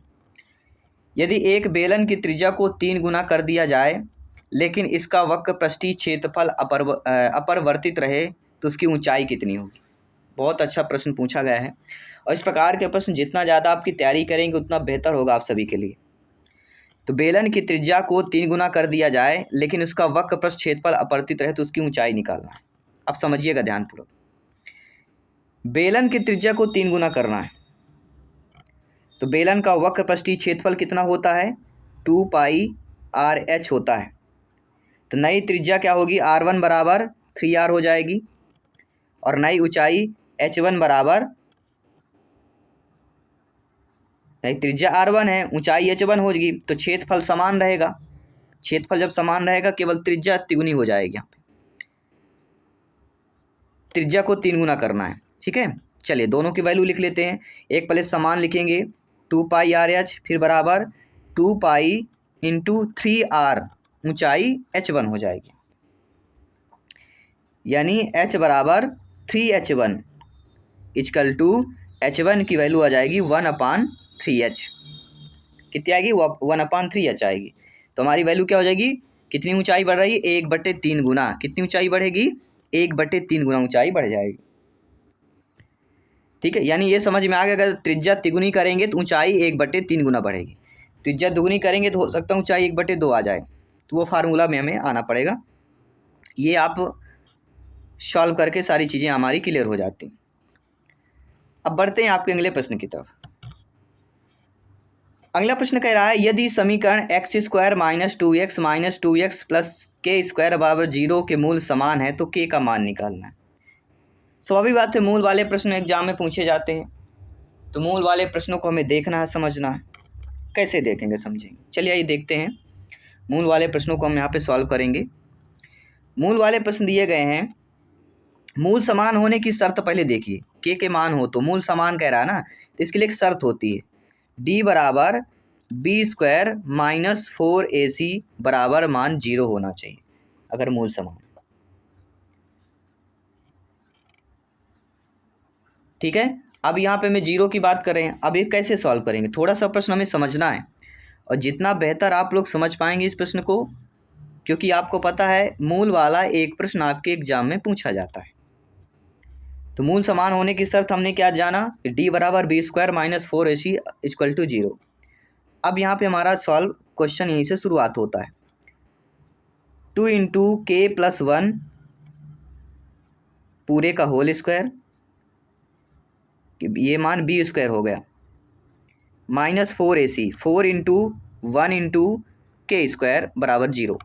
यदि एक बेलन की त्रिज्या को 3 गुना कर दिया जाए लेकिन इसका वक्र पृष्ठीय क्षेत्रफल अपरिवर्तित रहे तो उसकी ऊंचाई कितनी होगी। बहुत अच्छा प्रश्न पूछा गया है, और इस प्रकार के प्रश्न जितना ज़्यादा आपकी तैयारी करेंगे उतना बेहतर होगा आप सभी के लिए। तो बेलन की त्रिज्या को 3 गुना कर दिया जाए लेकिन उसका वक्र पृष्ठ क्षेत्रफल अपरिवर्तित रहे तो उसकी ऊंचाई निकालना है। अब समझिएगा ध्यानपूर्वक, बेलन की त्रिज्या को 3 गुना करना है तो बेलन का वक्र पृष्ठीय क्षेत्रफल कितना होता है, 2πr/h होता है। तो नई त्रिज्या क्या होगी, r1 बराबर 3r हो जाएगी, और नई ऊंचाई h1 बराबर, नई त्रिज्या r1 है, ऊंचाई h1 होगी, तो क्षेत्रफल समान रहेगा। क्षेत्रफल जब समान रहेगा केवल त्रिज्या तिगुनी हो जाएगी। यहाँ पे त्रिज्या को 3 गुना करना है। ठीक है, चलिए दोनों की वैल्यू लिख लेते हैं। एक पहले समान लिखेंगे, 2πr/h, फिर बराबर 2π × 3r, ऊंचाई h1 हो जाएगी, यानी h बराबर 3h1 इक्वल टू h1 की वैल्यू आ जाएगी 1/3h। कितनी आएगी, 1/3h आएगी। तो हमारी वैल्यू क्या हो जाएगी, कितनी ऊंचाई बढ़ रही है, 1/3 गुना। कितनी ऊंचाई बढ़ेगी, 1/3 गुना ऊंचाई बढ़ जाएगी। ठीक है, यानी ये समझ में आ गया, अगर त्रिज्या तिगुनी करेंगे तो ऊंचाई 1/3 गुना बढ़ेगी, त्रिज्या दुगुनी करेंगे तो हो सकता है ऊंचाई 1/2 आ जाए। तो वो फार्मूला में हमें आना पड़ेगा। ये आप सॉल्व करके सारी चीज़ें हमारी क्लियर हो जाती। अब बढ़ते हैं आपके अगले प्रश्न की तरफ। अगला प्रश्न कह रहा है, यदि समीकरण x² - 2x - 2x plus k² बराबर 0 के मूल समान है तो k का मान निकालना है। स्वाभाविक बात है, मूल वाले प्रश्न एग्जाम में पूछे जाते हैं, तो मूल वाले प्रश्नों को हमें देखना है, समझना है। कैसे देखेंगे, समझेंगे। चलिए आइए देखते हैं, मूल वाले प्रश्नों को हम यहाँ पे सॉल्व करेंगे। मूल वाले प्रश्न दिए गए हैं, मूल समान होने की शर्त पहले देखिए, के मान हो तो मूल समान कह रहा है ना, तो इसके लिए एक शर्त होती है, d बराबर b² - 4ac बराबर मान 0 होना चाहिए अगर मूल समान। ठीक है, अब यहाँ पे मैं 0 की बात कर रहे हैं। अब ये कैसे सॉल्व करेंगे, थोड़ा सा प्रश्न हमें समझना है, और जितना बेहतर आप लोग समझ पाएंगे इस प्रश्न को, क्योंकि आपको पता है मूल वाला एक प्रश्न आपके एग्जाम में पूछा जाता है। तो मूल समान होने की शर्त हमने क्या जाना, कि d बराबर b² - 4ac इक्वल टू 0। अब यहाँ पे हमारा सॉल्व क्वेश्चन यहीं से शुरुआत होता है। 2 × k + 1 पूरे का होल स्क्वायर, ये मान b² हो गया, माइनस 4ac, 4 × 1 × k² बराबर 0।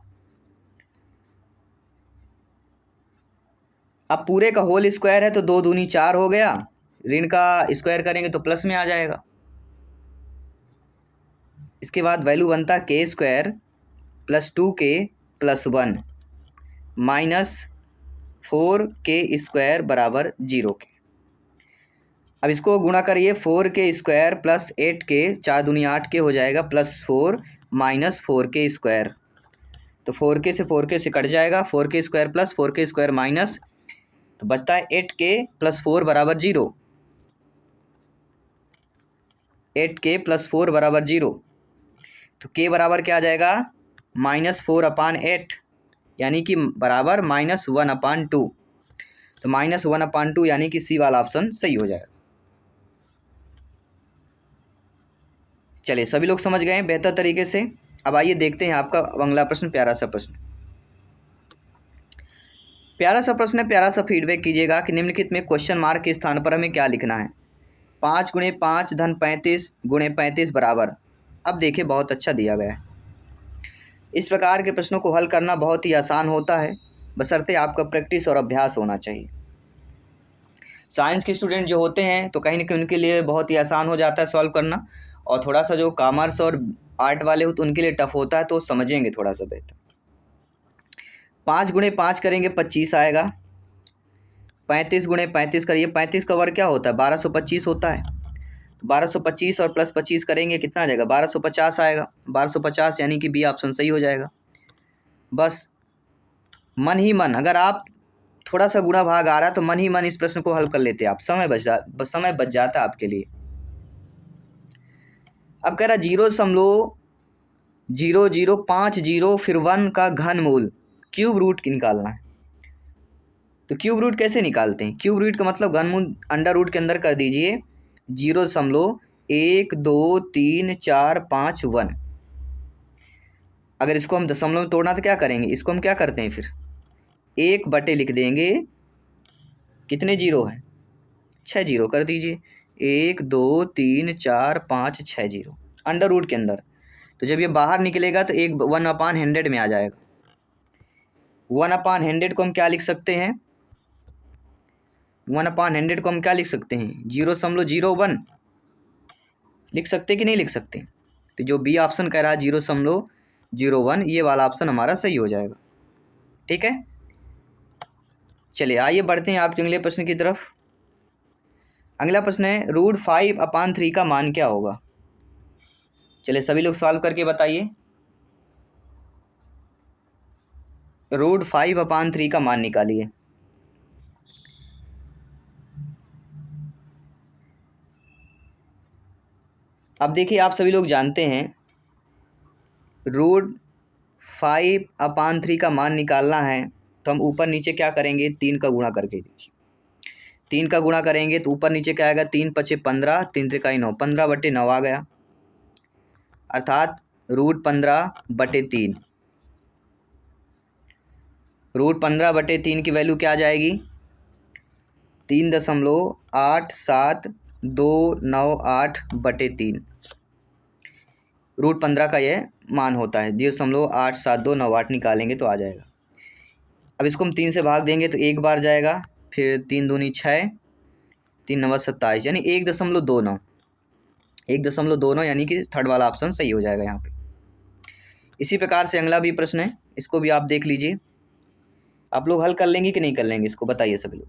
अब पूरे का होल स्क्वायर है तो 2 दूनी 4 हो गया, ऋण का स्क्वायर करेंगे तो प्लस में आ जाएगा। इसके बाद वैल्यू बनता है k² + 2k + 1 माइनस 4k² बराबर 0 के। अब इसको गुणा करिए, 4k² + 8k, 4 दूनी 8k हो जाएगा, +4 - 4k²। तो 4k से 4k से कट जाएगा, 4k² + 4k² माइनस, तो बचता है 8k + 4 बराबर 0। 8k + 4 बराबर 0, तो k बराबर क्या आ जाएगा, -4/8, यानी कि बराबर -1/2। तो -1/2 यानी कि सी वाला ऑप्शन सही हो जाएगा। चलिए सभी लोग समझ गए हैं बेहतर तरीके से। अब आइए देखते हैं आपका अगला प्रश्न, प्यारा सा प्रश्न। प्यारा सा प्रश्न है, प्यारा सा फीडबैक कीजिएगा कि निम्नलिखित में क्वेश्चन मार्क के स्थान पर हमें क्या लिखना है। 5 × 5 धन 35 × 35 बराबर। अब देखिए बहुत अच्छा दिया गया है। इस प्रकार के प्रश्नों को हल करना बहुत ही आसान होता है, बशर्ते आपका प्रैक्टिस और अभ्यास होना चाहिए। साइंस के स्टूडेंट जो होते हैं तो कहीं ना कहीं उनके लिए बहुत ही आसान हो जाता है सॉल्व करना, और थोड़ा सा जो कॉमर्स और आर्ट वाले हो तो उनके लिए टफ होता है, तो समझेंगे थोड़ा सा बेहतर। 5 × 5 करेंगे 25 आएगा, 35 × 35 करिए, 35 का वर्ग क्या होता है, 1225 होता है। तो 1225 और +25 करेंगे कितना आ जाएगा, 1250 आएगा। 1250 यानी कि बी ऑप्शन सही हो जाएगा। बस मन ही मन, अगर आप थोड़ा सा गुणा भाग आ रहा है तो मन ही मन इस प्रश्न को हल कर लेते आप, समय बच जाता आपके लिए। अब कह रहा 0.0050 फिर 1 का घनमूल क्यूब रूट निकालना है। तो क्यूब रूट कैसे निकालते हैं? क्यूब रूट का मतलब घनमूल अंडर रूट के अंदर कर दीजिए 0.12345 अगर इसको हम दशमलव में तोड़ना तो क्या करेंगे, इसको हम क्या करते हैं फिर 1 लिख देंगे, कितने जीरो हैं 6 जीरो कर दीजिए, 1 2 3 4 5 6 जीरो अंडर रूट के अंदर। तो जब ये बाहर निकलेगा तो 1/100 में आ जाएगा। 1/100 को हम क्या लिख सकते हैं, 1/100 को हम क्या लिख सकते हैं 0.01 लिख सकते कि नहीं लिख सकते? तो जो बी ऑप्शन कह रहा है 0.01 ये वाला ऑप्शन हमारा सही हो जाएगा। ठीक है, चलिए आइए बढ़ते हैं आपके अगले प्रश्न की तरफ। अगला प्रश्न है √5/3 का मान क्या होगा? चलिए सभी लोग सॉल्व करके बताइए। √5/3 का मान निकालिए। अब देखिए आप सभी लोग जानते हैं √5/3 का मान निकालना है तो हम ऊपर नीचे क्या करेंगे 3 का गुणा करके, देखिए 3 का गुणा करेंगे तो ऊपर नीचे क्या आएगा 3 × 5 = 15, 3 × 3 = 9, 15/9 आ गया, अर्थात √15/3। √15/3 की वैल्यू क्या आ जाएगी 3.87298/3। √15 का ये मान होता है 0.87298 निकालेंगे तो आ जाएगा। अब इसको हम 3 से भाग देंगे तो 1 बार जाएगा, फिर 3 दूनी 6, 3 9 27 यानी 1.29, 1.29 यानी कि थर्ड वाला ऑप्शन सही हो जाएगा यहाँ पे। इसी प्रकार से अगला भी प्रश्न है, इसको भी आप देख लीजिए। आप लोग हल कर लेंगे कि नहीं कर लेंगे इसको बताइए सभी लोग।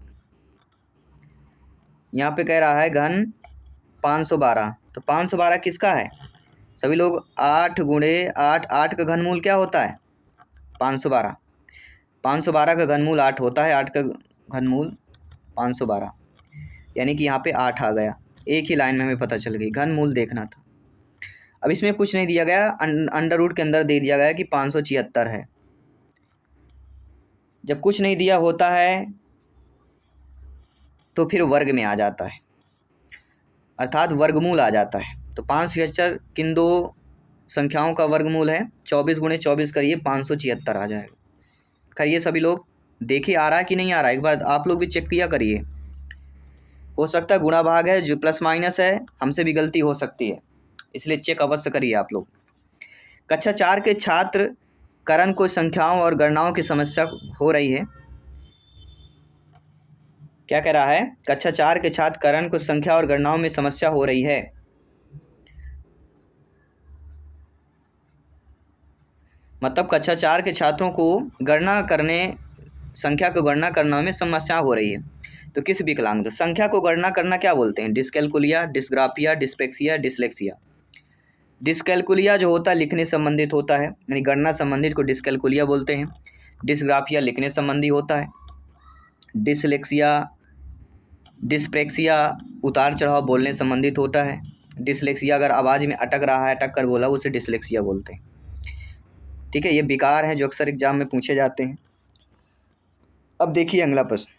यहाँ पे कह रहा है घन 512, तो 512 किसका है सभी लोग? 8 × 8, 8 का घनमूल क्या होता है 512, 512 का घनमूल 8 होता है, 8 का घनमूल 512 यानी कि यहाँ पे 8 आ गया। एक ही लाइन में हमें पता चल गई, घनमूल देखना था। अब इसमें कुछ नहीं दिया गया, अंडर रूट के अंदर दे दिया गया कि 576 है। जब कुछ नहीं दिया होता है तो फिर वर्ग में आ जाता है, अर्थात वर्गमूल आ जाता है। तो 576 किन दो संख्याओं का वर्गमूल है, 24 × 24 करिए 576 आ जाएगा। करिए सभी लोग, देखिए आ रहा है कि नहीं आ रहा है, एक बार आप लोग भी चेक किया करिए। हो सकता है गुणा भाग है जो प्लस माइनस है, हमसे भी गलती हो सकती है, इसलिए चेक अवश्य करिए आप लोग। कक्षा 4 के छात्र करण को संख्याओं और गणनाओं की समस्या हो रही है। क्या कह रहा है? कक्षा 4 के छात्र करण को संख्या और गणनाओं में समस्या हो रही है। मतलब कक्षा 4 के छात्रों को संख्या को गणना करने में समस्या हो रही है। तो किस विकलांग, तो संख्या को गणना करना क्या बोलते हैं? Dyscalculia, dysgraphia, डिस्पेक्सिया, dyslexia. डिस्कैल्कुलिया जो होता है लिखने संबंधित होता है, यानी गणना संबंधित को डिस्कैल्कुलिया बोलते हैं। डिस्ग्राफिया लिखने संबंधी होता है। डिस्प्रेक्सिया उतार चढ़ाव बोलने संबंधित होता है। डिसलेक्सिया अगर आवाज़ में अटक रहा है, अटक कर बोला, उसे डिसलेक्सिया बोलते हैं। ठीक है, ये विकार हैं जो अक्सर एग्जाम में पूछे जाते हैं। अब देखिए अगला प्रश्न,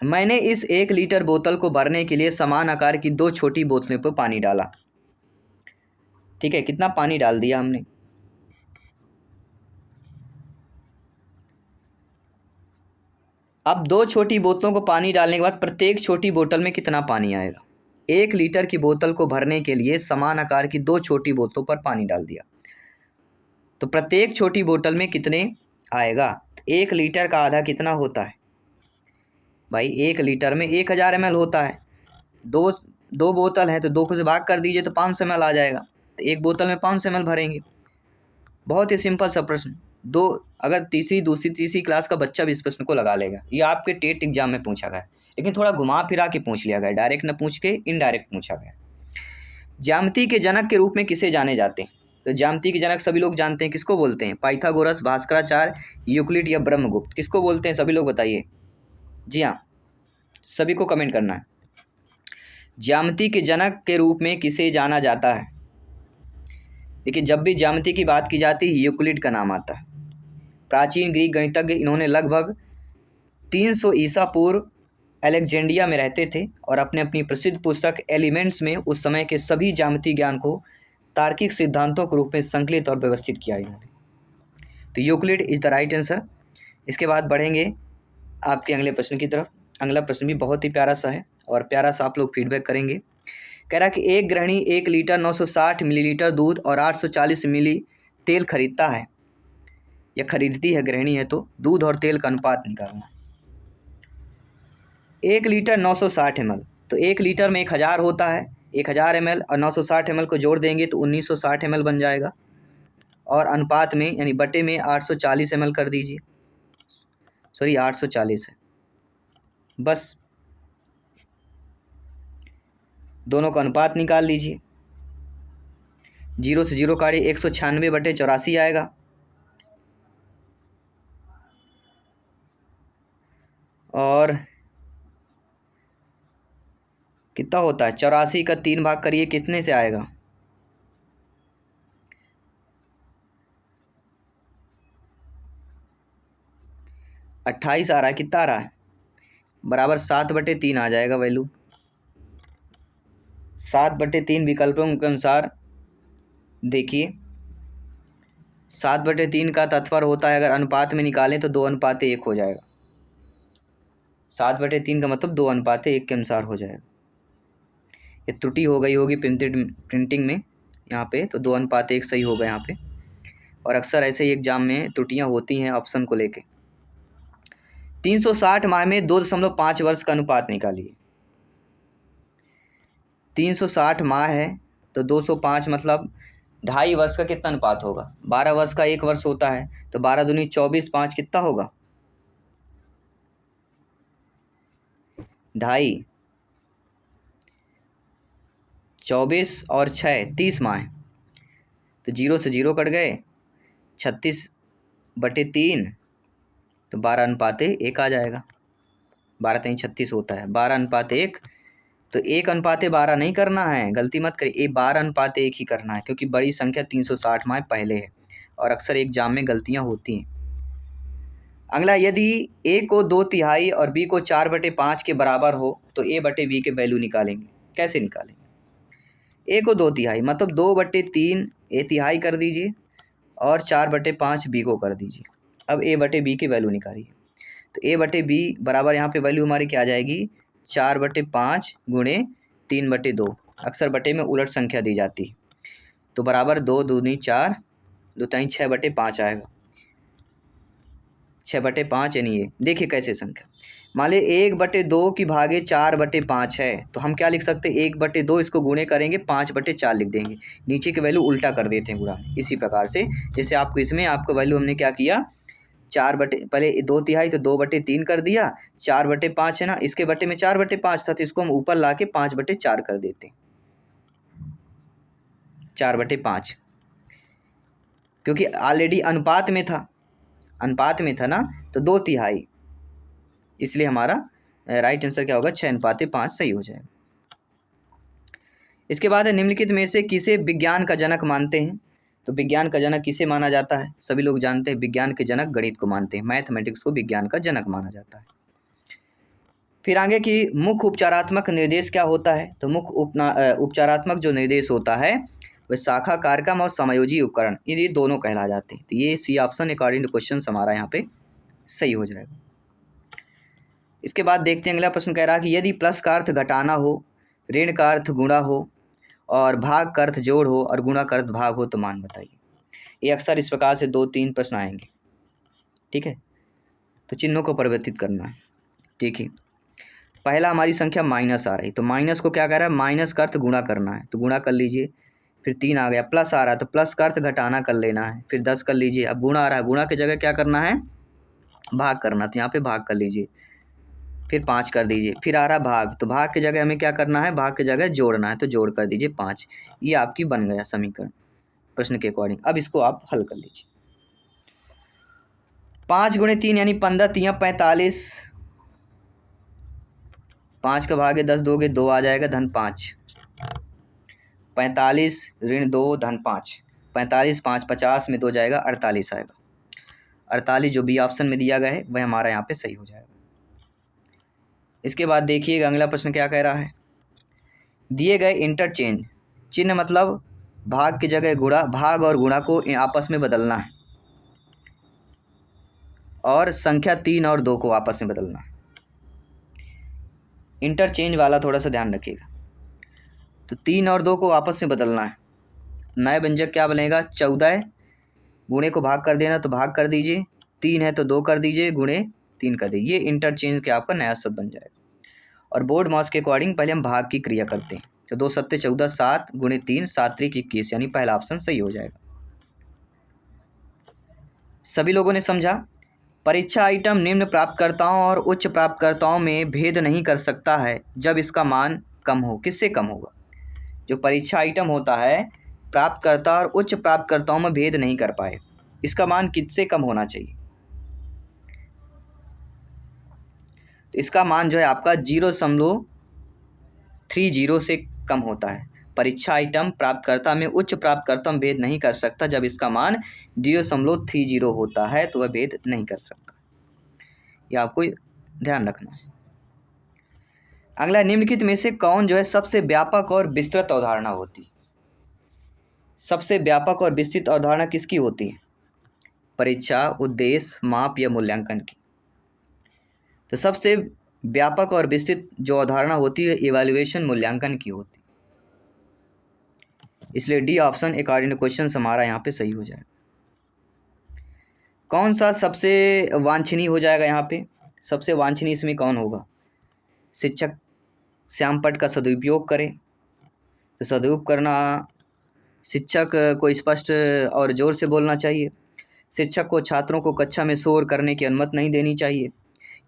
मैंने इस 1 लीटर बोतल को भरने के लिए समान आकार की 2 छोटी बोतलों पर पानी डाला। ठीक है, कितना पानी डाल दिया हमने? अब 2 छोटी बोतलों को पानी डालने के बाद प्रत्येक छोटी बोतल में कितना पानी आएगा? 1 लीटर की बोतल को भरने के लिए समान आकार की 2 छोटी बोतलों पर पानी डाल दिया, तो प्रत्येक छोटी बोतल में कितने आएगा? 1 लीटर का आधा कितना होता है भाई? 1 लीटर में 1000 ml होता है। दो बोतल है तो 2 को से भाग कर दीजिए तो 500 ml आ जाएगा, तो एक बोतल में 500 ml भरेंगे। बहुत ही सिंपल सा प्रश्न। अगर तीसरी क्लास का बच्चा भी इस प्रश्न को लगा लेगा। ये आपके टेट एग्जाम में पूछा गया, लेकिन थोड़ा घुमा फिरा के पूछ लिया गया, डायरेक्ट न पूछ के इनडायरेक्ट पूछा गया। ज्यामिति के जनक के रूप में किसे जाने जाते हैं? तो ज्यामिति के जनक सभी लोग जानते हैं, किसको बोलते हैं? पाइथागोरस, भास्कराचार्य, यूक्लिड या ब्रह्मगुप्त, किसको बोलते हैं? सभी लोग बताइए। जी हाँ, सभी को कमेंट करना है। ज्यामिति के जनक के रूप में किसे जाना जाता है? देखिए, जब भी ज्यामिति की बात की जाती है यूक्लिड का नाम आता है। प्राचीन ग्रीक गणितज्ञ, इन्होंने लगभग 300 ईसा पूर्व अलेक्जेंड्रिया में रहते थे और अपने अपनी प्रसिद्ध पुस्तक एलिमेंट्स में उस समय के सभी ज्यामिति ज्ञान को तार्किक सिद्धांतों के रूप में संकलित और व्यवस्थित किया इन्होंने। तो Euclid is the right answer. इसके बाद बढ़ेंगे आपके अगले प्रश्न की तरफ। अगला प्रश्न भी बहुत ही प्यारा सा है और प्यारा सा आप लोग फीडबैक करेंगे। कह रहा कि एक गृहिणी 1 लीटर 960 मिलीलीटर दूध और 840 मिली तेल खरीदता है या खरीदती है, गृहिणी है तो दूध और तेल का अनुपात निकालना। 1 लीटर 960 ml, तो 1 लीटर में 1000 होता है, 1000 ml और 960 ml को जोड़ देंगे तो 1960 ml बन जाएगा और अनुपात में यानी बटे में 840 ml कर दीजिए। सॉरी 840 है, बस दोनों का अनुपात निकाल लीजिए। 0 से 0 काटिए, 196/84 आएगा और कितना होता है? 84 का 3 भाग करिए, कितने से आएगा? अट्ठाईस आ रहा है। कितना आ रहा है? बराबर 7/3 आ जाएगा वैल्यू। 7/3 विकल्पों के अनुसार देखिए, 7/3 का तात्पर्य होता है अगर अनुपात में निकालें तो 2:1 हो जाएगा। 7/3 का मतलब 2:1 के अनुसार हो जाएगा। ये त्रुटि हो गई होगी प्रिंटिंग में यहाँ पे, तो 2:1 सही होगा यहाँ पे। और अक्सर ऐसे ही एग्जाम में त्रुटियाँ होती हैं ऑप्शन को लेके। 360 माह में 2.5 वर्ष का अनुपात निकालिए। 360 माह है तो 205 मतलब 2.5 वर्ष का कितना अनुपात होगा? 12 वर्ष का 1 वर्ष होता है तो 12 दूनी 24, 5 कितना होगा? 2.5, 24 और 6 30 माह, तो 0 से 0 कट गए, 36/3 तो 12:1 आ जाएगा। 12 36 होता है, 12:1 तो 1:12 नहीं करना है, गलती मत करिए, ये 12:1 ही करना है क्योंकि बड़ी संख्या 360 माह पहले है और अक्सर एग्जाम में गलतियां होती हैं। अगला, यदि ए को 2/3 और बी को 4/5 के बराबर हो तो a/b के वैल्यू निकालेंगे। कैसे निकालेंगे? ए को 2/3 मतलब 2/3 ए तिहाई कर दीजिए और 4/5 बी को कर दीजिए। अब a/b की वैल्यू निकालिए, तो a/b बराबर यहाँ पे वैल्यू हमारी क्या आ जाएगी? 4/5 गुणे 3/2, अक्सर बटे में उलट संख्या दी जाती है, तो बराबर 2 दूनी 4, 2 3 6/5 आएगा। 6/5 यानी ये देखिए कैसे संख्या, मान ली 1/2 की भागे 4/5 है तो हम क्या लिख सकते हैं? 1/2 इसको गुणे करेंगे 5/4 लिख देंगे, नीचे की वैल्यू उल्टा कर देते हैं गुणा। इसी प्रकार से जैसे आपको इसमें आपका वैल्यू हमने क्या किया, पहले 2/3 तो 2/3 कर दिया, 4/5 है ना, इसके बटे में 4/5 था तो इसको हम ऊपर ला के 5/4 कर देते, 4/5, क्योंकि ऑलरेडी अनुपात में था, ना, तो 2/3, इसलिए हमारा राइट आंसर क्या होगा? 6:5 सही हो जाएगा। इसके बाद निम्नलिखित में से किसे विज्ञान का जनक मानते हैं? तो विज्ञान का जनक किसे माना जाता है? सभी लोग जानते हैं विज्ञान के जनक गणित को मानते हैं, मैथमेटिक्स को विज्ञान का जनक माना जाता है। फिर आगे की मुख्य उपचारात्मक निर्देश क्या होता है? तो मुख्य उपचारात्मक जो निर्देश होता है वह शाखा कार्यक्रम और समायोजी उपकरण, ये दोनों कहला जाते हैं। तो ये C option according to question हमारा यहाँ पे सही हो जाएगा। इसके बाद देखते हैं अगला प्रश्न, कह रहा है कि यदि प्लस का अर्थ घटाना हो, ऋण का अर्थ गुणा हो और भाग का अर्थ जोड़ हो और गुणा का अर्थ भाग हो तो मान बताइए। ये अक्सर इस प्रकार से 2-3 प्रश्न आएंगे, ठीक है, तो चिन्हों को परिवर्तित करना है। देखिए, पहला हमारी संख्या माइनस आ रही, तो माइनस को क्या कह रहा है? माइनस का अर्थ गुणा करना है, तो गुणा कर लीजिए। फिर 3 आ गया, प्लस आ रहा है तो प्लस का अर्थ घटाना कर लेना है, फिर 10 कर लीजिए। अब गुणा आ रहा है, गुणा की जगह क्या करना है? भाग करना, तो यहाँ पे भाग कर लीजिए, फिर 5 कर दीजिए। फिर आ रहा भाग, तो भाग की जगह हमें क्या करना है? भाग की जगह जोड़ना है, तो जोड़ कर दीजिए 5। ये आपकी बन गया समीकरण। प्रश्न के अकॉर्डिंग। अब इसको आप हल कर लीजिए। 5 × 3 यानी 15 3 45। 5 का भागे 10 दोगे 2 आ जाएगा, धन 5। 45 ऋण 2 धन 5। 45 5 50 में 2 जाएगा, 48 आएगा। 48 जो बी ऑप्शन में दिया गया है वह हमारा यहाँ पे सही हो जाएगा। इसके बाद देखिएगा अगला प्रश्न क्या कह रहा है। दिए गए इंटरचेंज चिन्ह मतलब भाग की जगह गुणा, भाग और गुणा को आपस में बदलना है, और संख्या 3 और 2 को आपस में बदलना है। इंटरचेंज वाला थोड़ा सा ध्यान रखिएगा। तो 3 और 2 को आपस में बदलना है। नए व्यंजक क्या बनेगा, 14 गुणे को भाग कर देना तो भाग कर दीजिए, 3 है तो 2 कर दीजिए, गुणे 3 कर दीजिए। ये इंटरचेंज के आपका नया शब्द बन जाएगा। और बोर्ड मास के अकॉर्डिंग पहले हम भाग की क्रिया करते हैं। तो 2 सत्ते 14, 7 गुणे 3 7 त्रिक 21, यानी पहला ऑप्शन सही हो जाएगा। सभी लोगों ने समझा। परीक्षा आइटम निम्न प्राप्तकर्ताओं और उच्च प्राप्तकर्ताओं में भेद नहीं कर सकता है जब इसका मान कम हो। किससे कम होगा? जो परीक्षा आइटम होता है प्राप्तकर्ता और उच्च प्राप्तकर्ताओं में भेद नहीं कर पाए, इसका मान किससे कम होना चाहिए? तो इसका मान जो है आपका 0.30 से कम होता है। परीक्षा आइटम प्राप्तकर्ता में उच्च प्राप्तकर्ता में भेद नहीं कर सकता जब इसका मान 0.30 होता है, तो वह भेद नहीं कर सकता। यह आपको ध्यान रखना है। अगला, निम्नलिखित में से कौन जो है सबसे व्यापक और विस्तृत अवधारणा होती? सबसे व्यापक और विस्तृत अवधारणा किसकी होती है? परीक्षा, उद्देश्य, माप या मूल्यांकन की। तो सबसे व्यापक और विस्तृत जो अवधारणा होती है इवैल्यूएशन, मूल्यांकन की होती है। इसलिए D option according to question हमारा यहाँ पे सही हो जाएगा। कौन सा सबसे वांछनीय हो जाएगा? यहाँ पे सबसे वांछनीय इसमें कौन होगा? शिक्षक श्यामपट्ट का सदुपयोग करें। तो सदुपयोग करना, शिक्षक को स्पष्ट और जोर से बोलना चाहिए, शिक्षक को छात्रों को कक्षा में शोर करने की अनुमति नहीं देनी चाहिए,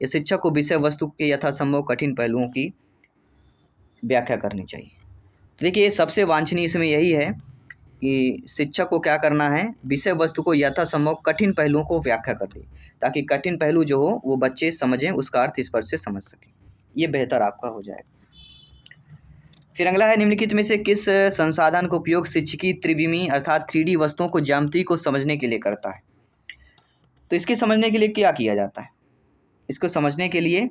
या शिक्षक को विषय वस्तु के यथासंभव कठिन पहलुओं की व्याख्या करनी चाहिए। तो देखिए सबसे वांछनीय इसमें यही है कि शिक्षक को क्या करना है, विषय वस्तु को यथासंभव कठिन पहलुओं को व्याख्या कर दे, ताकि कठिन पहलू जो हो वो बच्चे समझें, उसका अर्थ स्पष्ट से समझ सकें। ये बेहतर आपका हो जाएगा। फिर अगला है, निम्नलिखित में से किस संसाधन का उपयोग शिक्षकी त्रिविमी अर्थात 3D वस्तुओं को, ज्यामिति को समझने के लिए करता है? तो इसके समझने के लिए क्या किया जाता है? इसको समझने के लिए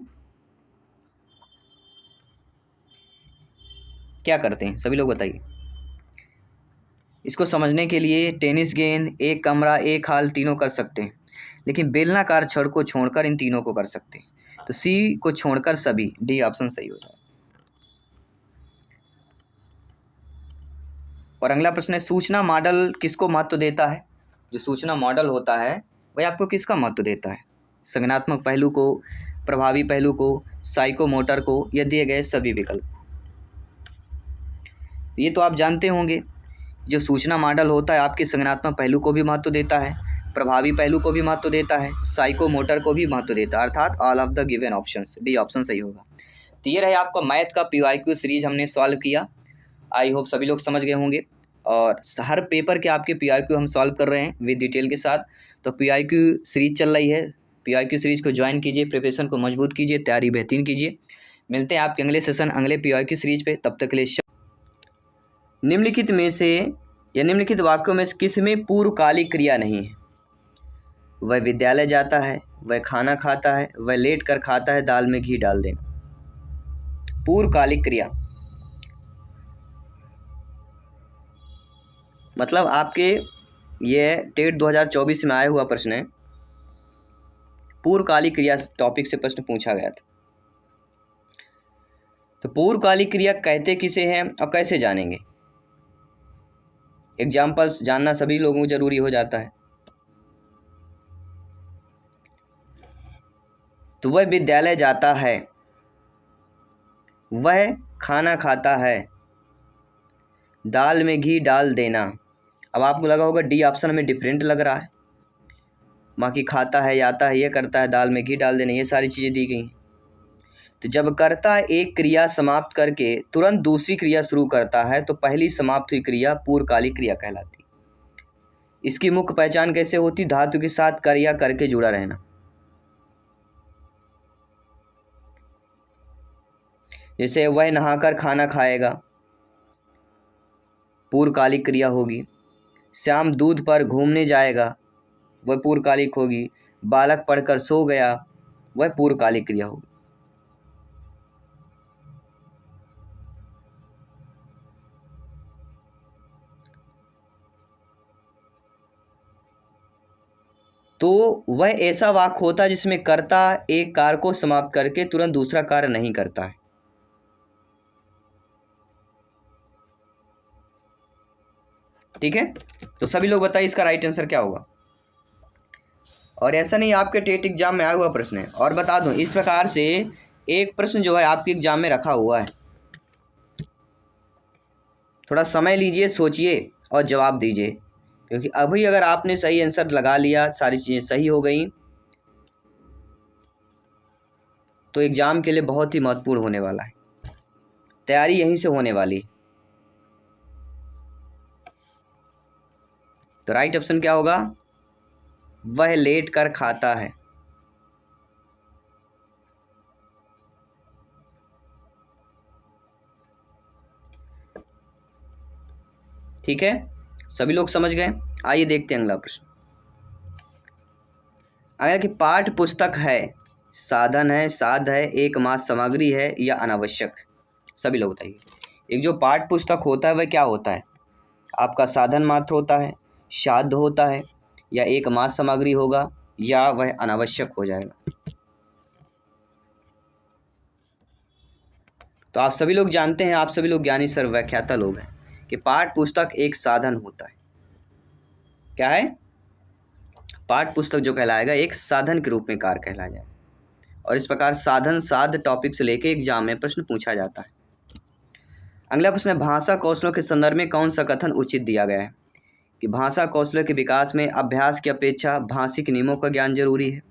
क्या करते हैं सभी लोग बताइए। इसको समझने के लिए टेनिस गेंद, एक कमरा, एक हाल तीनों कर सकते हैं, लेकिन बेलनाकार छड़ को छोड़कर इन तीनों को कर सकते हैं। तो सी को छोड़कर सभी, डी ऑप्शन सही हो जाए। और अगला प्रश्न है, सूचना मॉडल किसको महत्व देता है? जो सूचना मॉडल होता है वह आपको किसका महत्व देता है? संज्ञानात्मक पहलू को, प्रभावी पहलू को, साइकोमोटर को, या दिए गए सभी विकल्प? ये तो आप जानते होंगे। जो सूचना मॉडल होता है आपके संज्ञानात्मक पहलू को भी महत्व देता है, प्रभावी पहलू को भी महत्व देता है, साइकोमोटर को भी महत्व देता है, अर्थात all of the given options, D option सही होगा। तो ये रहे आपका मैथ का PYQ सीरीज हमने सॉल्व किया। आई होप सभी लोग समझ गए होंगे। और हर पेपर के आपके PYQ हम सॉल्व कर रहे हैं विद डिटेल के साथ। तो PYQ सीरीज चल रही है, PYQ सीरीज को ज्वाइन कीजिए, प्रिपरेशन को मजबूत कीजिए, तैयारी बेहतरीन कीजिए। मिलते हैं आपके अगले सेशन अगले PYQ सीरीज पे, तब तक के लिए। निम्नलिखित में से या निम्नलिखित वाक्यों में किस में पूर्वकालिक क्रिया नहीं है? वह विद्यालय जाता है, वह खाना खाता है, वह लेट कर खाता है, दाल में घी डाल देना। पूर्वकालिक क्रिया मतलब आपके ये टेट 2024 में आया हुआ प्रश्न है। पूर्वकालिक क्रिया टॉपिक से प्रश्न पूछा गया था। तो पूर्वकालिक क्रिया कहते किसे हैं और कैसे जानेंगे? एग्जाम्पल्स जानना सभी लोगों को जरूरी हो जाता है। तो वह विद्यालय जाता है, वह खाना खाता है, दाल में घी डाल देना। अब आपको लगा होगा डी ऑप्शन में डिफरेंट लग रहा है, बाकी खाता है, आता है, ये करता है, दाल में घी डाल देना, ये सारी चीज़ें दी गई। तो जब कर्ता एक क्रिया समाप्त करके तुरंत दूसरी क्रिया शुरू करता है तो पहली समाप्त हुई क्रिया पूर्वकालिक क्रिया कहलाती है। इसकी मुख्य पहचान कैसे होती? धातु के साथ कर या करके जुड़ा रहना। जैसे वह नहाकर खाना खाएगा, पूर्वकालिक क्रिया होगी। श्याम दूध पर घूमने जाएगा, वह पूर्वकालिक होगी। बालक पढ़कर सो गया, वह पूर्वकालिक क्रिया होगी। तो वह ऐसा वाक्य होता है जिसमें कर्ता एक कार्य को समाप्त करके तुरंत दूसरा कार्य नहीं करता है। ठीक है, तो सभी लोग बताइए इसका राइट आंसर क्या होगा। और ऐसा नहीं आपके टेट एग्जाम में आया हुआ प्रश्न है। और बता दूं, इस प्रकार से एक प्रश्न जो है आपके एग्जाम में रखा हुआ है। थोड़ा समय लीजिए, सोचिए और जवाब दीजिए, क्योंकि अभी अगर आपने सही आंसर लगा लिया, सारी चीज़ें सही हो गई, तो एग्ज़ाम के लिए बहुत ही महत्वपूर्ण होने वाला है। तैयारी यहीं से होने वाली है। तो राइट ऑप्शन क्या होगा? वह लेट कर खाता है। ठीक है, सभी लोग समझ गए। आइए देखते हैं अगला प्रश्न। अगर कि पाठ्य पुस्तक है, साधन है, साध है, एकमात्र सामग्री है या अनावश्यक? सभी लोग बताइए। एक जो पाठ्य पुस्तक होता है वह क्या होता है? आपका साधन मात्र होता है, साध होता है, या एकमात्र सामग्री होगा, या वह अनावश्यक हो जाएगा? तो आप सभी लोग जानते हैं, आप सभी लोग ज्ञानी सर्वव्याख्याता लोग हैं, कि पाठ्य पुस्तक एक साधन होता है। क्या है? पाठ्य पुस्तक जो कहलाएगा एक साधन के रूप में कार्य कहलाया जाए। और इस प्रकार साधन साध टॉपिक से लेके एग्जाम में प्रश्न पूछा जाता है। अगला प्रश्न है, भाषा कौशलों के संदर्भ में कौन सा कथन उचित दिया गया है? कि भाषा कौशलों के विकास में अभ्यास की अपेक्षा भाषिक नियमों का ज्ञान जरूरी है।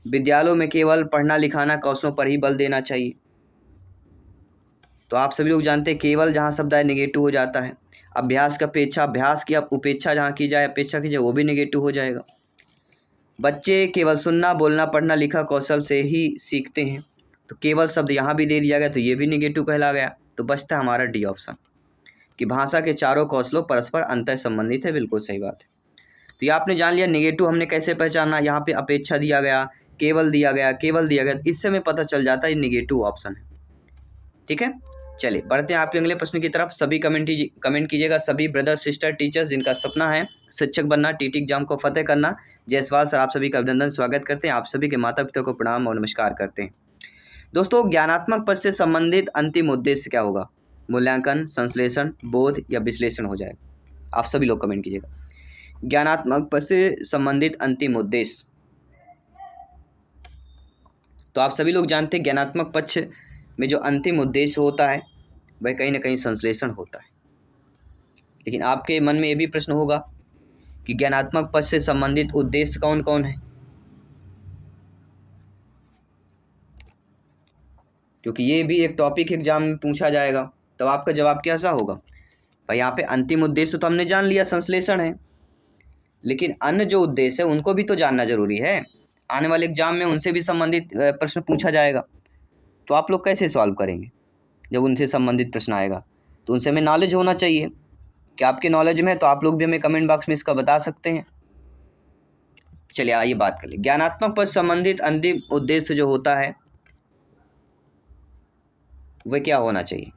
विद्यालयों में केवल पढ़ना लिखाना कौशलों पर ही बल देना चाहिए। तो आप सभी लोग जानते हैं केवल जहाँ शब्द है निगेटिव हो जाता है। अभ्यास की अपेक्षा, अभ्यास की उपेक्षा जहाँ की जाए, अपेक्षा की जाए, वो भी निगेटिव हो जाएगा। बच्चे केवल सुनना, बोलना, पढ़ना लिखा कौशल से ही सीखते हैं। तो केवल शब्द यहाँ भी दे दिया गया, तो ये भी निगेटिव कहला गया। तो बचता है हमारा डी ऑप्शन, कि भाषा के चारों कौशलों परस्पर अंतर संबंधित है। बिल्कुल सही बात है। तो ये आपने जान लिया निगेटिव हमने कैसे पहचाना। यहाँ पे अपेक्षा दिया गया, केवल दिया गया, केवल दिया गया, इससे हमें पता चल जाता है ये निगेटिव ऑप्शन है। ठीक है, चलिए बढ़ते हैं आपके अगले प्रश्न की तरफ। सभी कमेंट कीजिएगा, सभी ब्रदर सिस्टर टीचर्स जिनका सपना है शिक्षक बनना, टीटी एग्जाम को फतेह करना। जयसवाल सर आप सभी का अभिनंदन, स्वागत करते हैं। आप सभी के माता पिता को प्रणाम और नमस्कार करते हैं। दोस्तों, ज्ञानात्मक पद से संबंधित अंतिम उद्देश्य क्या होगा? मूल्यांकन, संश्लेषण, बोध या विश्लेषण हो जाएगा? आप सभी लोग कमेंट कीजिएगा। ज्ञानात्मक पद से संबंधित अंतिम उद्देश्य, तो आप सभी लोग जानते हैं ज्ञानात्मक पक्ष में जो अंतिम उद्देश्य होता है वह कहीं ना कहीं संश्लेषण होता है। लेकिन आपके मन में ये भी प्रश्न होगा कि ज्ञानात्मक पक्ष से संबंधित उद्देश्य कौन कौन है, क्योंकि ये भी एक टॉपिक एग्जाम में पूछा जाएगा। तब आपका जवाब कैसा होगा? भाई यहाँ पे अंतिम उद्देश्य तो हमने जान लिया, संश्लेषण है, लेकिन अन्य जो उद्देश्य है उनको भी तो जानना जरूरी है। आने वाले एग्जाम में उनसे भी संबंधित प्रश्न पूछा जाएगा। तो आप लोग कैसे सॉल्व करेंगे जब उनसे संबंधित प्रश्न आएगा? तो उनसे हमें नॉलेज होना चाहिए। कि आपके नॉलेज में है तो आप लोग भी हमें कमेंट बॉक्स में इसका बता सकते हैं। चलिए आइए बात कर ले। ज्ञानात्मक पद संबंधित अंतिम उद्देश्य जो होता है वह क्या होना चाहिए?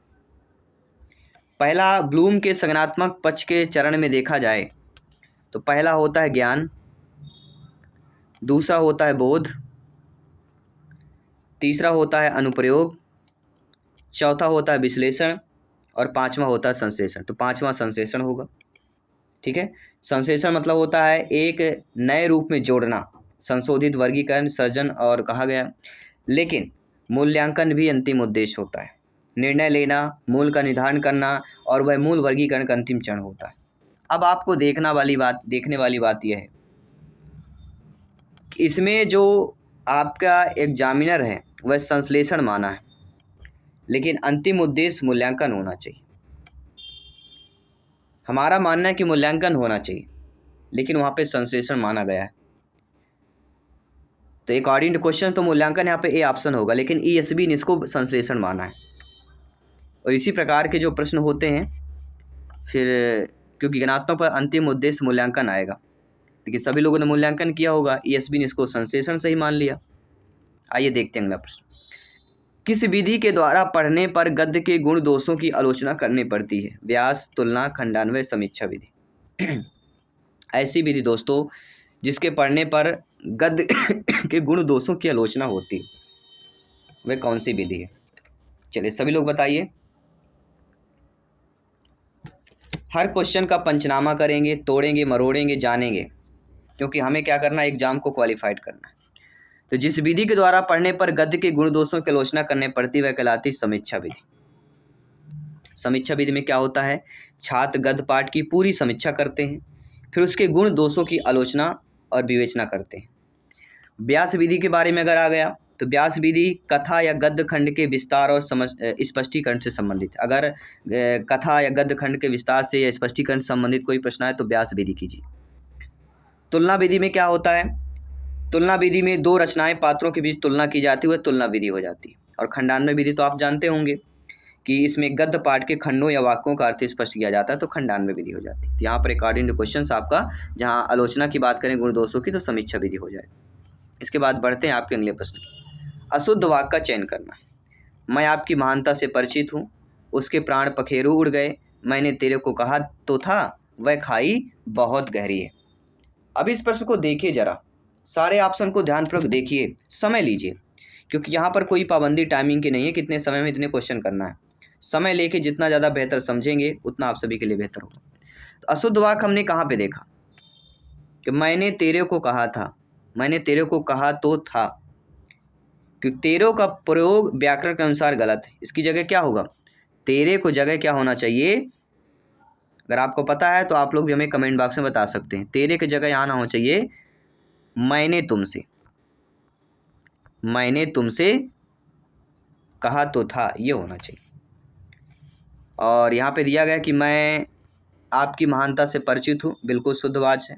पहला, ब्लूम के संज्ञानात्मक पक्ष के चरण में देखा जाए तो पहला होता है ज्ञान, दूसरा होता है बोध, तीसरा होता है अनुप्रयोग, चौथा होता है विश्लेषण और पांचवा होता है संश्लेषण। तो पांचवा संश्लेषण होगा। ठीक है, संश्लेषण मतलब होता है एक नए रूप में जोड़ना, संशोधित, वर्गीकरण, सृजन और कहा गया। लेकिन मूल्यांकन भी अंतिम उद्देश्य होता है। निर्णय लेना, मूल का निर्धारण करना और वह मूल वर्गीकरण का अंतिम चरण होता है। अब आपको देखने वाली बात यह है कि इसमें जो आपका एग्जामिनर है वह संश्लेषण माना है, लेकिन अंतिम उद्देश्य मूल्यांकन होना चाहिए। हमारा मानना है कि मूल्यांकन होना चाहिए। लेकिन वहाँ पे संश्लेषण माना गया है। तो अकॉर्डिंग टू क्वेश्चन तो मूल्यांकन यहाँ पे ए ऑप्शन होगा, लेकिन ईएसबी ने इसको संश्लेषण माना है। और इसी प्रकार के जो प्रश्न होते हैं फिर, क्योंकि ज्ञानात्मक पर अंतिम उद्देश्य मूल्यांकन आएगा, लेकिन सभी लोगों ने मूल्यांकन किया होगा, ईएसबी ने इसको संश्लेषण सही मान लिया। आइए देखते हैं अगला प्रश्न। किस विधि के द्वारा पढ़ने पर गद्य के गुण दोषों की आलोचना करनी पड़ती है? व्यास, तुलना, खंडान्वय, समीक्षा विधि। ऐसी विधि दोस्तों जिसके पढ़ने पर गद्य के गुण दोषों की आलोचना होती है, वह कौन सी विधि है? चलिए सभी लोग बताइए। हर क्वेश्चन का पंचनामा करेंगे, तोड़ेंगे, मरोड़ेंगे, जानेंगे, क्योंकि हमें क्या करना है, एग्जाम को क्वालिफाइड करना है। तो जिस विधि के द्वारा पढ़ने पर गद्य के गुण दोषों की आलोचना करनी पड़ती वह कहलाती समीक्षा विधि। समीक्षा विधि में क्या होता है, छात्र गद्य पाठ की पूरी समीक्षा करते हैं, फिर उसके गुण दोषों की आलोचना और विवेचना करते हैं। व्यास विधि के बारे में अगर आ गया तो व्यास विधि कथा या गद्य खंड के विस्तार और स्पष्टीकरण से संबंधित। अगर कथा या गद्य खंड के विस्तार से या स्पष्टीकरण से संबंधित कोई प्रश्न आए तो व्यास विधि कीजिए। तुलना विधि में क्या होता है, तुलना विधि में दो रचनाएं पात्रों के बीच तुलना की जाती है, तुलना विधि हो जाती है। और खंडान्वय विधि तो आप जानते होंगे कि इसमें गद्य पाठ के खंडों या वाक्यों का अर्थ स्पष्ट किया जाता है, तो खंडान्वय विधि हो जाती है। यहाँ पर अकॉर्डिंग टू क्वेश्चन आपका जहाँ आलोचना की बात करें गुण दोषों की तो समीक्षा विधि हो जाए। इसके बाद बढ़ते हैं आपके अगले प्रश्न की। अशुद्ध वाक्य का चयन करना। मैं आपकी महानता से परिचित हूँ, उसके प्राण पखेरु उड़ गए, मैंने तेरे को कहा तो था, वह खाई बहुत गहरी है। अब इस प्रश्न को देखिए जरा, सारे ऑप्शन को ध्यानपूर्वक देखिए, समय लीजिए, क्योंकि यहाँ पर कोई पाबंदी टाइमिंग की नहीं है, कितने समय में इतने क्वेश्चन करना है। समय लेके जितना ज़्यादा बेहतर समझेंगे उतना आप सभी के लिए बेहतर होगा। तो अशुद्ध वाक्य हमने कहाँ पे देखा कि मैंने तेरे को कहा था, मैंने तेरे को कहा तो था, क्योंकि तेरे का प्रयोग व्याकरण के अनुसार गलत है। इसकी जगह क्या होगा, तेरे को जगह क्या होना चाहिए, अगर आपको पता है तो आप लोग भी हमें कमेंट बॉक्स में बता सकते हैं। तेरे की जगह यहाँ ना होना चाहिए मैंने तुमसे कहा तो था, ये होना चाहिए। और यहाँ पे दिया गया कि मैं आपकी महानता से परिचित हूँ, बिल्कुल शुद्ध वाक्य है।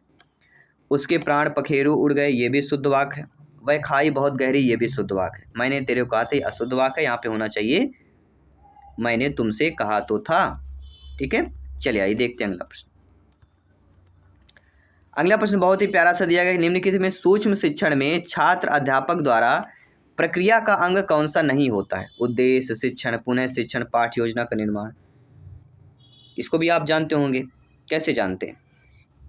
उसके प्राण पखेरु उड़ गए, ये भी शुद्ध वाक्य है। वह खाई बहुत गहरी, ये भी शुद्ध वाक्य है। मैंने तेरे को कहा था, अशुद्ध वाक्य है, यहाँ पे होना चाहिए मैंने तुमसे कहा तो था। ठीक है, चलिए आइए देखते हैं अगला प्रश्न। अगला प्रश्न बहुत ही प्यारा सा दिया गया, निम्नलिखित में सूक्ष्म शिक्षण में छात्र अध्यापक द्वारा प्रक्रिया का अंग कौन सा नहीं होता है? उद्देश्य शिक्षण, पुनः शिक्षण, पाठ योजना का निर्माण। इसको भी आप जानते होंगे, कैसे जानते हैं?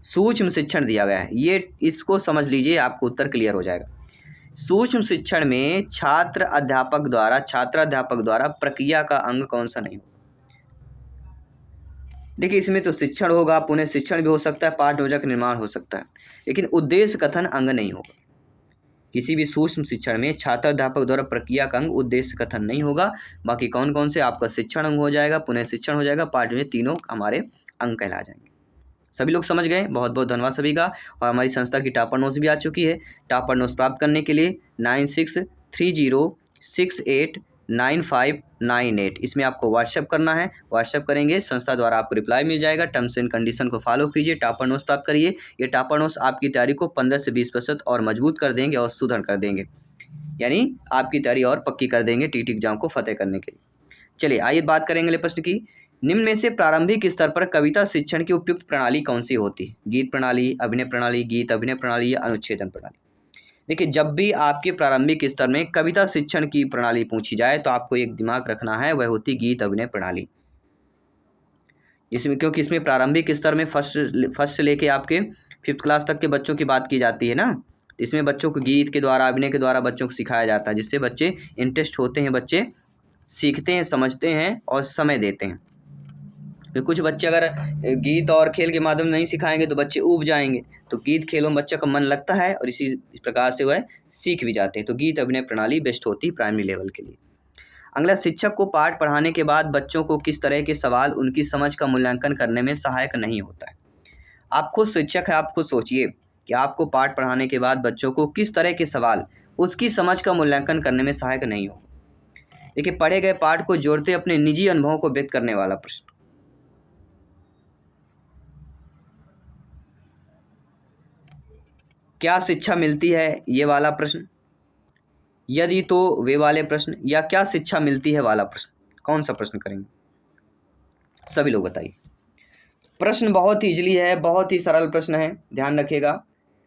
सूक्ष्म शिक्षण दिया गया है, ये इसको समझ लीजिए, आपको उत्तर क्लियर हो जाएगा। सूक्ष्म शिक्षण में छात्र अध्यापक द्वारा प्रक्रिया का अंग कौन सा नहीं होगा? देखिए इसमें तो शिक्षण होगा, पुनः शिक्षण भी हो सकता है, पाठ योजना का निर्माण हो सकता है, लेकिन उद्देश्य कथन अंग नहीं होगा। किसी भी सूक्ष्म शिक्षण में छात्र अध्यापक द्वारा प्रक्रिया का अंग उद्देश्य कथन नहीं होगा। बाकी कौन कौन से, आपका शिक्षण अंग हो जाएगा, पुनः शिक्षण हो जाएगा, पाठ योजना, तीनों हमारे अंग कहला जाएंगे। सभी लोग समझ गए, बहुत बहुत धन्यवाद सभी का। और हमारी संस्था की टॉपर नोट्स भी आ चुकी है। टॉपर नोट्स प्राप्त करने के लिए 9630689598 इसमें आपको व्हाट्सएप करना है। व्हाट्सएप करेंगे, संस्था द्वारा आपको रिप्लाई मिल जाएगा। टर्म्स एंड कंडीशन को फॉलो कीजिए, टॉपर नोट्स प्राप्त करिए। ये टॉपर नोट्स आपकी तैयारी को 15 से 20% और मजबूत कर देंगे और सुदृढ़ कर देंगे, यानी आपकी तैयारी और पक्की कर देंगे टीटी एग्जाम को फतेह करने के लिए। चलिए आइए बात करेंगे अगले प्रश्न की। निम्न में से प्रारंभिक स्तर पर कविता शिक्षण की उपयुक्त प्रणाली कौन सी होती है? गीत प्रणाली, अभिनय प्रणाली, गीत अभिनय प्रणाली या अनुच्छेदन प्रणाली? देखिए जब भी आपके प्रारंभिक स्तर में कविता शिक्षण की प्रणाली पूछी जाए तो आपको एक दिमाग रखना है, वह होती गीत अभिनय प्रणाली। इसमें क्योंकि इसमें प्रारंभिक स्तर में फर्स्ट से लेके आपके 5th क्लास तक के बच्चों की बात की जाती है ना, इसमें बच्चों को गीत के द्वारा, अभिनय के द्वारा बच्चों को सिखाया जाता है, जिससे बच्चे इंटरेस्ट होते हैं, बच्चे सीखते हैं, समझते हैं और समय देते हैं। तो कुछ बच्चे अगर गीत और खेल के माध्यम नहीं सिखाएंगे तो बच्चे ऊब जाएंगे। तो गीत खेलों में बच्चे का मन लगता है और इस प्रकार से वह सीख भी जाते हैं। तो गीत अभिनय प्रणाली बेस्ट होती है प्राइमरी लेवल के लिए। अगला, शिक्षक को पाठ पढ़ाने के बाद बच्चों को किस तरह के सवाल उनकी समझ का मूल्यांकन करने में सहायक नहीं होता है? आप खुद शिक्षक है, आप खुद सोचिए कि आपको पाठ पढ़ाने के बाद बच्चों को किस तरह के सवाल उसकी समझ का मूल्यांकन करने में सहायक नहीं होगा। देखिए पढ़े गए पाठ को जोड़ते अपने निजी अनुभवों को व्यक्त करने वाला प्रश्न। क्या शिक्षा मिलती है, ये वाला प्रश्न, यदि तो वे वाले प्रश्न, या क्या शिक्षा मिलती है वाला प्रश्न, कौन सा प्रश्न करेंगे? सभी लोग बताइए। प्रश्न बहुत ही इजली है, बहुत ही सरल प्रश्न है, ध्यान रखिएगा,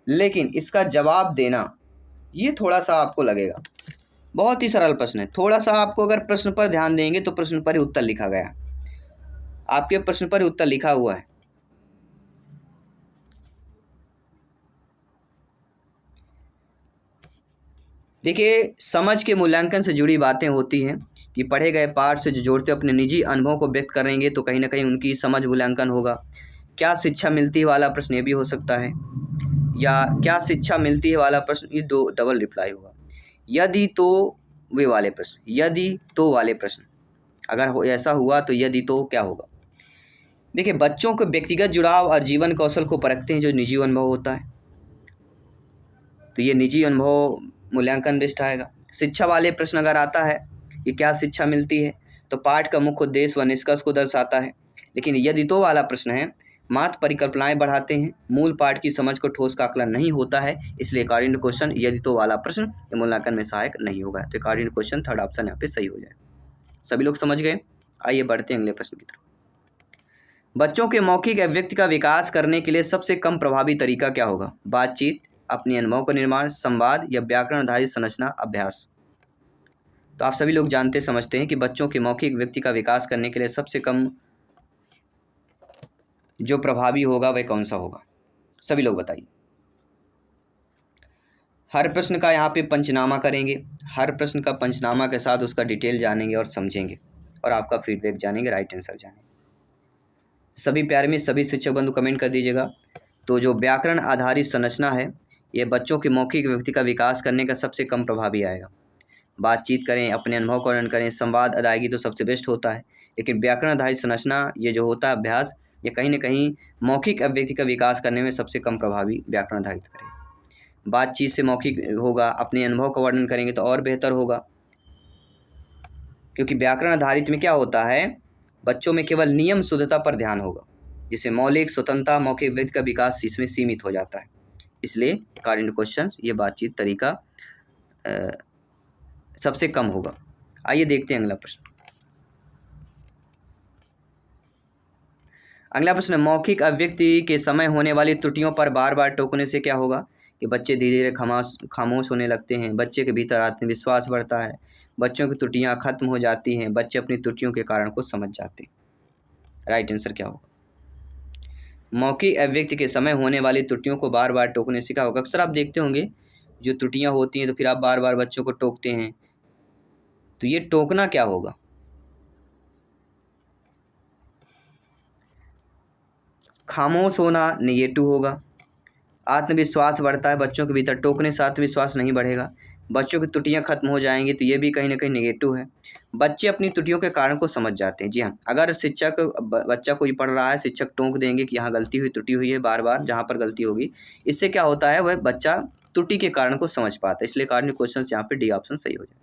लेकिन इसका जवाब देना ये थोड़ा सा आपको लगेगा। बहुत ही सरल प्रश्न है, थोड़ा सा आपको अगर प्रश्न पर ध्यान देंगे तो प्रश्न पर ही उत्तर लिखा गया है, आपके प्रश्न पर ही उत्तर लिखा हुआ है। देखिए, समझ के मूल्यांकन से जुड़ी बातें होती हैं कि पढ़े गए पाठ से जो जोड़ते अपने निजी अनुभव को व्यक्त करेंगे तो कहीं ना कहीं उनकी समझ मूल्यांकन होगा। क्या शिक्षा मिलती है वाला प्रश्न ये भी हो सकता है, या क्या शिक्षा मिलती है वाला प्रश्न, ये दो डबल रिप्लाई होगा। यदि तो वे वाले प्रश्न, यदि तो वाले प्रश्न, अगर ऐसा हुआ तो यदि तो क्या होगा? देखिए, बच्चों के व्यक्तिगत जुड़ाव और जीवन कौशल को परखते हैं जो निजी अनुभव होता है, तो ये निजी अनुभव मूल्यांकन बेस्ड आएगा। शिक्षा वाले प्रश्न अगर आता है कि क्या शिक्षा मिलती है, तो पाठ का मुख्य उद्देश्य व निष्कर्ष को दर्शाता है। लेकिन यदि तो वाला प्रश्न है, मात्र परिकल्पनाएं बढ़ाते हैं, मूल पाठ की समझ को ठोस का आकलन नहीं होता है, इसलिए अकॉर्डिंग टू क्वेश्चन यदि तो वाला प्रश्न ये मूल्यांकन में सहायक नहीं होगा। तो according to question third option यहाँ पे सही हो जाए। सभी लोग समझ गए? आइए बढ़ते हैं अगले प्रश्न की तरफ। बच्चों के मौखिक अभिव्यक्ति का विकास करने के लिए सबसे कम प्रभावी तरीका क्या होगा? बातचीत, अपने अनुभव का निर्माण, संवाद, या व्याकरण आधारित संरचना अभ्यास? तो आप सभी लोग जानते समझते हैं कि बच्चों के मौखिक व्यक्ति का विकास करने के लिए सबसे कम जो प्रभावी होगा वह कौन सा होगा? सभी लोग बताइए। हर प्रश्न का यहाँ पे पंचनामा करेंगे, हर प्रश्न का पंचनामा के साथ उसका डिटेल जानेंगे और समझेंगे और आपका फीडबैक जानेंगे, राइट आंसर जानेंगे। सभी प्यारे में सभी शिक्षक बंधु कमेंट कर दीजिएगा। तो जो व्याकरण आधारित संरचना है ये बच्चों के मौखिक व्यक्ति का विकास करने का सबसे कम प्रभावी आएगा। बातचीत करें, अपने अनुभव का वर्णन करें, संवाद अदायगी तो सबसे बेस्ट होता है, लेकिन व्याकरण आधारित संरचना ये जो होता है अभ्यास, ये कहीं ना कहीं मौखिक अभिव्यक्ति का विकास करने में सबसे कम प्रभावी व्याकरण आधारित करेगा। बातचीत से मौखिक होगा, अपने अनुभव का वर्णन करेंगे तो और बेहतर होगा, क्योंकि व्याकरण आधारित में क्या होता है, बच्चों में केवल नियम शुद्धता पर ध्यान होगा, जिससे मौलिक स्वतंत्रता मौखिक व्यक्ति का विकास इसमें सीमित हो जाता है। इसलिए अकॉर्डिंग टू क्वेश्चन ये बातचीत तरीका सबसे कम होगा। आइए देखते हैं अगला प्रश्न। अगला प्रश्न, मौखिक अभिव्यक्ति के समय होने वाली त्रुटियों पर बार बार टोकने से क्या होगा? कि बच्चे धीरे धीरे खामोश होने लगते हैं, बच्चे के भीतर आत्मविश्वास बढ़ता है, बच्चों की त्रुटियां खत्म हो जाती हैं, बच्चे अपनी त्रुटियों के कारण को समझ जाते हैं। राइट आंसर क्या होगा? मौखिक अभिव्यक्ति के समय होने वाली त्रुटियों को बार बार टोकने से क्या होगा? अक्सर आप देखते होंगे जो त्रुटियां होती हैं तो फिर आप बार बार बच्चों को टोकते हैं, तो ये टोकना क्या होगा? खामोश होना नेगेटिव होगा। आत्मविश्वास बढ़ता है बच्चों के भीतर, टोकने से आत्मविश्वास नहीं बढ़ेगा। बच्चों की त्रुटियां खत्म हो जाएंगी तो ये भी कहीं ना कहीं नेगेटिव है। बच्चे अपनी त्रुटियों के कारण को समझ जाते हैं। जी हाँ, अगर शिक्षक बच्चा कोई पढ़ रहा है, शिक्षक टोक देंगे कि यहाँ गलती हुई, त्रुटि हुई है, बार बार जहाँ पर गलती होगी, इससे क्या होता है वह बच्चा त्रुटि के कारण को समझ पाता है। इसलिए कारण क्वेश्चन यहाँ पे डी ऑप्शन सही हो जाए।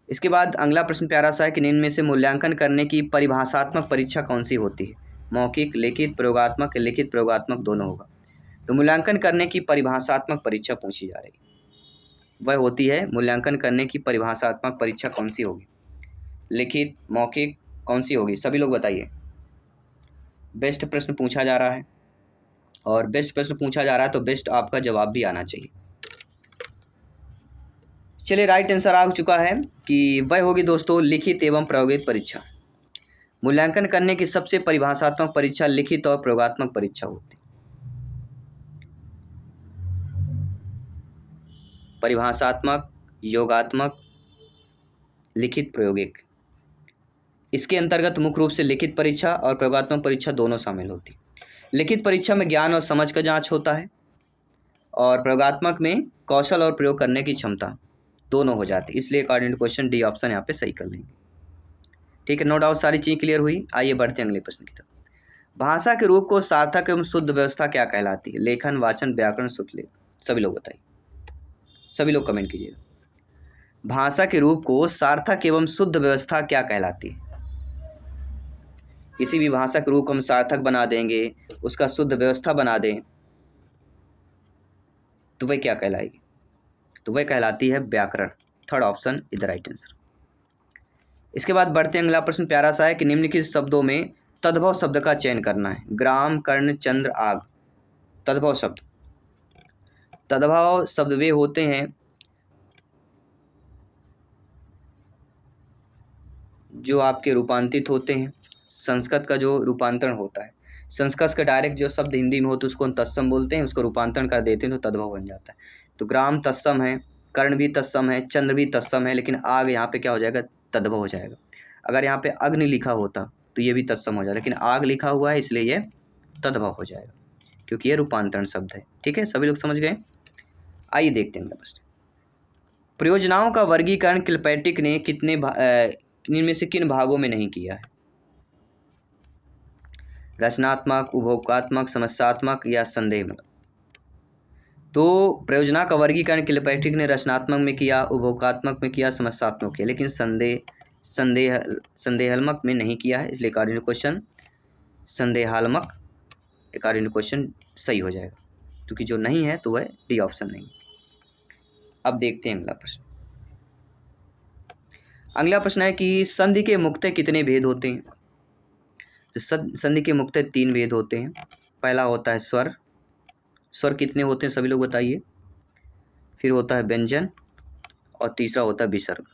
इसके बाद अगला प्रश्न प्यारा सा है कि निम्न में से मूल्यांकन करने की परिभाषात्मक परीक्षा कौन सी होती है? मौखिक, लिखित, प्रयोगात्मक, लिखित प्रयोगात्मक दोनों होगा। तो मूल्यांकन करने की परिभाषात्मक परीक्षा पूछी जा रही है, वह होती है मूल्यांकन करने की परिभाषात्मक परीक्षा कौन सी होगी? लिखित, मौखिक, कौन सी होगी? सभी लोग बताइए। बेस्ट प्रश्न पूछा जा रहा है, और बेस्ट प्रश्न पूछा जा रहा है तो बेस्ट आपका जवाब भी आना चाहिए। चलिए, राइट आंसर आ चुका है कि वह होगी दोस्तों लिखित एवं प्रयोगित परीक्षा। मूल्यांकन करने की सबसे परिभाषात्मक परीक्षा लिखित और प्रयोगात्मक परीक्षा होती है। परिभाषात्मक, योगात्मक, लिखित, प्रयोगिक, इसके अंतर्गत मुख्य रूप से लिखित परीक्षा और प्रयोगात्मक परीक्षा दोनों शामिल होती। लिखित परीक्षा में ज्ञान और समझ का जांच होता है, और प्रयोगात्मक में कौशल और प्रयोग करने की क्षमता दोनों हो जाती है। इसलिए according to question D option यहाँ पे सही कर लेंगे। ठीक है, नो डाउट सारी चीज़ क्लियर हुई। आइए बढ़ते हैं अगले प्रश्न की तरफ। भाषा के रूप को सार्थक एवं शुद्ध व्यवस्था क्या कहलाती है? लेखन, वाचन, व्याकरण, शुद्ध लेख। सभी लोग बताइए, सभी लोग कमेंट कीजिएगा। भाषा के रूप को सार्थक एवं शुद्ध व्यवस्था क्या कहलाती है? किसी भी भाषा के रूप को हम सार्थक बना देंगे, उसका शुद्ध व्यवस्था बना दें, तो वह क्या कहलाएगी? तो वह कहलाती है व्याकरण। Third option is the right answer. इसके बाद बढ़ते हैं, अगला प्रश्न प्यारा सा है कि निम्नलिखित शब्दों में तद्भव शब्द का चयन करना है। ग्राम, कर्ण, चंद्र, आग। तद्भव शब्द। तद्भव शब्द वे होते हैं जो आपके रूपांतरित होते हैं। संस्कृत का जो रूपांतरण होता है, संस्कृत का डायरेक्ट जो शब्द हिंदी में होता है उसको हम तत्सम बोलते हैं, उसको रूपांतरण कर देते हैं तो तद्भव बन जाता है। तो ग्राम तत्सम है, कर्ण भी तत्सम है, चंद्र भी तत्सम है, लेकिन आग यहाँ पे क्या हो जाएगा? तद्भव हो जाएगा। अगर यहाँ पे अग्नि लिखा होता तो ये भी तत्सम हो जाता, लेकिन आग लिखा हुआ है इसलिए ये तद्भव हो जाएगा, क्योंकि ये रूपांतरण शब्द है। ठीक है, सभी लोग समझ गए? आइए देखते हैं अगला प्रश्न। प्रयोजनाओं का वर्गीकरण किलपैट्रिक ने इनमें से किन भागों में नहीं किया है? रचनात्मक, उपभोगात्मक, समस्यात्मक या संदेहमूलक? तो प्रयोजना का वर्गीकरण किलपैट्रिक ने रचनात्मक में किया, उपभोगात्मक में किया, समस्यात्मक किया, लेकिन संदेहात्मक में नहीं किया है, इसलिए कार्य क्वेश्चन संदेहात्मक कार्य क्वेश्चन सही हो जाएगा, क्योंकि जो नहीं है तो वह डी ऑप्शन नहीं। अब देखते हैं अगला प्रश्न। अगला प्रश्न है कि संधि के मुख्यतः कितने भेद होते हैं? तो संधि के मुख्यतः 3 भेद होते हैं। पहला होता है स्वर। स्वर कितने होते हैं सभी लोग बताइए? फिर होता है व्यंजन और तीसरा होता है विसर्ग।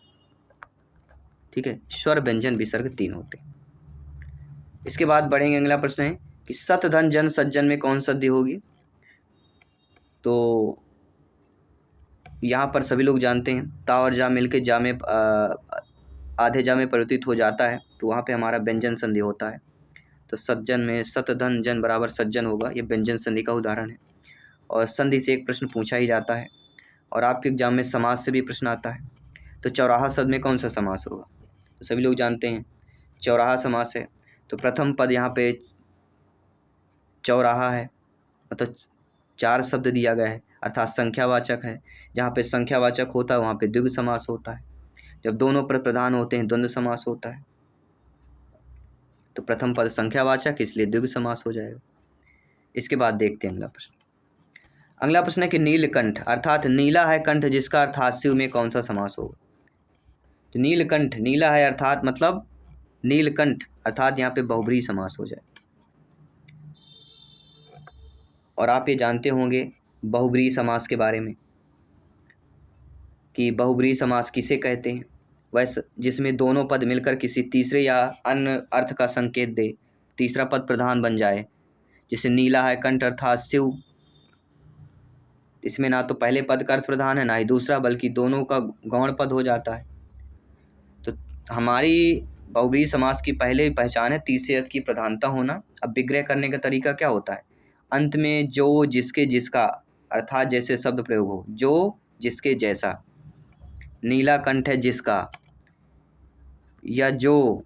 ठीक है, स्वर, व्यंजन, विसर्ग 3 होते हैं। इसके बाद बढ़ेंगे, अगला प्रश्न है कि सत, धन, जन, सज्जन में कौन संधि होगी? तो यहाँ पर सभी लोग जानते हैं ता और जा मिलके जा में आधे जा में परिवर्तित हो जाता है, तो वहाँ पे हमारा व्यंजन संधि होता है। तो सज्जन में सत, धन, जन बराबर सज्जन होगा, ये व्यंजन संधि का उदाहरण है। और संधि से एक प्रश्न पूछा ही जाता है, और आपके एग्जाम में समास से भी प्रश्न आता है। तो चौराहा शब्द में कौन सा समास होगा? तो सभी लोग जानते हैं चौराहा समास है। तो प्रथम पद यहाँ पे चौराहा है, मतलब 4 शब्द दिया गया है, अर्थात संख्यावाचक है। जहाँ पे संख्यावाचक होता है वहाँ पे द्विगु समास होता है। जब दोनों पद प्रधान होते हैं द्वंद्व समास होता है। तो प्रथम पद संख्यावाचक, इसलिए द्विगु समास हो जाएगा। इसके बाद देखते हैं अगला प्रश्न। अगला प्रश्न है कि नीलकंठ, अर्थात नीला है कंठ जिसका अर्थ हास्य में कौन सा समास होगा? तो नीलकंठ, नीला है अर्थात मतलब नीलकंठ, अर्थात यहाँ पे बहुब्रीहि समास हो जाए। और आप ये जानते होंगे बहुब्रीहि समास के बारे में कि बहुब्रीहि समास किसे कहते हैं? वैसे जिसमें दोनों पद मिलकर किसी तीसरे या अन्य अर्थ का संकेत दे, तीसरा पद प्रधान बन जाए। जैसे नीला है कंठ अर्थात शिव, इसमें ना तो पहले पद का अर्थ प्रधान है ना ही दूसरा, बल्कि दोनों का गौण पद हो जाता है। तो हमारी बहुब्रीहि समास की पहले पहचान है तीसरे अर्थ की प्रधानता होना। अब विग्रह करने का तरीका क्या होता है? अंत में जो, जिसके, जिसका, अर्थात जैसे शब्द प्रयोग हो, जो, जिसके, जैसा। नीला कंठ है जिसका, या जो,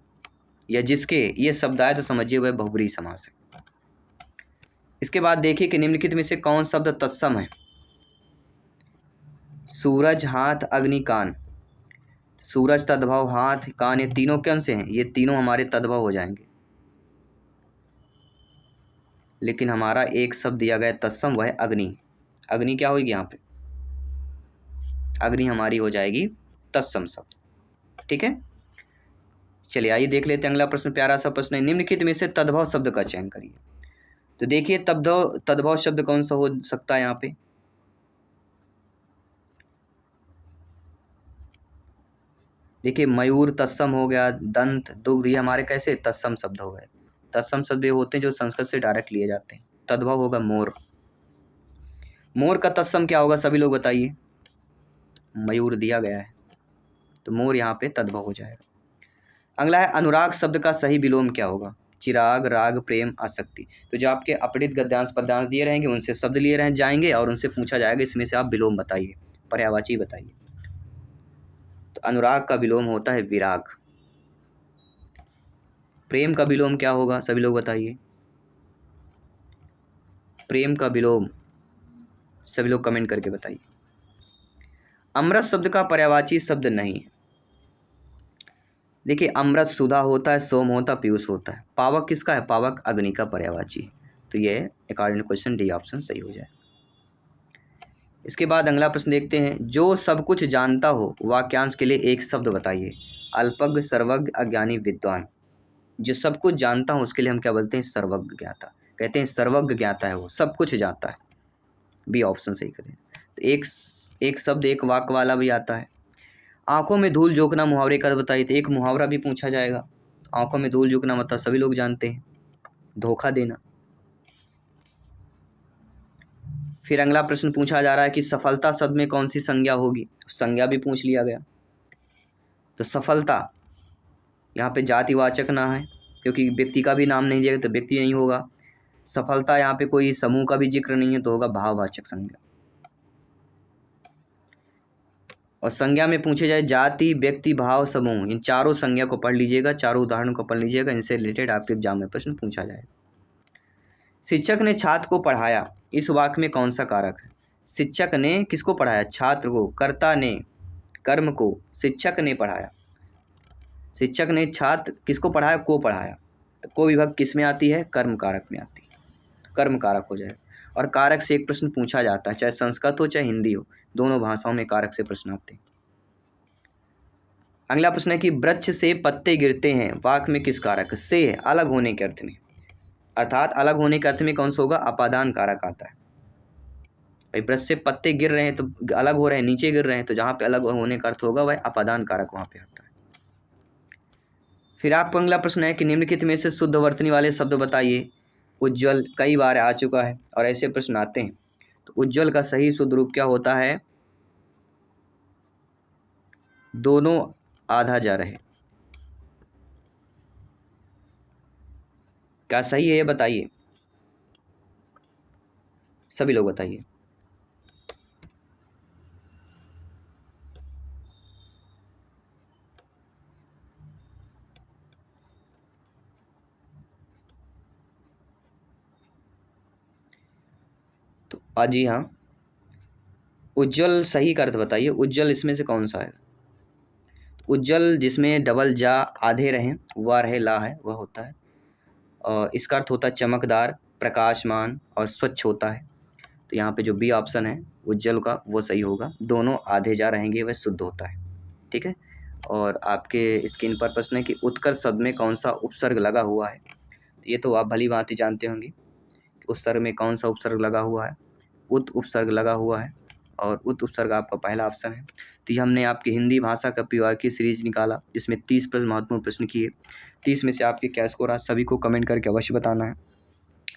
या जिसके, ये शब्द आए तो समझिए वह बहुब्रीहि समास है। इसके बाद देखिए कि निम्नलिखित में से कौन शब्द तत्सम है? सूरज, हाथ, अग्नि, कान। सूरज तद्भव, हाथ, कान, ये तीनों कौन से हैं? ये तीनों हमारे तद्भव हो जाएंगे, लेकिन हमारा एक शब्द दिया गया तत्सम, वह है अग्नि। अग्नि क्या होगी यहाँ पे? अग्नि हमारी हो जाएगी तत्सम शब्द। ठीक है, चलिए आइए देख लेते हैं अगला प्रश्न। प्यारा सा प्रश्न है, निम्नलिखित में से तद्भव शब्द का चयन करिए। तो देखिए तद्भव शब्द कौन सा हो सकता है यहाँ पे? देखिए मयूर तत्सम हो गया, दंत, दुग्ध, ये हमारे कैसे तत्सम शब्द हो गए। तत्सम शब्द ये होते हैं जो संस्कृत से डायरेक्ट लिए जाते हैं। तद्भव होगा मोर। मोर का तत्सम क्या होगा सभी लोग बताइए? मयूर दिया गया है, तो मोर यहाँ पे तद्भव हो जाएगा। अगला है अनुराग शब्द का सही विलोम क्या होगा? चिराग, राग, प्रेम, आसक्ति। तो जो आपके अपठित गद्यांश पद्यांश दिए रहेंगे उनसे शब्द लिए रह जाएंगे और उनसे पूछा जाएगा इसमें से आप विलोम बताइए, पर्यायवाची बताइए। तो अनुराग का विलोम होता है विराग। प्रेम का विलोम क्या होगा सभी लोग बताइए? प्रेम का विलोम सभी लोग कमेंट करके बताइए। अमृत शब्द का पर्यायवाची शब्द नहीं है। देखिए अमृत सुधा होता है, सोम होता है, पीयूष होता है। पावक किसका है? पावक अग्नि का पर्यायवाची। तो ये according to question D option सही हो जाए। इसके बाद अगला प्रश्न देखते हैं, जो सब कुछ जानता हो वाक्यांश के लिए एक शब्द बताइए। अल्पज्ञ, सर्वज्ञ, अज्ञानी, विद्वान। जो सब कुछ जानता हूँ उसके लिए हम क्या बोलते हैं? सर्वज्ञ ज्ञाता। कहते हैं सर्वज्ञ ज्ञाता है वो, सब कुछ जानता है। बी ऑप्शन सही करें। तो एक शब्द एक वाक्य वाला भी आता है। आंखों में धूल झोंकना मुहावरे का बताइए, तो एक मुहावरा भी पूछा जाएगा। आंखों में धूल झोंकना मतलब सभी लोग जानते हैं, धोखा देना। फिर अगला प्रश्न पूछा जा रहा है कि सफलता शब्द में कौन सी संज्ञा होगी? संज्ञा भी पूछ लिया गया। तो सफलता यहाँ पे जातिवाचक ना है, क्योंकि व्यक्ति का भी नाम नहीं दिया तो व्यक्ति नहीं होगा। सफलता यहाँ पे कोई समूह का भी जिक्र नहीं है तो होगा भाववाचक संज्ञा। और संज्ञा में पूछे जाए जाति, व्यक्ति, भाव, समूह, इन चारों संज्ञा को पढ़ लीजिएगा, चारों उदाहरण को पढ़ लीजिएगा, इनसे रिलेटेड आपके एग्जाम में प्रश्न पूछा जाएगा। शिक्षक ने छात्र को पढ़ाया, इस वाक्य में कौन सा कारक है? शिक्षक ने किसको पढ़ाया? छात्र को। कर्ता ने कर्म को, शिक्षक ने पढ़ाया। शिक्षक ने छात्र किसको पढ़ाया? को पढ़ाया। तो को विभक्ति किस में आती है? कर्म कारक में आती है, कर्म कारक हो जाए। और कारक से एक प्रश्न पूछा जाता है, चाहे संस्कृत हो चाहे हिंदी हो, दोनों भाषाओं में कारक से प्रश्न आते हैं। अगला प्रश्न है कि वृक्ष से पत्ते गिरते हैं, वाक्य में किस कारक से? अलग होने के अर्थ में, अर्थात अलग होने के अर्थ में कौन सा होगा? अपादान कारक आता है। भाई वृक्ष से पत्ते गिर रहे हैं तो अलग हो रहे हैं, नीचे गिर रहे हैं, तो जहाँ पे अलग होने का अर्थ होगा वह अपादान कारक वहाँ पे आता है। फिर आपका अगला प्रश्न है कि निम्नलिखित में से शुद्ध वर्तनी वाले शब्द बताइए। उज्ज्वल कई बार आ चुका है और ऐसे प्रश्न आते हैं। तो उज्ज्वल का सही शुद्ध रूप क्या होता है? दोनों आधा जा रहे। क्या सही है ये बताइए, सभी लोग बताइए। तो जी हाँ, उज्ज्वल सही का अर्थ बताइए। उज्ज्वल इसमें से कौन सा है? उज्ज्वल जिसमें डबल जा आधे रहें, वह रहे ला है, वह होता है। और इसका अर्थ होता है चमकदार, प्रकाशमान और स्वच्छ होता है। तो यहाँ पे जो बी ऑप्शन है उज्ज्वल का वो सही होगा। दोनों आधे जा रहेंगे वह शुद्ध होता है। ठीक है। और आपके स्क्रीन पर प्रश्न है कि उत्कर्ष शब्द में कौन सा उपसर्ग लगा हुआ है? तो ये तो आप भली भांति जानते होंगे कि उत्सर्ग में कौन सा उपसर्ग लगा हुआ है। उत उपसर्ग लगा हुआ है और उत उपसर्ग आपका पहला ऑप्शन है। तो ये हमने आपकी हिंदी भाषा का PYQ सीरीज निकाला, जिसमें 30 प्रश्न महत्वपूर्ण प्रश्न किए। 30 में से आपके क्या स्कोर आज सभी को कमेंट करके अवश्य बताना है।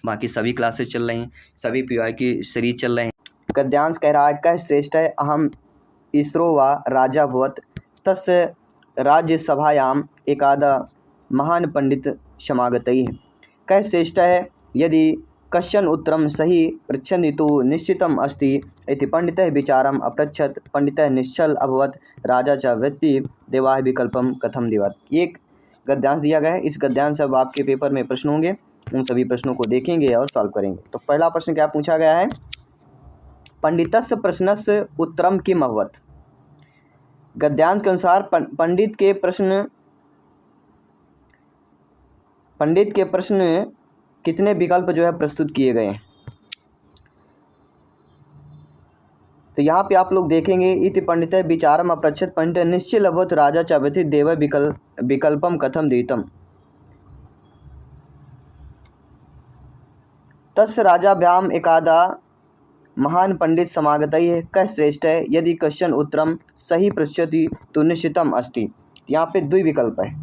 बाकी सभी क्लासेस चल रही हैं, सभी PYQ सीरीज चल रहे हैं। गद्यांश कह रहा है कह श्रेष्ठ है अहम इसरो व राजा भवत तस्य राज्यसभायाम एकादा महान पंडित समागतैः। कह श्रेष्ठ है यदि कश्चन उत्तरं सही पृच्छन्ति तु निश्चितम् अस्ति इति पंडितः विचारम् अपृच्छत् पंडितः निश्चल अभवत् राजा च व्यक्ति देवाः विकल्पम कथम दिवत्। ये एक गद्यांश दिया गया है। इस गद्यांश से अब आपके पेपर में प्रश्न होंगे, उन सभी प्रश्नों को देखेंगे और सॉल्व करेंगे। तो पहला प्रश्न क्या पूछा गया है? पंडितस्य प्रश्नस्य उत्तरम किम अभवत्। गद्यांश के अनुसार पंडित के प्रश्न कितने विकल्प जो है प्रस्तुत किए गए हैं। तो यहाँ पे आप लोग देखेंगे इति पंडितः विचारम अपृच्छत् पंडितः निश्चल अभवत् राजा च व्यथित देव विकल्पम कथम दीतम। तस्य राजाभ्याम एकादा महान पंडित समागतैः कः श्रेष्ठ है यदि कश्चन उत्तरम सही पृच्छति तो निश्चितम अस्ति। यहाँ पे द्वि विकल्प है,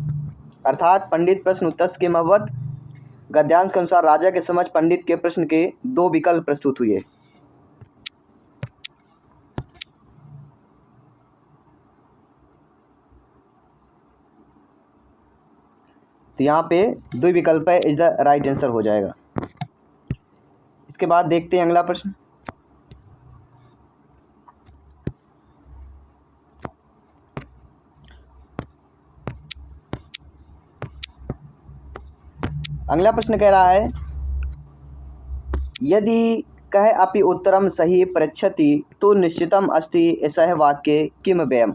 अर्थात पंडित प्रश्न उत्तर किम अभवत्। गद्यांश के अनुसार राजा के समक्ष पंडित के प्रश्न के दो विकल्प प्रस्तुत हुए। तो यहाँ पे दो विकल्प है, इज द राइट आंसर हो जाएगा। इसके बाद देखते हैं अगला प्रश्न। अगला प्रश्न कह रहा है यदि कह अपि उत्तरम सही पृच्छति तो निश्चितम अस्ति ऐसा वाक्य किम व्ययम।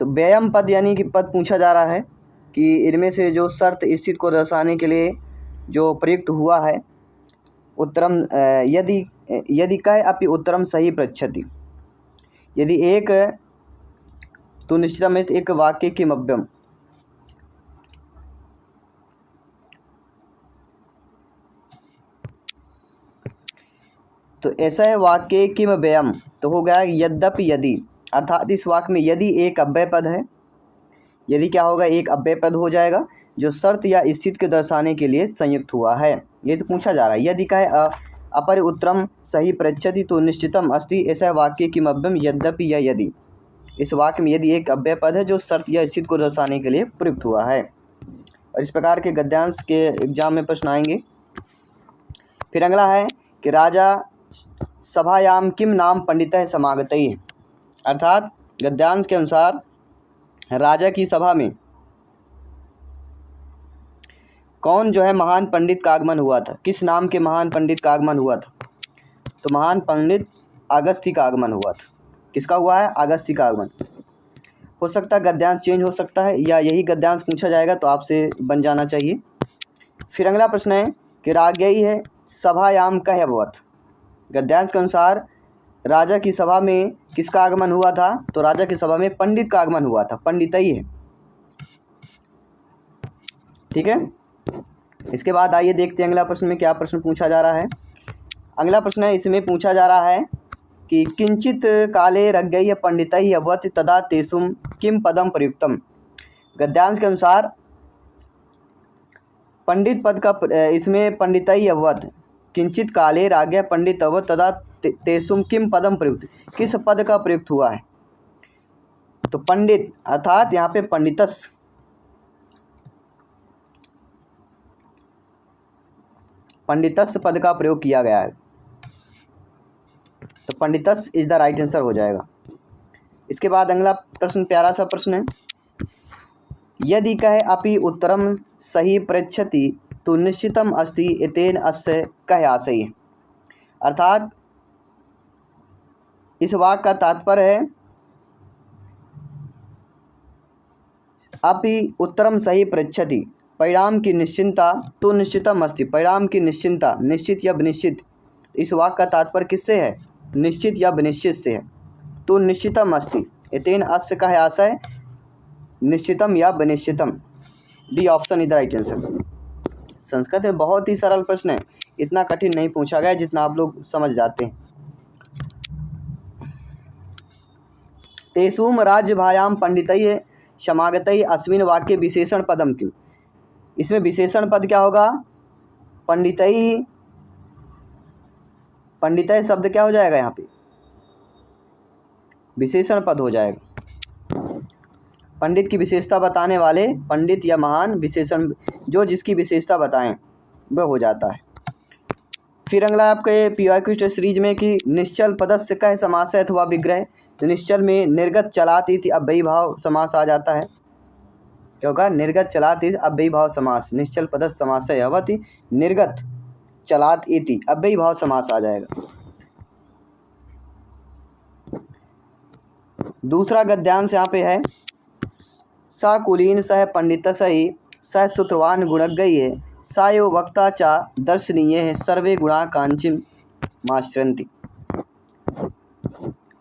तो व्ययम पद यानी कि पद पूछा जा रहा है कि इनमें से जो शर्त स्थिति को दर्शाने के लिए जो प्रयुक्त हुआ है उत्तरम यदि कह अपि उत्तरम सही पृच्छति, यदि एक तो निश्चितम एक वाक्य किमव्यम, तो ऐसा है वाक्य किम व्ययम, तो हो गया यद्यपि यदि, अर्थात इस वाक्य में यदि एक अव्यय पद है, यदि क्या होगा एक अव्यय पद हो जाएगा जो शर्त या स्थिति के दर्शाने के लिए संयुक्त हुआ है। ये तो पूछा जा रहा है। यदि कहे अपर उत्तरम सही पृच्छति तो निश्चितम अस्ति, ऐसा वाक्य किम अव्ययम यद्यपि या यदि, इस वाक्य में यदि एक अव्यय पद है जो शर्त या स्थिति को दर्शाने के लिए प्रयुक्त हुआ है। और इस प्रकार के गद्यांश के एग्जाम में प्रश्न आएंगे। फिर अगला है कि राजा सभायाम किम नाम पंडितः समागतैः, अर्थात गद्यांश के अनुसार राजा की सभा में कौन जो है महान पंडित का आगमन हुआ था, किस नाम के महान पंडित का आगमन हुआ था, तो महान पंडित अगस्त्य का आगमन हुआ था। किसका हुआ है? अगस्त्य का आगमन। हो सकता है गद्यांश चेंज हो सकता है या यही गद्यांश पूछा जाएगा तो आपसे बन जाना चाहिए। फिर अगला प्रश्न है कि राजयी है सभायाम कह अभवत, गद्यांश के अनुसार राजा की सभा में किसका आगमन हुआ था, तो राजा की सभा में पंडित का आगमन हुआ था, पंडितई है। ठीक है, इसके बाद आइए देखते हैं अगला प्रश्न में क्या प्रश्न पूछा जा रहा है। अगला प्रश्न है, इसमें पूछा जा रहा है कि किंचित काले रज्ञय पंडितई अभवत तदा तेसुम किम पदम प्रयुक्तम, गद्यांश के अनुसार पंडित पद का इसमें पंडितई अभवत किंचित काले राज्ञ पंडित अभवत तदा तेसुम किम पदम प्रयुक्त, किस पद का प्रयुक्त हुआ है, तो पंडित अर्थात यहाँ पे पंडितस, पंडितस पद का प्रयोग किया गया है, तो पंडितस इज द राइट आंसर हो जाएगा। इसके बाद अगला प्रश्न प्यारा सा प्रश्न है, यदि कहे अपि उत्तरम सही पृच्छति तो निश्चितम अस्ति एतेन अस्य कह आशय, अर्थात इस वाक्य का तात्पर्य है अपि उत्तरम सही पृच्छति, परिणाम की निश्चिंता तो निश्चितम अस्ति, परिणाम की निश्चिंता निश्चित या विनिश्चित, इस वाक्य का तात्पर्य किससे है? निश्चित या विनिश्चित से है। तो निश्चितम अस्ति एतेन अस्य कह आशय, निश्चितम या विनिश्चितम, D option is the right answer. Sanskrit में बहुत ही सरल प्रश्न है, इतना कठिन नहीं पूछा गया जितना आप लोग समझ जाते हैं। तेषुम राज्यभायाम पंडितैः समागतैः अस्मिन् वाक्ये विशेषण पदम किम, इसमें विशेषण पद क्या होगा? पंडितैः, पंडितैः शब्द क्या हो जाएगा यहाँ पे? विशेषण पद हो जाएगा। पंडित की विशेषता बताने वाले पंडित या महान विशेषण, जो जिसकी विशेषता बताएं वह हो जाता है। फिर अगला आपके पीआईक्यू सीरीज में कि निश्चल पदस्य कह समास अथवा विग्रह, तो निश्चल में निर्गत चलात इति अव्ययी भाव समास आ जाता है। क्या होगा? निर्गत चलात इति अव्ययी भाव समास, निश्चल पदस्य समास अवति निर्गत चलात इति अव्ययी भाव समास आ जाएगा। दूसरा गद्यांश यहाँ पे है, स कुलीन सह पंडित सही सह सूत्रवान गुणज्ञ है सा एव वक्ता चा दर्शनीय है सर्वे गुणा कांचिम माश्रंति।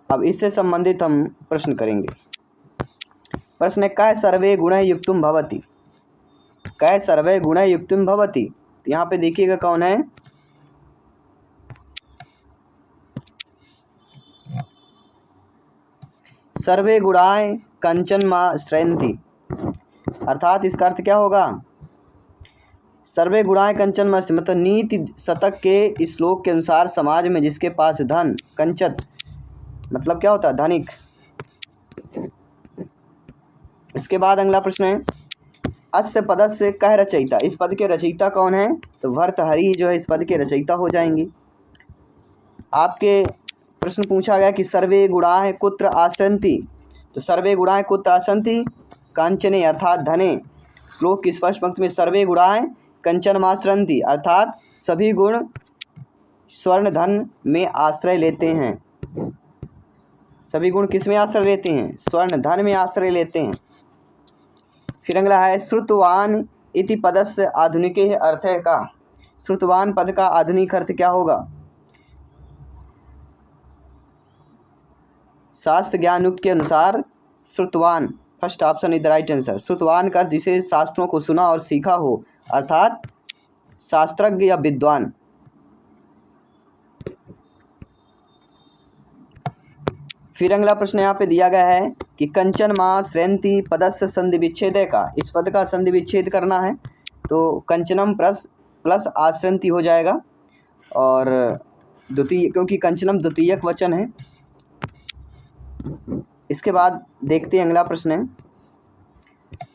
अब इससे संबंधित हम प्रश्न करेंगे। प्रश्न कै सर्वे गुण युक्तुम भवति, कै सर्वे गुण युक्तुम भवति, यहाँ पे देखिएगा कौन है? सर्वे गुणाएं कंचन माश्रयन्ति, अर्थात इसका अर्थ क्या होगा? सर्वे गुणाएं कंचन माश्रयन्ति मतलब नीति शतक के इस श्लोक के अनुसार समाज में जिसके पास धन, कंचत मतलब क्या होता है? धनिक। इसके बाद अगला प्रश्न है, अस्य पदस्य कह रचयिता, इस पद के रचयिता कौन है? तो भर्तहरि जो है इस पद के रचयिता हो जाएंगे। आपके प्रश्न पूछा गया कि सर्वे गुणाः कुत्र आश्रयन्ति, तो सर्वे गुणाः कुत्र आश्रयन्ति? कांचने अर्थात धने। श्लोक की स्पष्ट पंक्ति में सर्वे गुणाः कंचनमाश्रयन्ति अर्थात सभी गुण स्वर्ण धन में आश्रय लेते हैं। सभी गुण किस में आश्रय लेते हैं? स्वर्ण धन में आश्रय लेते हैं। फिर अगला है श्रुतवान इति पदस्य आधुनिके अर्थ का। श्रुतवान पद का आधुनिक अर्थ क्या होगा? शास्त्र ज्ञान युक्त के अनुसार श्रुतवान, first option is the right answer. श्रुतवान का जिसे शास्त्रों को सुना और सीखा हो, अर्थात शास्त्रज्ञ या विद्वान। फिर अगला प्रश्न यहाँ पे दिया गया है कि कंचन मां श्रेंति पदस्य संधि विच्छेद का। इस पद का संधि विच्छेद करना है तो कंचनम प्लस आश्रंति हो जाएगा, और द्वितीय, क्योंकि कंचनम द्वितीयक वचन है। इसके बाद देखते हैं अगला प्रश्न है।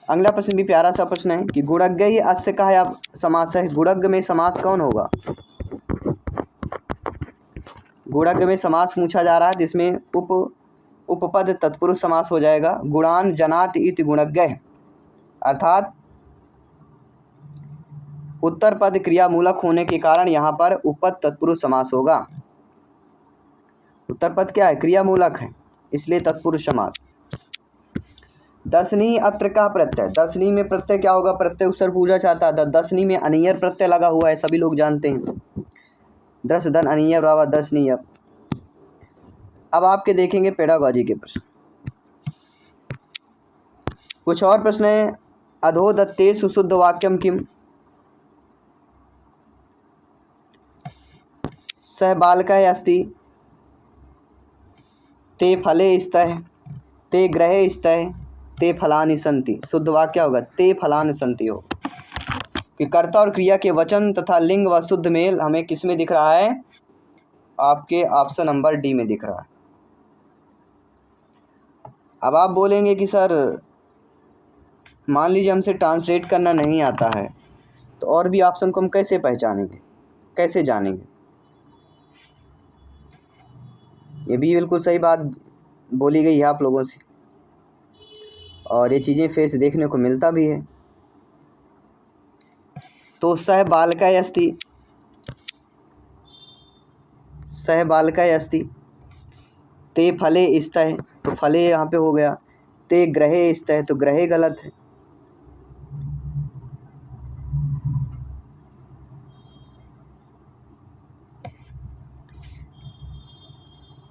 अगला प्रश्न भी प्यारा सा प्रश्न है कि गुणज्ञ ही अस्य का या समास है। गुणज्ञ में समास कौन होगा? गुणज्ञ में समास पूछा जा रहा है, जिसमें उपपद तत्पुरुष समास हो जाएगा। गुणान जनात इति गुणज्ञ, अर्थात उत्तर पद क्रियामूलक होने के कारण यहाँ पर उपपद तत्पुरुष समास होगा। उत्तर पद क्या है? क्रियामूलक है, इसलिए तत्पुरुष समास। दसनी अत्र का प्रत्यय, दसनी में प्रत्यय क्या होगा? प्रत्यय उपसर्ग पूछा चाहता था। दसनी में अनियर प्रत्यय लगा हुआ है, सभी लोग जानते हैं। दस धन अनियर बराबर दसनीय। अब आपके देखेंगे पेडागॉजी के प्रश्न। कुछ और प्रश्न है। अधोदत्तेषु शुद्ध वाक्यम किम? सह बालकः अस्ति, ते फले स्तः, ते गृहे स्तः, ते फलानि सन्ति। शुद्ध वाक्य क्या होगा? ते फलानि सन्ति हो। कि कर्ता और क्रिया के वचन तथा लिंग व शुद्ध मेल हमें किस में दिख रहा है? आपके ऑप्शन नंबर डी में दिख रहा है। अब आप बोलेंगे कि सर मान लीजिए हमसे ट्रांसलेट करना नहीं आता है, तो और भी ऑप्शन को हम कैसे पहचानेंगे, कैसे जानेंगे? ये भी बिल्कुल सही बात बोली गई है आप लोगों से, और ये चीज़ें फेस देखने को मिलता भी है। तो सह बालकः अस्ति, सह बालकः अस्ति, ते फले स्तः, तो फले यहाँ पे हो गया। ते गृहे स्तः, तो गृहे गलत है।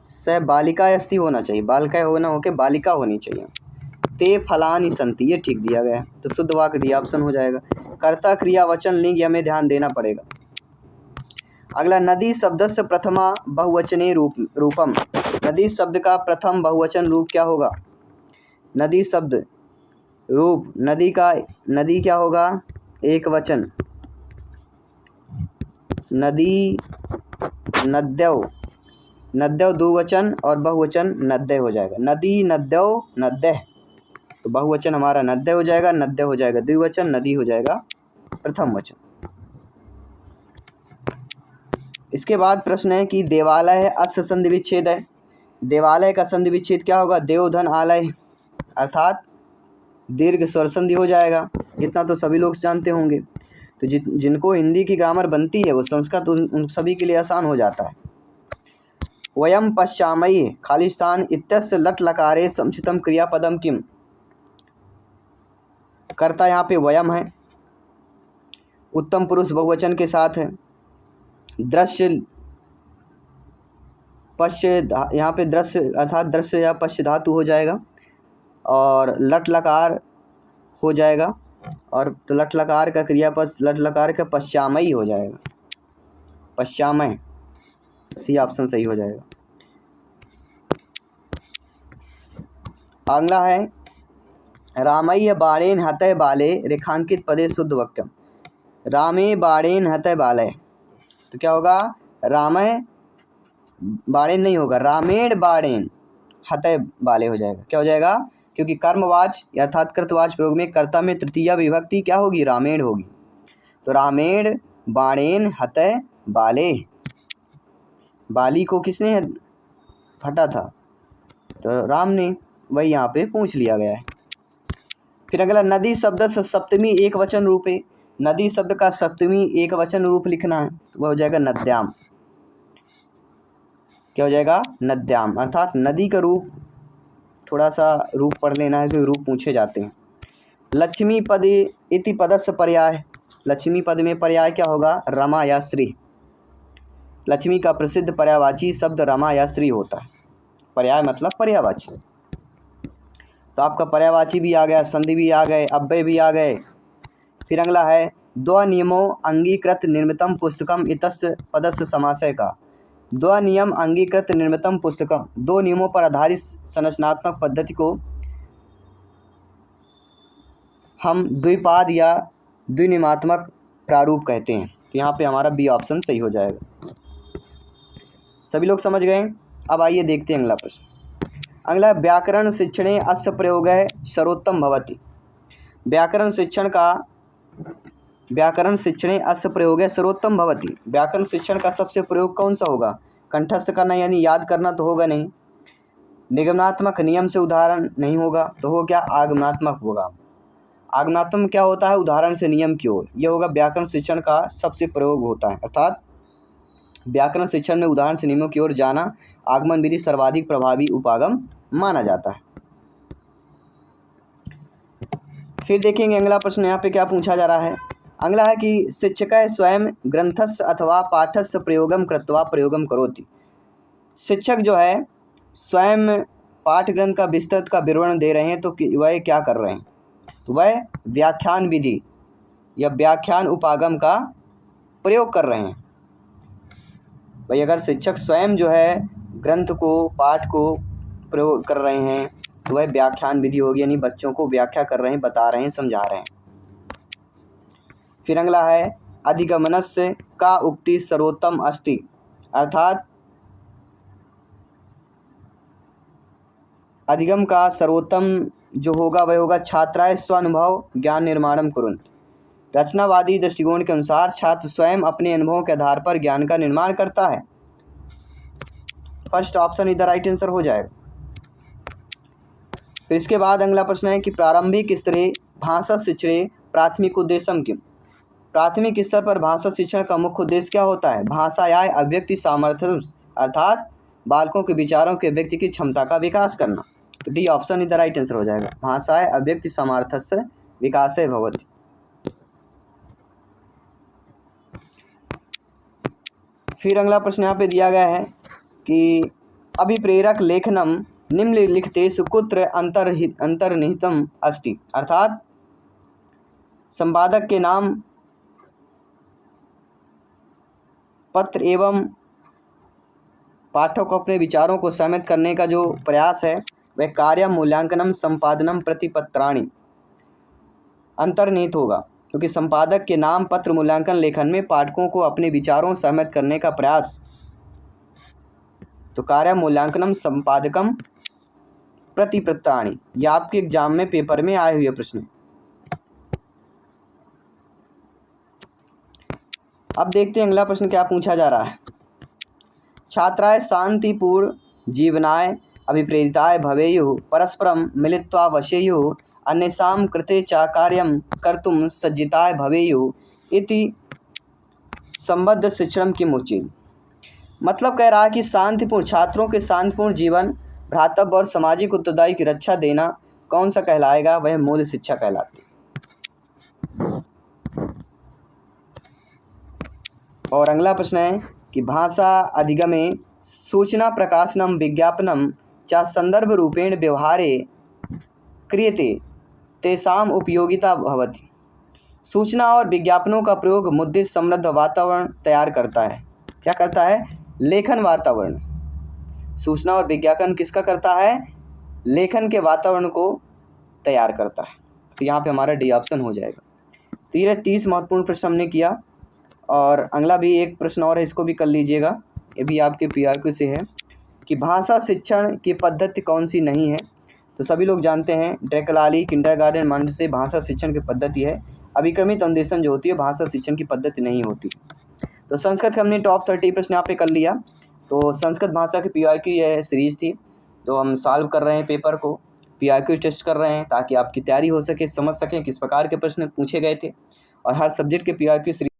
सह बालिका अस्ति होना चाहिए, बालिका होना होके बालिका होनी चाहिए। ते फलानि सन्ति, ये ठीक दिया गया है, तो शुद्ध वाक्य डी ऑप्शन हो जाएगा। कर्ता क्रिया वचन लिंग हमें ध्यान देना पड़ेगा। अगला, नदी शब्द से प्रथमा बहुवचने रूपम। नदी शब्द का प्रथम बहुवचन रूप क्या होगा? नदी शब्द रूप, नदी का, नदी क्या होगा? एक वचन, नदी, नद्यौ, नद्यौ दो वचन और बहुवचन नद्य हो जाएगा। नदी नद्यौ नद्य, तो बहुवचन हमारा नद्य हो जाएगा, नद्य हो जाएगा द्विवचन, नदी हो जाएगा प्रथम वचन। इसके बाद प्रश्न है कि देवालय है अस्य संधि विच्छेद है। देवालय का संधि विच्छेद क्या होगा? देवधन आलय, अर्थात दीर्घ स्वर संधि हो जाएगा। इतना तो सभी लोग जानते होंगे। तो जिनको हिंदी की ग्रामर बनती है वो संस्कृत उन सभी के लिए आसान हो जाता है। वयम पश्चामयी खालिस्तान इत्यस्य लट लकारे समुचितम क्रियापदम किम? कर्ता यहाँ पे वयम है, उत्तम पुरुष बहुवचन के साथ है। दृश्य पश्य, यहाँ पे दृश्य अर्थात दृश्य या पश्य धातु हो जाएगा, और लट लकार हो जाएगा, और तो लट लकार का क्रियापद लट लकार का पश्चामयी हो जाएगा, पश्चामय, सी ऑप्शन सही हो जाएगा। अगला है रामय्य बाणेन हतय बाले रेखांकित पदे शुद्ध वाक्यम। रामे बाणेन हतय बाले, तो क्या होगा? रामय बाणेन नहीं होगा, रामेण बाणेन हतय बाले हो जाएगा। क्या हो जाएगा? क्योंकि कर्मवाच अर्थात कृतवाच प्रयोग में कर्ता में तृतीया विभक्ति क्या होगी? रामेण होगी। तो रामेण बाणेन हतय बाले, बाली को किसने हटा था? तो राम ने, वही यहाँ पे पूछ लिया गया है। फिर अगला, नदी शब्द से सप्तमी एक वचन रूप है। नदी शब्द का सप्तमी एक वचन रूप लिखना है, तो वह हो जाएगा नद्याम। क्या हो जाएगा? नद्याम, अर्थात नदी का रूप, थोड़ा सा रूप पढ़ लेना है, जो रूप पूछे जाते हैं। लक्ष्मी पद इति पदस्य पर्याय, लक्ष्मी पद में पर्याय क्या होगा? रमा या श्री। लक्ष्मी का प्रसिद्ध पर्यायवाची शब्द रमा या श्री होता है। पर्याय मतलब पर्यायवाची। तो आपका पर्यायवाची भी आ गया, संधि भी आ गए, अव्यय भी आ गए। फिर अगला है द्वनियमो अंगीकृत निर्मितम पुस्तकम इतस्य पदस्य समासय का। द्वनियम अंगीकृत निर्मितम पुस्तकम, दो नियमों पर आधारित संरचनात्मक पद्धति को हम द्विपाद या द्विनियमात्मक प्रारूप कहते हैं। तो यहाँ पे हमारा बी ऑप्शन सही हो जाएगा। सभी लोग समझ गए? अब आइए देखते हैं अगला प्रश्न। अगला व्याकरण शिक्षणे अस्य प्रयोगः सर्वोत्तम भवति। व्याकरण शिक्षणे अस्य प्रयोगः सर्वोत्तम भवति। व्याकरण शिक्षण का सबसे प्रयोग कौन सा होगा? कंठस्थ करना यानी याद करना तो होगा नहीं, निगमनात्मक नियम से उदाहरण नहीं होगा, तो हो क्या? आगमनात्मक होगा। आगमनात्मक क्या होता है? उदाहरण से नियम की ओर। यह होगा व्याकरण शिक्षण का सबसे प्रयोग होता है, अर्थात व्याकरण शिक्षण में उदाहरण से नियमों की ओर जाना आगमन विधि सर्वाधिक प्रभावी उपागम माना जाता है। फिर देखेंगे अगला प्रश्न यहाँ पे क्या पूछा जा रहा है। अगला है कि शिक्षकः स्वयं ग्रंथस्य अथवा पाठस्य प्रयोगम कृत्वा प्रयोगम करोति। शिक्षक जो है स्वयं पाठ ग्रंथ का विस्तृत का विवरण दे रहे हैं, तो वह क्या कर रहे हैं? तो वह व्याख्यान विधि या व्याख्यान उपागम का प्रयोग कर रहे हैं। भाई अगर शिक्षक स्वयं जो है ग्रंथ को, पाठ को प्रयोग कर रहे हैं तो वह व्याख्यान विधि होगी, यानी बच्चों को व्याख्या कर रहे हैं, बता रहे हैं, समझा रहे हैं। फिर अगला है अधिगमनस्य का उक्ति सर्वोत्तम अस्ति, अर्थात अधिगम का सर्वोत्तम जो होगा वह होगा छात्राय स्वानुभव ज्ञान निर्माणम कुरुंत। रचनावादी दृष्टिकोण के अनुसार छात्र स्वयं अपने अनुभवों के आधार पर ज्ञान का निर्माण करता है। फर्स्ट ऑप्शन इधर राइट आंसर हो जाएगा। फिर इसके बाद अगला प्रश्न है कि प्रारंभिक स्तरे भाषा शिक्षणे प्राथमिक उद्देश्यम किम। प्राथमिक स्तर पर भाषा शिक्षण का मुख्य उद्देश्य क्या होता है? भाषायाः अभिव्यक्ति सामर्थ्य, अर्थात बालकों के विचारों के व्यक्ति की क्षमता का विकास करना। तो डी ऑप्शन इधर राइट आंसर हो जाएगा। भाषायाः अभिव्यक्ति सामर्थ्यस्य विकासे भवति। फिर अगला प्रश्न यहाँ पे दिया गया है कि अभिप्रेरक लेखनम निम्नलिखितेषु कुत्र अंतर्निहितम अस्ति, अर्थात संपादक के नाम पत्र एवं पाठक को अपने विचारों को सहमित करने का जो प्रयास है वह कार्य मूल्यांकनम संपादनम प्रतिपत्राणि अंतर्निहित होगा, क्योंकि संपादक के नाम पत्र मूल्यांकन लेखन में पाठकों को अपने विचारों सहमित करने का प्रयास, तो कार्य मूल्यांकनम संपादकम प्रतिपत्राणि। यह आपके एग्जाम में पेपर में आए हुए प्रश्न। अब देखते हैं अगला प्रश्न क्या पूछा जा रहा है। छात्राय शांतिपूर्ण जीवनाय अभिप्रेरिताय भवेयुः परस्परं मिलित्वा वसेयुः अन्येषां कृते च कार्यं कर्तुं सज्जिताय भवेयुः इति संबद्ध शिक्षणं किम उच्यते। मतलब कह रहा है कि शांतिपूर्ण, छात्रों के शांतिपूर्ण जीवन, भ्रातृत्व और सामाजिक उत्तरदायी की रक्षा देना कौन सा कहलाएगा? वह मूल शिक्षा कहलाती है। और अगला प्रश्न है कि भाषा अधिगमे सूचना प्रकाशनम विज्ञापनम च संदर्भ रूपेण व्यवहारे क्रियते तेषाम उपयोगिता भवति। सूचना और विज्ञापनों का प्रयोग मुद्दे समृद्ध वातावरण तैयार करता है। क्या करता है? लेखन वातावरण। सूचना और विज्ञापन किसका करता है? लेखन के वातावरण को तैयार करता है। तो यहाँ पे हमारा डी ऑप्शन हो जाएगा। तो ये 30 महत्वपूर्ण प्रश्न हमने किया, और अगला भी एक प्रश्न और है, इसको भी कर लीजिएगा। ये भी आपके पीआरक्यू से है कि भाषा शिक्षण की पद्धति कौन सी नहीं है। तो सभी लोग जानते हैं ड्रेकलाली किंडरगार्टन मंड से भाषा शिक्षण की पद्धति है। अभिक्रमित अन्वेषण जो होती है भाषा शिक्षण की पद्धति नहीं होती। तो संस्कृत का हमने टॉप 30 प्रश्न यहाँ पे कर लिया। तो संस्कृत भाषा की पीआरक्यू यह सीरीज़ थी, तो हम सॉल्व कर रहे हैं पेपर को, पीआरक्यू टेस्ट कर रहे हैं ताकि आपकी तैयारी हो सके, समझ सकें किस प्रकार के प्रश्न पूछे गए थे। और हर सब्जेक्ट के पीआरक्यू